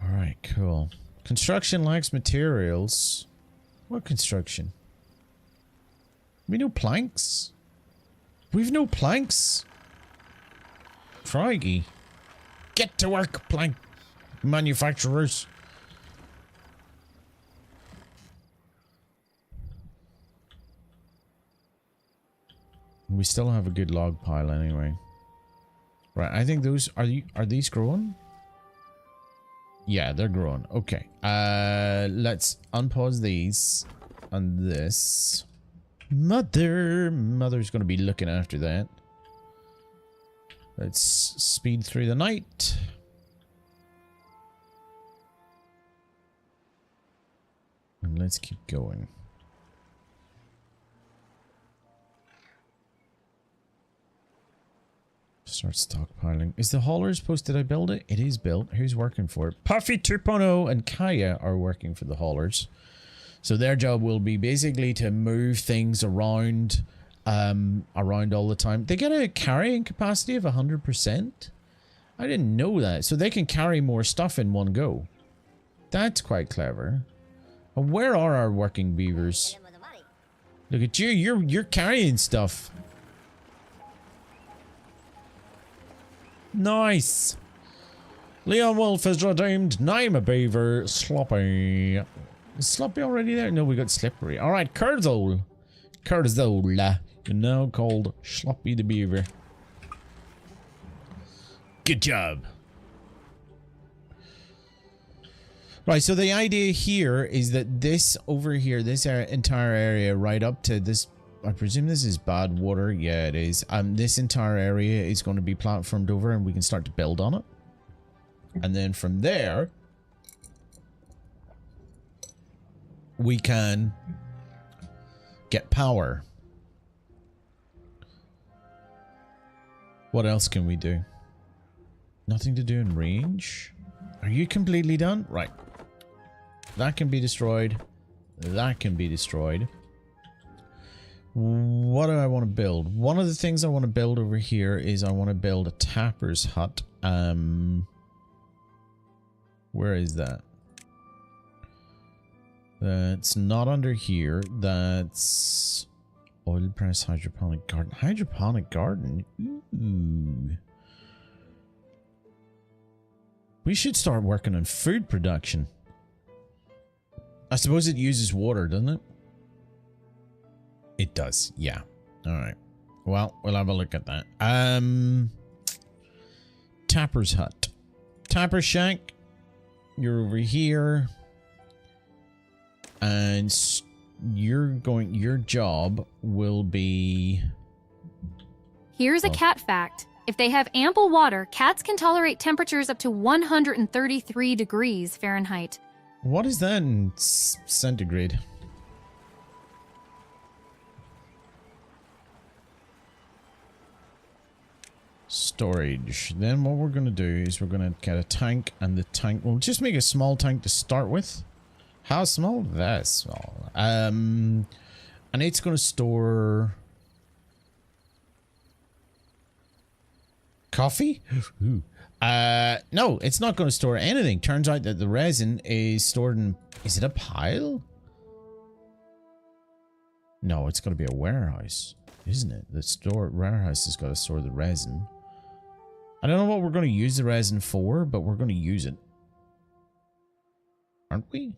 Alright, cool. Construction lacks materials. What construction? We no planks? We've no planks? Crikey. Get to work, plank manufacturers. We still have a good log pile anyway. Right, I think those are these growing? Yeah, they're growing. Okay. Let's unpause these on this. Mother's gonna be looking after that. Let's speed through the night. And let's keep going. Start stockpiling. Is the haulers posted? Did I build it? It is built. Who's working for it? Puffy 2.0 and Kaya are working for the haulers. So their job will be basically to move things around all the time. They get a carrying capacity of 100%. I didn't know that. So they can carry more stuff in one go. That's quite clever. And where are our working beavers? Look at you. You're carrying stuff. Nice. Leon Wolf is redeemed. Name a beaver. Sloppy. Is Sloppy already there? No, we got Slippery. Alright, Kurzol. Kurzol. You're now called Sloppy the Beaver. Good job. Right, so the idea here is that this over here, this entire area right up to this, I presume this is bad water. Yeah, it is. This entire area is going to be platformed over and we can start to build on it. And then from there, we can get power. What else can we do? Nothing to do in range. Are you completely done? Right. That can be destroyed. That can be destroyed. What do I want to build? One of the things I want to build over here is I want to build a tapper's hut. Where is that? That's not under here. That's oil press hydroponic garden. Hydroponic garden? Ooh. We should start working on food production. I suppose it uses water, doesn't it? It does, yeah. Alright. Well, we'll have a look at that. Tapper's hut. Tapper Shack. You're over here. And your job will be... Here's a cat fact. If they have ample water, cats can tolerate temperatures up to 133 degrees Fahrenheit. What is that in centigrade? Storage. Then what we're going to do is we're going to get a tank, and the tank... We'll just make a small tank to start with. How small? That small. And it's going to store... Coffee? Ooh. No, it's not going to store anything. Turns out that the resin is stored in... Is it a pile? No, it's going to be a warehouse, isn't it? The warehouse has got to store the resin. I don't know what we're going to use the resin for, but we're going to use it. Aren't we?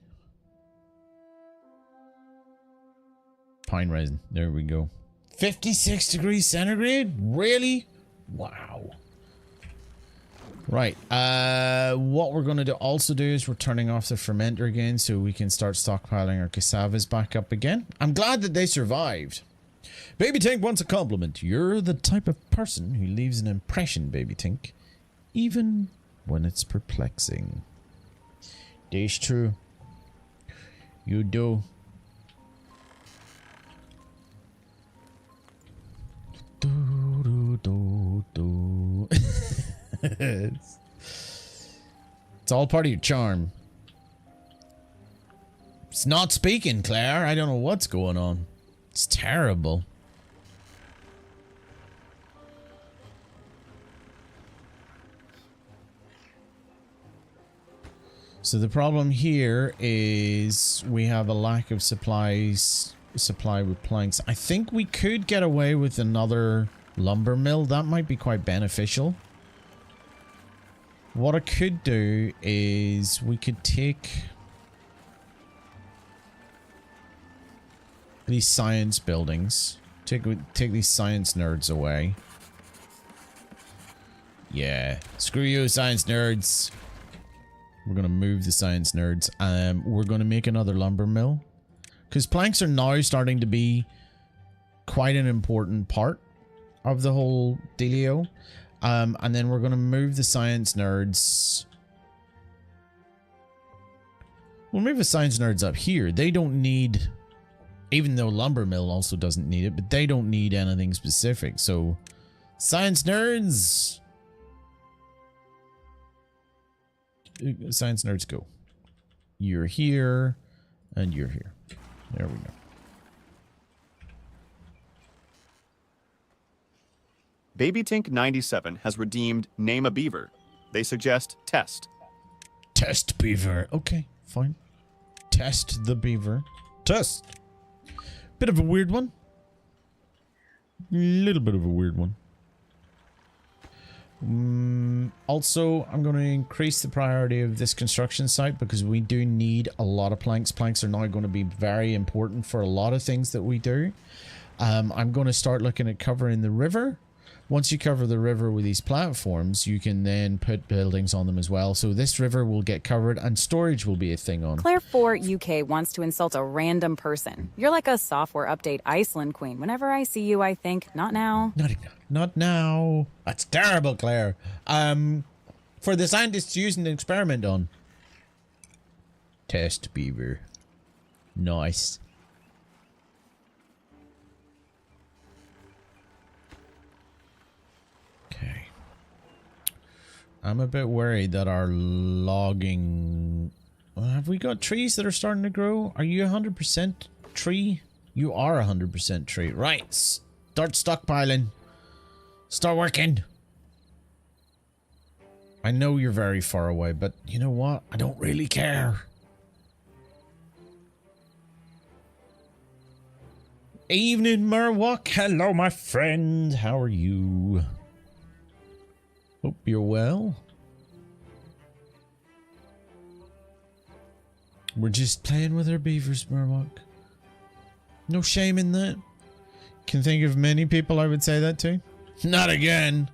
Pine resin. There we go. 56 degrees centigrade? Really? Wow. Right. What we're going to also do is we're turning off the fermenter again so we can start stockpiling our cassavas back up again. I'm glad that they survived. Baby Tink wants a compliment. You're the type of person who leaves an impression, Baby Tink. Even when it's perplexing. That's true. You do. It's all part of your charm. It's not speaking, Claire. I don't know what's going on. It's terrible. So the problem here is we have a lack of supply with planks. I think we could get away with another lumber mill. That might be quite beneficial. What I could do is we could take these science buildings. Take these science nerds away. Yeah. Screw you, science nerds. We're going to move the science nerds. We're going to make another lumber mill. Because planks are now starting to be quite an important part of the whole dealio. And then we're going to move the science nerds. We'll move the science nerds up here. They don't need... Even though lumber mill also doesn't need it. But they don't need anything specific. So, science nerds... Science nerds, go. You're here, and you're here. There we go. Baby Tink 97 has redeemed Name a Beaver. They suggest test. Test beaver. Okay, fine. Test the beaver. Test. Bit of a weird one. Little bit of a weird one. Also, I'm going to increase the priority of this construction site because we do need a lot of planks. Planks are now going to be very important for a lot of things that we do. I'm going to start looking at covering the river. Once you cover the river with these platforms, you can then put buildings on them as well. So this river will get covered and storage will be a thing on. Claire 4 UK wants to insult a random person. You're like a software update Iceland queen. Whenever I see you, I think, not now. Not now. That's terrible, Claire. For the scientists using the experiment on. Test beaver. Nice. Okay. I'm a bit worried that our logging... have we got trees that are starting to grow? Are you 100% tree? You are 100% tree. Right. Start stockpiling. Start working. I know you're very far away, but you know what? I don't really care. Evening, Merwalk. Hello, my friend. How are you? Hope you're well. We're just playing with our beavers, Merwalk. No shame in that. Can think of many people I would say that to. Not again.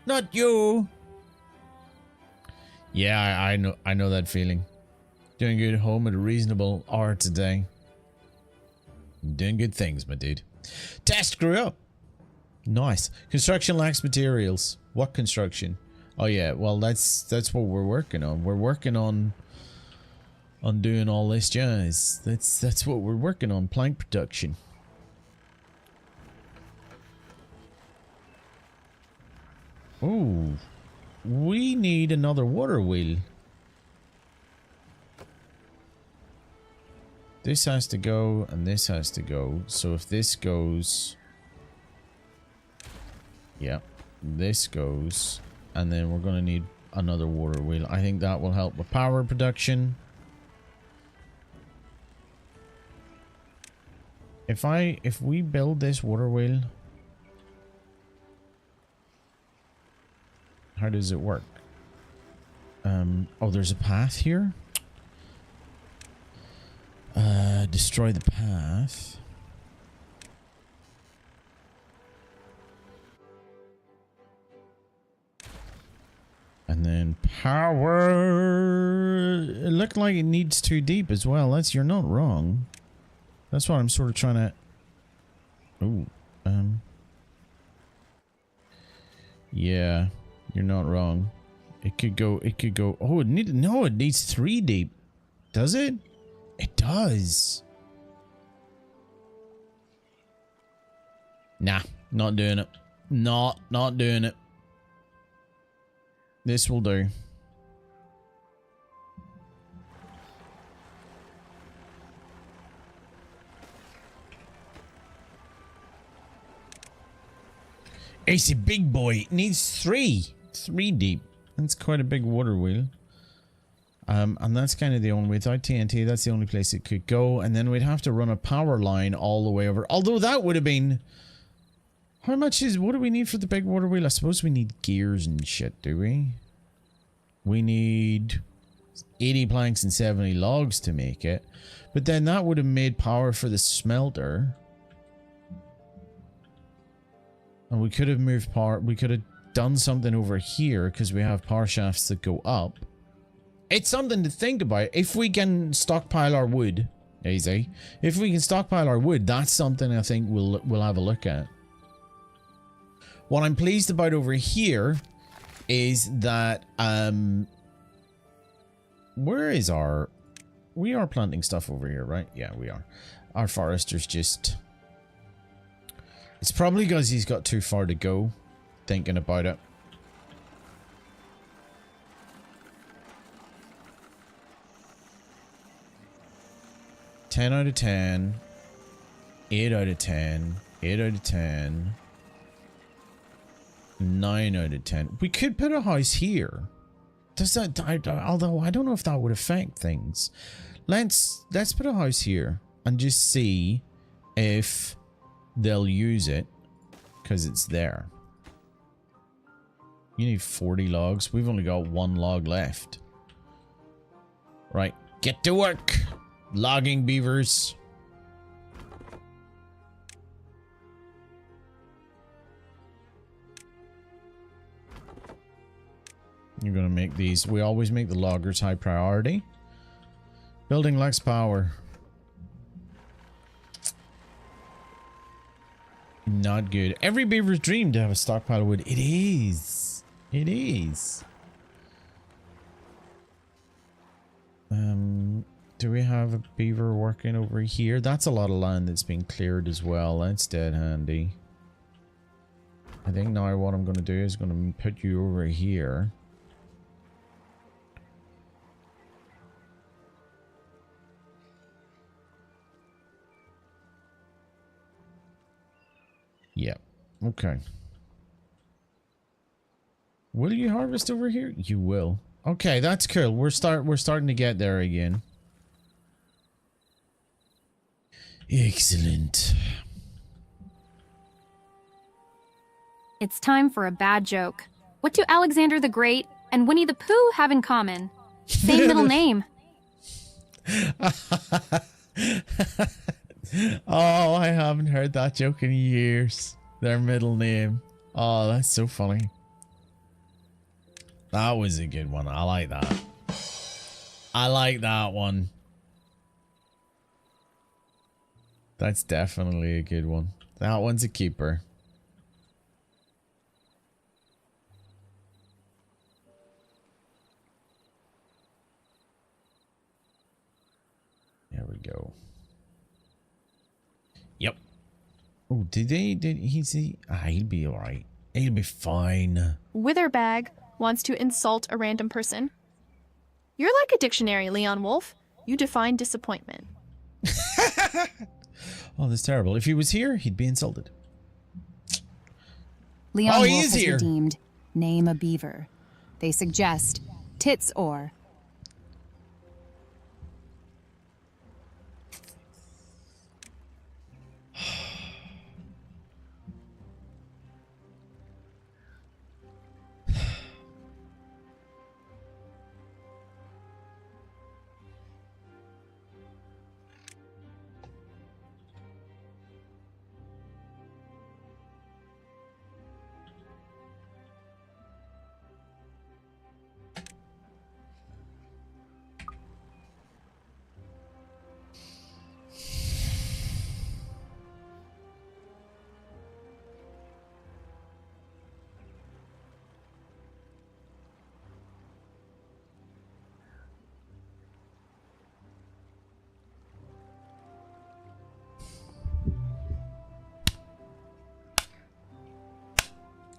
Not you. Yeah, I know that feeling. Doing good at home at a reasonable hour today. Doing good things, my dude. Test grew up. Nice. Construction lacks materials. What construction? Oh yeah, well that's what we're working on. We're working on doing all this jazz. That's what we're working on. Plank production. Ooh. We need another water wheel. This has to go and this has to go. So if this goes... Yeah. this goes, and then we're gonna need another water wheel. I think that will help with power production. If we build this water wheel, how does it work? Oh, there's a path here. Destroy the path. And then power. It looked like it needs too deep as well. You're not wrong. That's what I'm sort of trying to. Ooh, yeah, you're not wrong. It could go. Oh, it needs 3 deep. Does it? It does. Nah, not doing it. Not doing it. This will do. It's a big boy. It needs 3 deep. That's quite a big water wheel. And that's kind of the only, without TNT, that's the only place it could go. And then we'd have to run a power line all the way over. Although that would have been... How much is... What do we need for the big water wheel? I suppose we need gears and shit, do we? We need 80 planks and 70 logs to make it. But then that would have made power for the smelter. And we could have moved power... We could have done something over here because we have power shafts that go up. It's something to think about. If we can stockpile our wood, easy. If we can stockpile our wood, that's something I think we'll have a look at. What I'm pleased about over here is that where is our... We are planting stuff over here, right? Yeah, we are. Our forester's just... It's probably because he's got too far to go thinking about it. $10 out of 10, 8 out of 10, 8 out of 10, 9 out of 10. We could put a house here. Does that? Although I don't know if that would affect things. Let's put a house here and just see if they'll use it because it's there. You need 40 logs. We've only got 1 log left. Right, get to work. Logging beavers. You're gonna make these. We always make the loggers high priority. Building lacks power. Not good. Every beaver's dream to have a stockpile of wood. It is. It is. Do we have a beaver working over here? That's a lot of land that's been cleared as well. That's dead handy. I think now what I'm going to do is going to put you over here. Yeah. Okay. Will you harvest over here? You will. Okay, that's cool. We're starting to get there again. Excellent. It's time for a bad joke. What do Alexander the Great and Winnie the Pooh have in common? Same middle name. Oh, I haven't heard that joke in years. Their middle name. Oh, that's so funny. That was a good one. I like that. I like that one. That's definitely a good one. That one's a keeper. There we go. Yep. Oh, did he see? He'll be alright. He'll be fine. Witherbag wants to insult a random person. You're like a dictionary, Leon Wolf. You define disappointment. Oh, that's terrible. If he was here, he'd be insulted. Leon Oh, he Wolf is has here. redeemed Name a Beaver. They suggest tits or.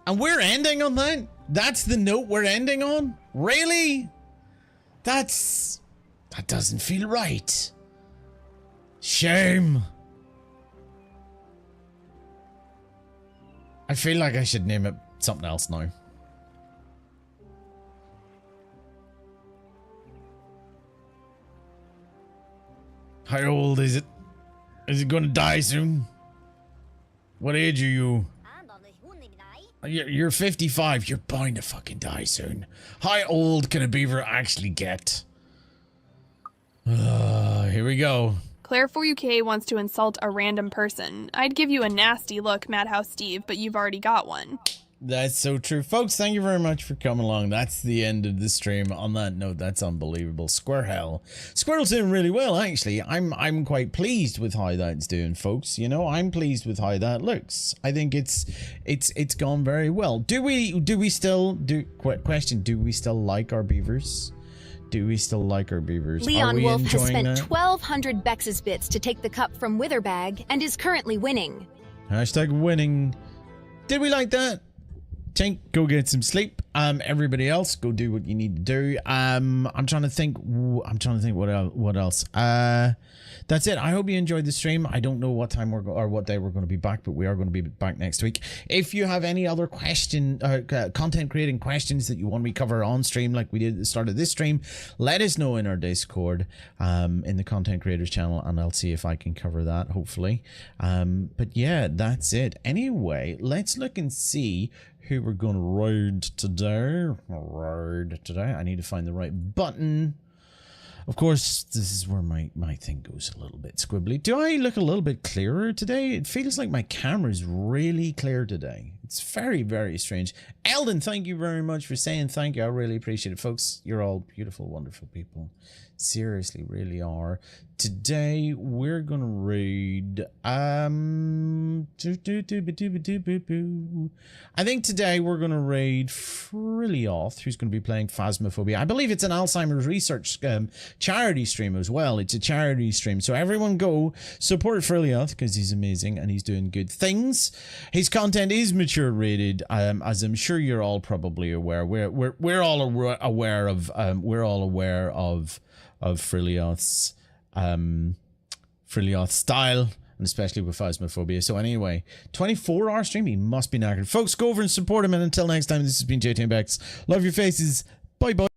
And we're ending on that? That's the note we're ending on? Really? That doesn't feel right. Shame. I feel like I should name it something else now. How old is it? Is it gonna die soon? What age are you? You're 55. You're bound to fucking die soon. How old can a beaver actually get? Here we go. Claire 4UK wants to insult a random person. I'd give you a nasty look, Madhouse Steve, but you've already got one. That's so true. Folks, thank you very much for coming along. That's the end of the stream. On that note, that's unbelievable. Square hell. Squirrel's doing really well, actually. I'm quite pleased with how that's doing, folks. You know, I'm pleased with how that looks. I think it's gone very well. Do we still like our beavers? Do we still like our beavers? Leon Wolf has spent 1,200 Bex's bits to take the cup from Witherbag and is currently winning. Hashtag winning. Did we like that? Tink, go get some sleep. Everybody else, go do what you need to do. I'm trying to think what else. That's it. I hope you enjoyed the stream. I don't know what time what day we're going to be back, but we are going to be back next week. If you have any other content creating questions that you want me to cover on stream, like we did at the start of this stream, let us know in our Discord, in the content creators channel, and I'll see if I can cover that, hopefully. But yeah, that's it. Anyway, let's look and see who we're going to raid today. I need to find the right button. Of course, this is where my thing goes a little bit squibbly. Do I look a little bit clearer today? It feels like my camera is really clear today. It's very, very strange. Eldon, thank you very much for saying thank you. I really appreciate it, folks. You're all beautiful, wonderful people. Seriously, really are. Today, we're going to raid... I think today we're going to raid Frilioth, who's going to be playing Phasmophobia. I believe it's an Alzheimer's research charity stream as well. It's a charity stream. So everyone go support Frilioth because he's amazing and he's doing good things. His content is mature rated, as I'm sure you're all probably aware. We're all aware of Frilioth's style, and especially with Phasmophobia. So anyway, 24-hour stream, he must be knackered. Folks, go over and support him, and until next time, this has been JT and Bex. Love your faces. Bye bye.